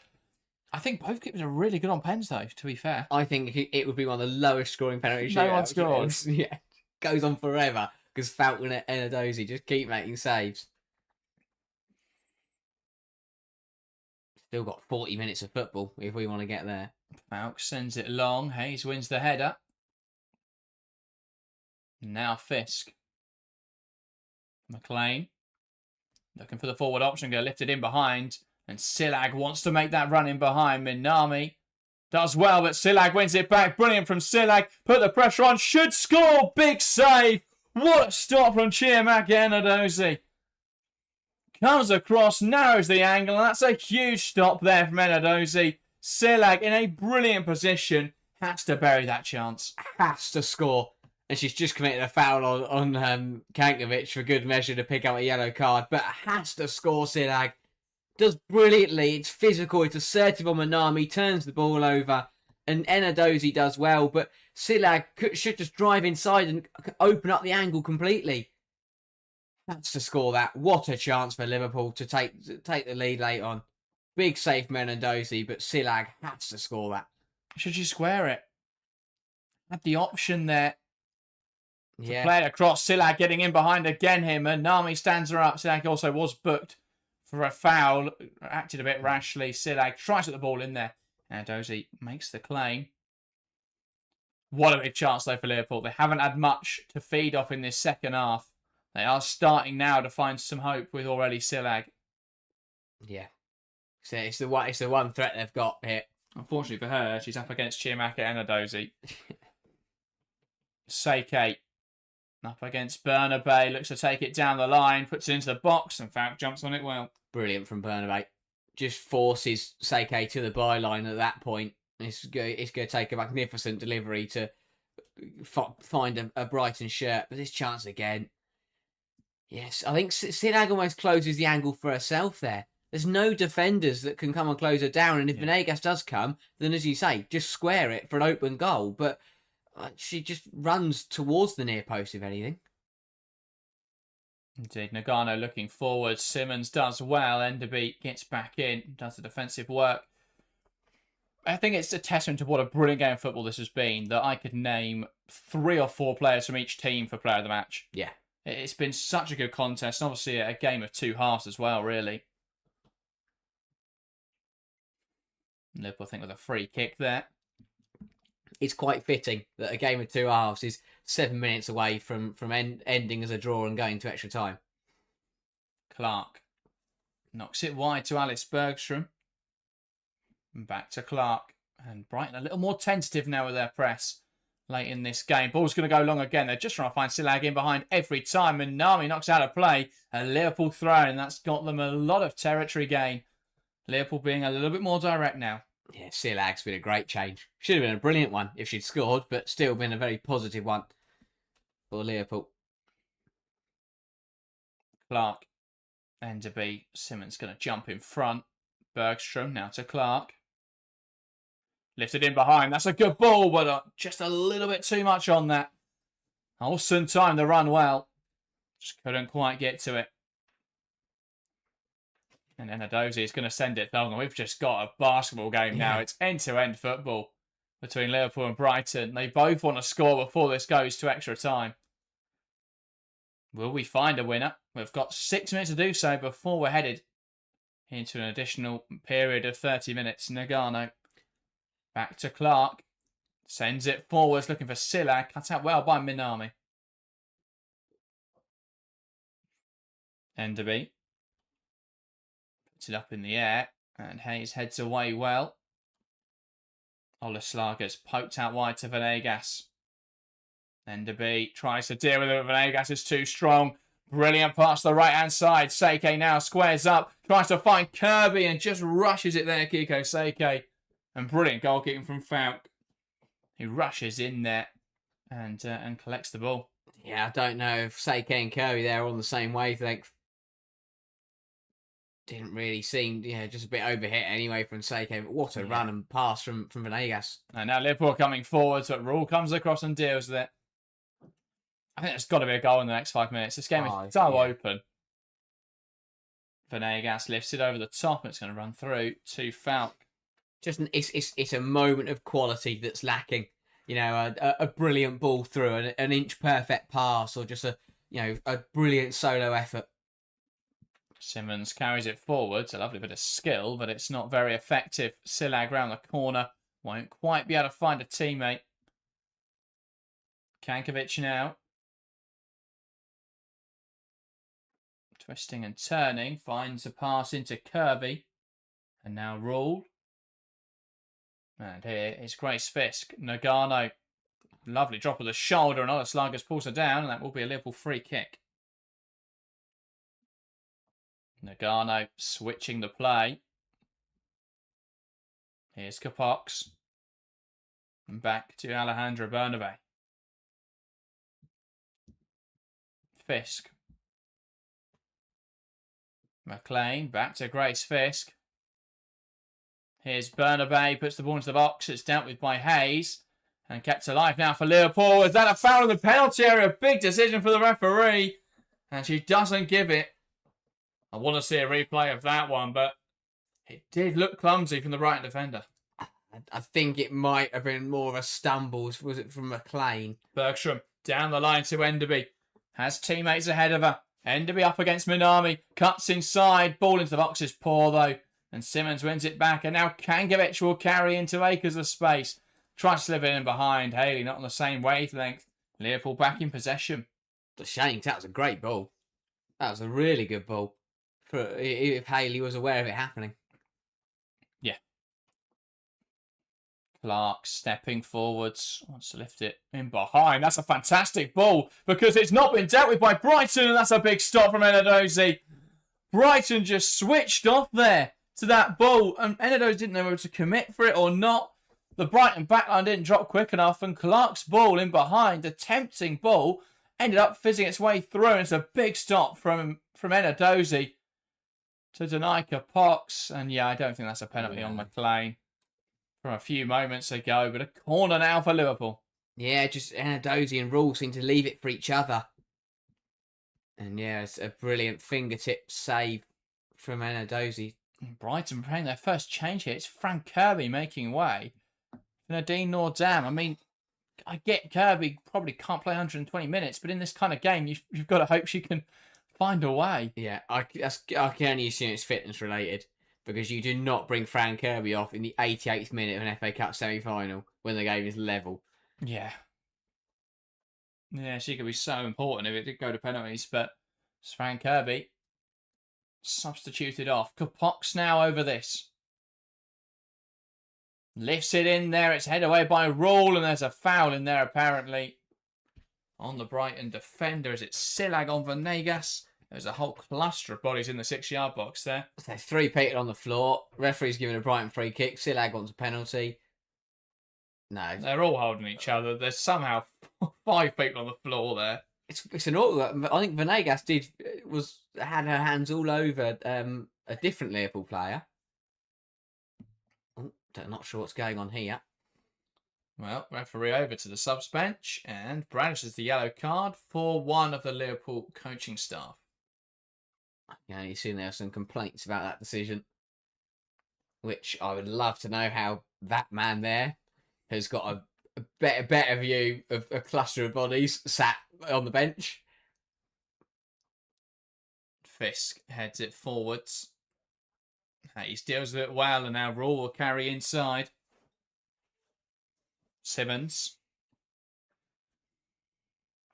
I think both keepers are really good on pens, though, to be fair. I think it would be one of the lowest scoring penalties. No one scores. Yeah, goes on forever because Falcon and Enadozi just keep making saves. Still got 40 minutes of football if we want to get there. Falk sends it long. Hayes wins the header. Now Fisk. McLean. Looking for the forward option. Going to lift it in behind. And Silag wants to make that run in behind. Minami does well, but Silag wins it back. Brilliant from Silag. Put the pressure on. Should score. Big save. What a stop from Chiamaka Enadozi. Comes across, narrows the angle, and that's a huge stop there from Enadozi. Silag in a brilliant position. Has to bury that chance. Has to score. And she's just committed a foul on Kankovic for good measure to pick up a yellow card. But has to score, Silag. Does brilliantly. It's physical. It's assertive on Minami. Turns the ball over. And Enadozi does well. But Silag should just drive inside and open up the angle completely. Has to score that. What a chance for Liverpool to take the lead late on. Big save from Enadozi. But Silag has to score that. Should you square it? Had the option there. To play it across, Silag getting in behind again him, and Nami stands her up. Silag also was booked for a foul, acted a bit rashly. Silag tries to get the ball in there, and Dozy makes the claim. What a big chance though for Liverpool. They haven't had much to feed off in this second half. They are starting now to find some hope with already Silag. Yeah. So it's the one threat they've got here. Unfortunately for her, she's up against Chiamaka and Adozi. Seike up against Bernabé, looks to take it down the line, puts it into the box, and Falk jumps on it well. Brilliant from Bernabé. Just forces Seike to the byline at that point. It's going to take a magnificent delivery to find a Brighton shirt. But this chance again. Yes, I think Silag almost closes the angle for herself there. There's no defenders that can come and close her down. And if Venegas does come, then as you say, just square it for an open goal. But she just runs towards the near post, if anything. Indeed, Nagano looking forward. Simmons does well. Enderby gets back in, does the defensive work. I think it's a testament to what a brilliant game of football this has been, that I could name 3 or 4 players from each team for player of the match. Yeah. It's been such a good contest. And obviously a game of 2 halves as well, really. Liverpool, I think, with a free kick there. It's quite fitting that a game of 2 halves is 7 minutes away from ending as a draw and going to extra time. Clark knocks it wide to Alice Bergstrom. And back to Clark. And Brighton a little more tentative now with their press late in this game. Ball's going to go long again. They're just trying to find Silag in behind every time. And Nami knocks out of play. A Liverpool throw, and that's got them a lot of territory gain. Liverpool being a little bit more direct now. Yeah, Silag's been a great change. Should have been a brilliant one if she'd scored, but still been a very positive one for Liverpool. Clark, Enderby, Simmons going to jump in front. Bergstrom now to Clark. Lifted in behind. That's a good ball, but just a little bit too much on that. Olsen timed the run well. Just couldn't quite get to it. And then Adozi is going to send it long. And we've just got a basketball game now. It's end-to-end football between Liverpool and Brighton. They both want to score before this goes to extra time. Will we find a winner? We've got 6 minutes to do so before we're headed into an additional period of 30 minutes. Nagano back to Clark. Sends it forwards, looking for Silag. Cut out well by Minami. Enderby. Puts it up in the air. And Hayes heads away well. Olaslager's poked out wide to Venegas. Enderby tries to deal with it. Venegas is too strong. Brilliant pass to the right-hand side. Seike now squares up. Tries to find Kirby and just rushes it there, Kiko Seike. And brilliant goalkeeping from Falk. He rushes in there and collects the ball. Yeah, I don't know if Seike and Kirby there are on the same wavelength. Didn't really seem, just a bit overhit anyway from Seike. But what a run and pass from Venegas. And now Liverpool coming forward, so Rule comes across and deals with it. I think there's got to be a goal in the next 5 minutes. This game is so open. Venegas lifts it over the top and it's going to run through to Falk. It's a moment of quality that's lacking. A brilliant ball through, an inch perfect pass, or just a brilliant solo effort. Simmons carries it forwards. A lovely bit of skill, but it's not very effective. Silag round the corner. Won't quite be able to find a teammate. Kankovic now. Twisting and turning. Finds a pass into Kirby. And now Rule. And here is Grace Fisk. Nagano. Lovely drop of the shoulder. And Olaslagers pulls her down. And that will be a Liverpool free kick. Nagano switching the play. Here's Kapox. And back to Alejandra Bernabé. Fisk. McLean back to Grace Fisk. Here's Bernabé, puts the ball into the box. It's dealt with by Hayes. And kept alive now for Liverpool. Is that a foul in the penalty area? Big decision for the referee. And she doesn't give it. I want to see a replay of that one, but it did look clumsy from the Brighton defender. I think it might have been more of a stumble. Was it from McLean? Bergstrom Down the line to Enderby. Has teammates ahead of her. Enderby up against Minami. Cuts inside. Ball into the box is poor though. And Simmons wins it back. And now Kankovic will carry into acres of space. Tries to slip it in behind. Haley not on the same wavelength. Liverpool back in possession. The shame, that was a great ball. That was a really good ball. If Haley was aware of it happening. Yeah. Clark stepping forwards. Wants to lift it in behind. That's a fantastic ball because it's not been dealt with by Brighton. And that's a big stop from Enadozie. Brighton just switched off there to that ball. And Enadozie didn't know whether to commit for it or not. The Brighton backline didn't drop quick enough. And Clark's ball in behind, a tempting ball, ended up fizzing its way through. And it's a big stop from Enadozie to Danica Pox. And yeah, I don't think that's a penalty on McLean from a few moments ago, but a corner now for Liverpool. Yeah, just Enadozie and Rule seem to leave it for each other. And yeah, it's a brilliant fingertip save from Enadozie. Brighton playing their first change here. It's Frank Kirby making way. Nadine Nordam. I mean, I get Kirby probably can't play 120 minutes, but in this kind of game, you've got to hope she can find a way. Yeah, I can only assume it's fitness related. Because you do not bring Fran Kirby off in the 88th minute of an FA Cup semi-final when the game is level. Yeah. Yeah, she could be so important if it did go to penalties, but it's Fran Kirby substituted off. Kapox now over this. Lifts it in there. It's headed away by Rule, and there's a foul in there apparently on the Brighton defender. Is it Silag on Venegas? There's a whole cluster of bodies in the 6-yard box there. There's 3 people on the floor. Referee's giving a Brighton free kick. Silag wants a penalty. No. They're all holding each other. There's somehow 5 people on the floor there. It's an awkward. I think Venegas had her hands all over a different Liverpool player. Oh, not sure what's going on here. Well, referee over to the subs bench and brandishes the yellow card for one of the Liverpool coaching staff. Yeah, you've seen there are some complaints about that decision, which I would love to know how that man there has got a better view of a cluster of bodies sat on the bench. Fisk heads it forwards. Hayes deals with it well, and now Rule will carry inside. Simmons.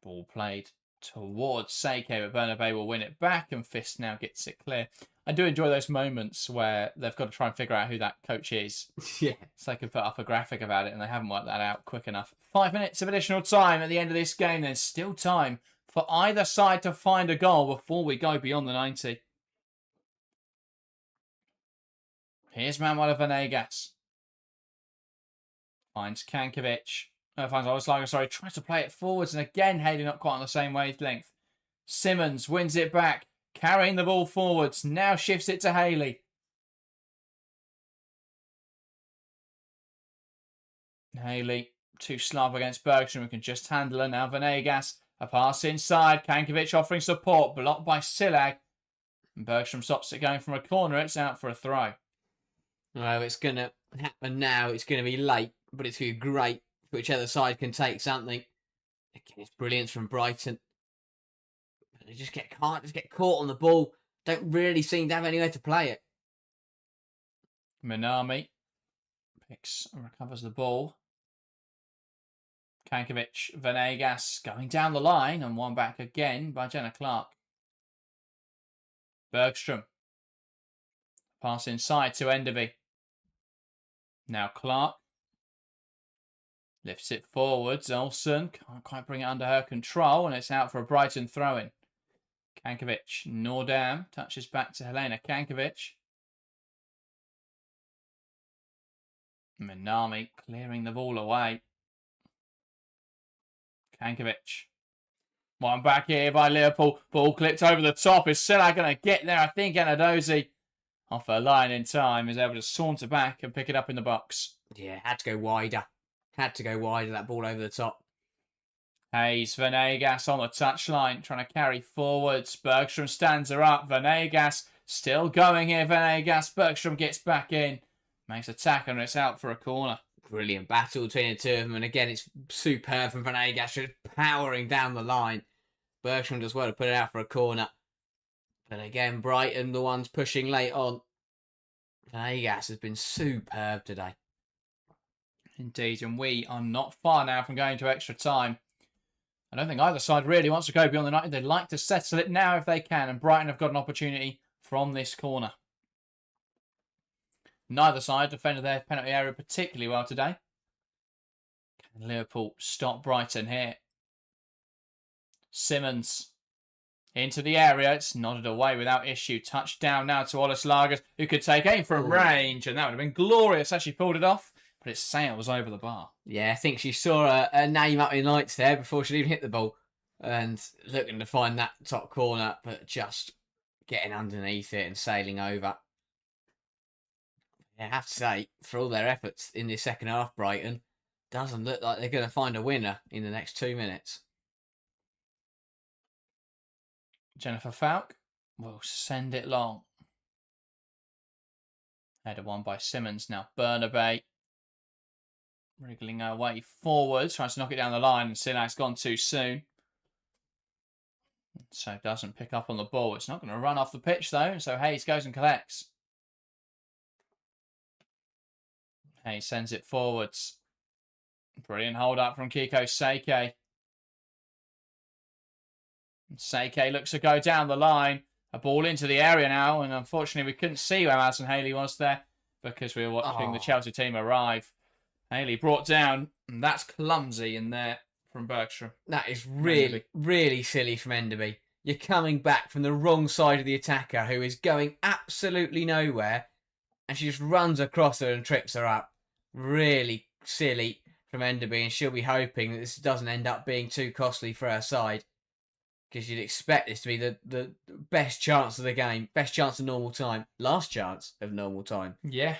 Ball played towards Seike, but Bernabé will win it back, and Fisk now gets it clear. I do enjoy those moments where they've got to try and figure out who that coach is. Yeah. So they can put up a graphic about it, and they haven't worked that out quick enough. 5 minutes of additional time at the end of this game. There's still time for either side to find a goal before we go beyond the 90. Here's Manuel Venegas. Finds Kankovic. Finds Olaslager, sorry. Tries to play it forwards. And again, Haley not quite on the same wavelength. Simmons wins it back. Carrying the ball forwards. Now shifts it to Haley. Haley too slow against Bergstrom, who can just handle her. Now Venegas. A pass inside. Kankovic offering support. Blocked by Silag. And Bergstrom stops it going from a corner. It's out for a throw. Well, it's going to happen now. It's going to be late, but it's going to be great. Whichever side can take something. Again, it's brilliance from Brighton. But they can't just get caught on the ball. Don't really seem to have anywhere to play it. Minami picks and recovers the ball. Kankovic, Venegas going down the line and one back again by Jenna Clark. Bergstrom. Pass inside to Enderby. Now Clark. Lifts it forwards. Olsen can't quite bring it under her control, and it's out for a Brighton throw-in. Kankovic, Nordam touches back to Helena Kankovic. Minami clearing the ball away. Kankovic. One back here by Liverpool. Ball clipped over the top. Is Silag going to get there? I think Enadozie, off her line in time, is able to saunter back and pick it up in the box. Yeah, had to go wider. Had to go wider, that ball over the top. Hayes, Venegas on the touchline, trying to carry forwards. Bergstrom stands her up. Venegas still going here. Venegas. Bergstrom gets back in. Makes a tackle and it's out for a corner. brilliant battle between the two of them. And again, it's superb from Venegas, just powering down the line. Bergstrom does well to put it out for a corner. But again, Brighton, the ones pushing late on. Venegas has been superb today. Indeed, and we are not far now from going to extra time. I don't think either side really wants to go beyond the 90. They'd like to settle it now if they can, and Brighton have got an opportunity from this corner. Neither side defended their penalty area particularly well today. Can Liverpool stop Brighton here? Simmons into the area. It's nodded away without issue. Touchdown now to Ollis Lagers, who could take aim from range, and that would have been glorious as she pulled it off, but it sails over the bar. Yeah, I think she saw a name up in lights there before she'd even hit the ball, and looking to find that top corner, but just getting underneath it and sailing over. I have to say, for all their efforts in this second half, Brighton doesn't look like they're going to find a winner in the next 2 minutes. Jennifer Falk will send it long. Header won by Simmons. Now Bernabé wriggling her way forwards, tries to knock it down the line, and Silak's gone too soon. So doesn't pick up on the ball. It's not going to run off the pitch though, so Hayes goes and collects. Hayes sends it forwards. Brilliant hold up from Kiko Seike. Seike looks to go down the line. A ball into the area now, and unfortunately we couldn't see where Alison Haley was there because we were watching the Chelsea team arrive. Haley brought down, and that's clumsy in there from Bergstrom. That is really, really silly from Enderby. You're coming back from the wrong side of the attacker who is going absolutely nowhere, and she just runs across her and trips her up. Really silly from Enderby, and she'll be hoping that this doesn't end up being too costly for her side, because you'd expect this to be the best chance of the game, best chance of normal time, last chance of normal time. Yeah,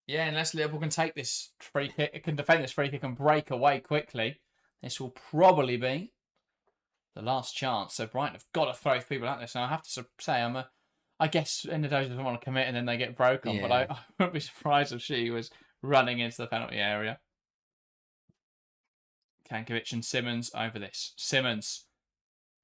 unless Liverpool can take this free kick, it can defend this free kick and break away quickly, this will probably be the last chance. So Brighton have got to throw people at this. And I have to say, I guess Endodoja doesn't want to commit and then they get broken, but I wouldn't be surprised if she was running into the penalty area. Kankovic and Simmons over this. Simmons,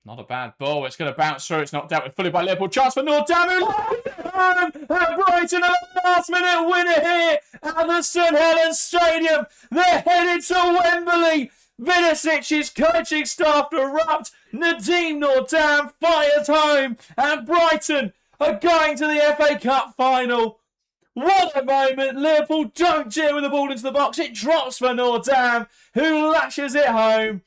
not a bad ball. It's going to bounce through. It's not dealt with fully by Liverpool. Chance for Nordamu. And Brighton a last-minute winner here at the St Helens Stadium. They're headed to Wembley. Vidosic's coaching staff erupt. Nadim Nordam fires home. And Brighton are going to the FA Cup final. What a moment. Liverpool don't cheer with the ball into the box. It drops for Nordam, who lashes it home.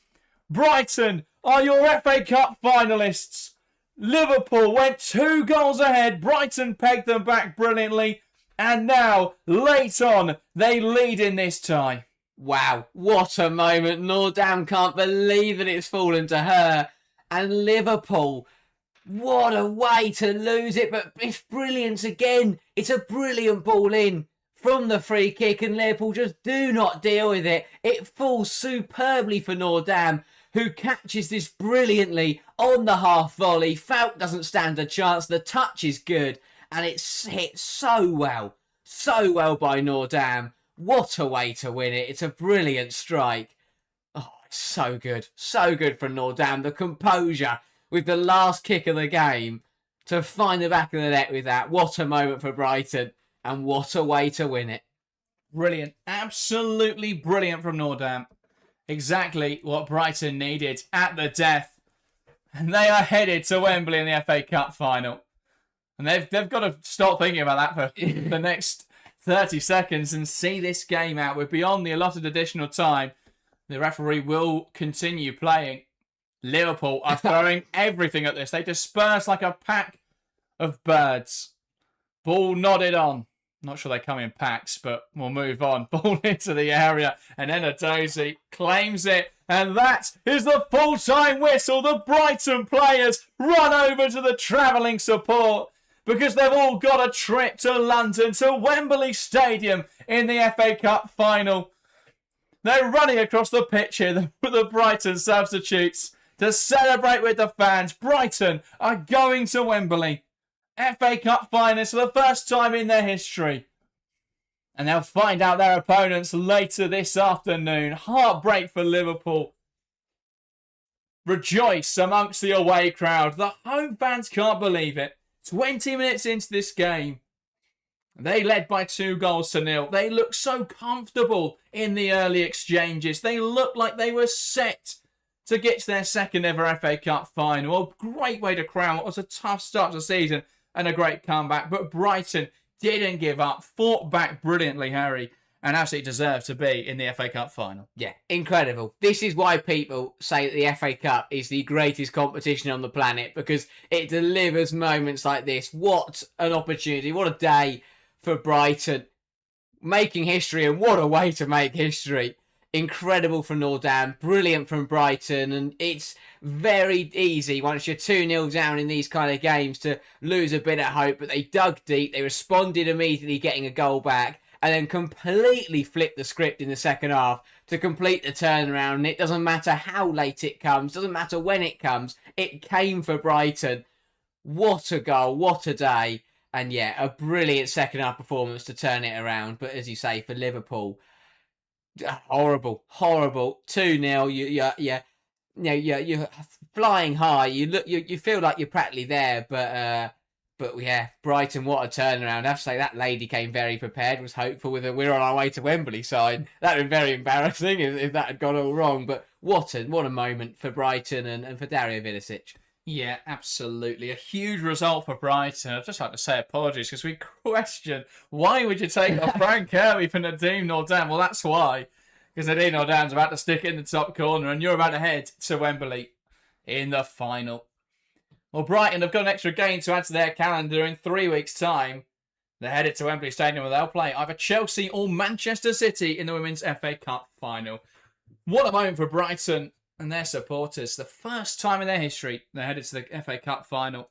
Brighton are your FA Cup finalists. Liverpool went 2 goals ahead. Brighton pegged them back brilliantly. And now, late on, they lead in this tie. Wow, what a moment. Nordam can't believe that it's fallen to her. And Liverpool, what a way to lose it. But it's brilliant again. It's a brilliant ball in from the free kick, and Liverpool just do not deal with it. It falls superbly for Nordam, who catches this brilliantly on the half volley. Falk doesn't stand a chance. The touch is good, and it's hit so well by Nordam. What a way to win it. It's a brilliant strike. Oh, it's so good for Nordam. The composure with the last kick of the game to find the back of the net with that. What a moment for Brighton, and what a way to win it. Brilliant. Absolutely brilliant from Nordam. Exactly what Brighton needed at the death. And they are headed to Wembley in the FA Cup final. And they've got to stop thinking about that for the next 30 seconds and see this game out. We're beyond the allotted additional time. The referee will continue playing. Liverpool are throwing everything at this. They disperse like a pack of birds. Ball nodded on. Not sure they come in packs, but we'll move on. Ball into the area, and Enadozie claims it. And that is the full-time whistle. The Brighton players run over to the travelling support because they've all got a trip to London, to Wembley Stadium in the FA Cup final. They're running across the pitch here, the Brighton substitutes, to celebrate with the fans. Brighton are going to Wembley. FA Cup finalists for the first time in their history. and they'll find out their opponents later this afternoon. Heartbreak for Liverpool. Rejoice amongst the away crowd. The home fans can't believe it. 20 minutes into this game, they led by 2-0. They looked so comfortable in the early exchanges. They looked like they were set to get to their second ever FA Cup final. A great way to crown what was a tough start to the season and a great comeback. But Brighton didn't give up, fought back brilliantly, Harry, and absolutely deserved to be in the FA Cup final. Yeah, incredible. This is why people say that the FA Cup is the greatest competition on the planet, because it delivers moments like this. What an opportunity, what a day for Brighton. Making history, and what a way to make history. Incredible from Nordan, brilliant from Brighton, and it's very easy once you're 2-0 down in these kind of games to lose a bit of hope, but they dug deep, they responded immediately getting a goal back, and then completely flipped the script in the second half to complete the turnaround. And it doesn't matter how late it comes, doesn't matter when it comes, it came for Brighton. What a goal, what a day, and yeah, a brilliant second half performance to turn it around. But as you say, for Liverpool, horrible 2-0. You're flying high. You feel like you're practically there, but yeah, Brighton, what a turnaround. I have to say that lady came very prepared, was hopeful with a "we're on our way to Wembley" sign. That would be very embarrassing if that had gone all wrong. But what a moment for Brighton and for Dario Vidosic. Yeah, absolutely. A huge result for Brighton. I'd just like to say apologies because we questioned why would you take off Frank Kirby for Nadim Nordan? Well, that's why. Because Nadim Nordan's about to stick it in the top corner and you're about to head to Wembley in the final. Well, Brighton have got an extra game to add to their calendar in 3 weeks' time. They're headed to Wembley Stadium where they'll play either Chelsea or Manchester City in the Women's FA Cup final. What a moment for Brighton and their supporters. The first time in their history they're headed to the FA Cup final.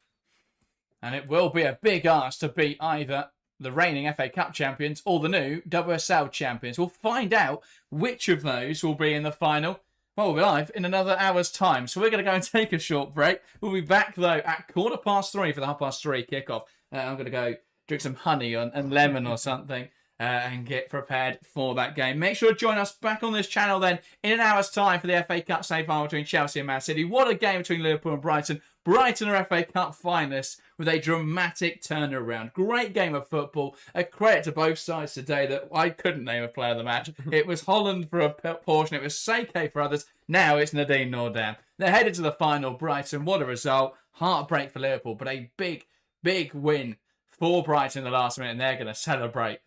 And it will be a big ask to beat either the reigning FA Cup champions or the new WSL champions. We'll find out which of those will be in the final. Well, we'll be live in another hour's time. So we're going to go and take a short break. We'll be back, though, at 3:15 for the 3:30 kickoff. I'm going to go drink some honey and lemon or something and get prepared for that game. Make sure to join us back on this channel then in an hour's time for the FA Cup semi-final between Chelsea and Man City. What a game between Liverpool and Brighton. Brighton are FA Cup finalists with a dramatic turnaround. Great game of football. A credit to both sides today that I couldn't name a player of the match. It was Holland for a portion. It was Seike for others. Now it's Nadim Nordan. They're headed to the final. Brighton, what a result. Heartbreak for Liverpool, but a big, big win for Brighton in the last minute, and they're going to celebrate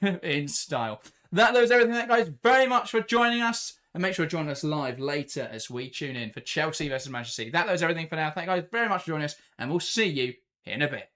in style. That was everything, guys. Very much for joining us. And make sure to join us live later as we tune in for Chelsea versus Manchester City. That was everything for now. Thank you guys very much for joining us. And we'll see you in a bit.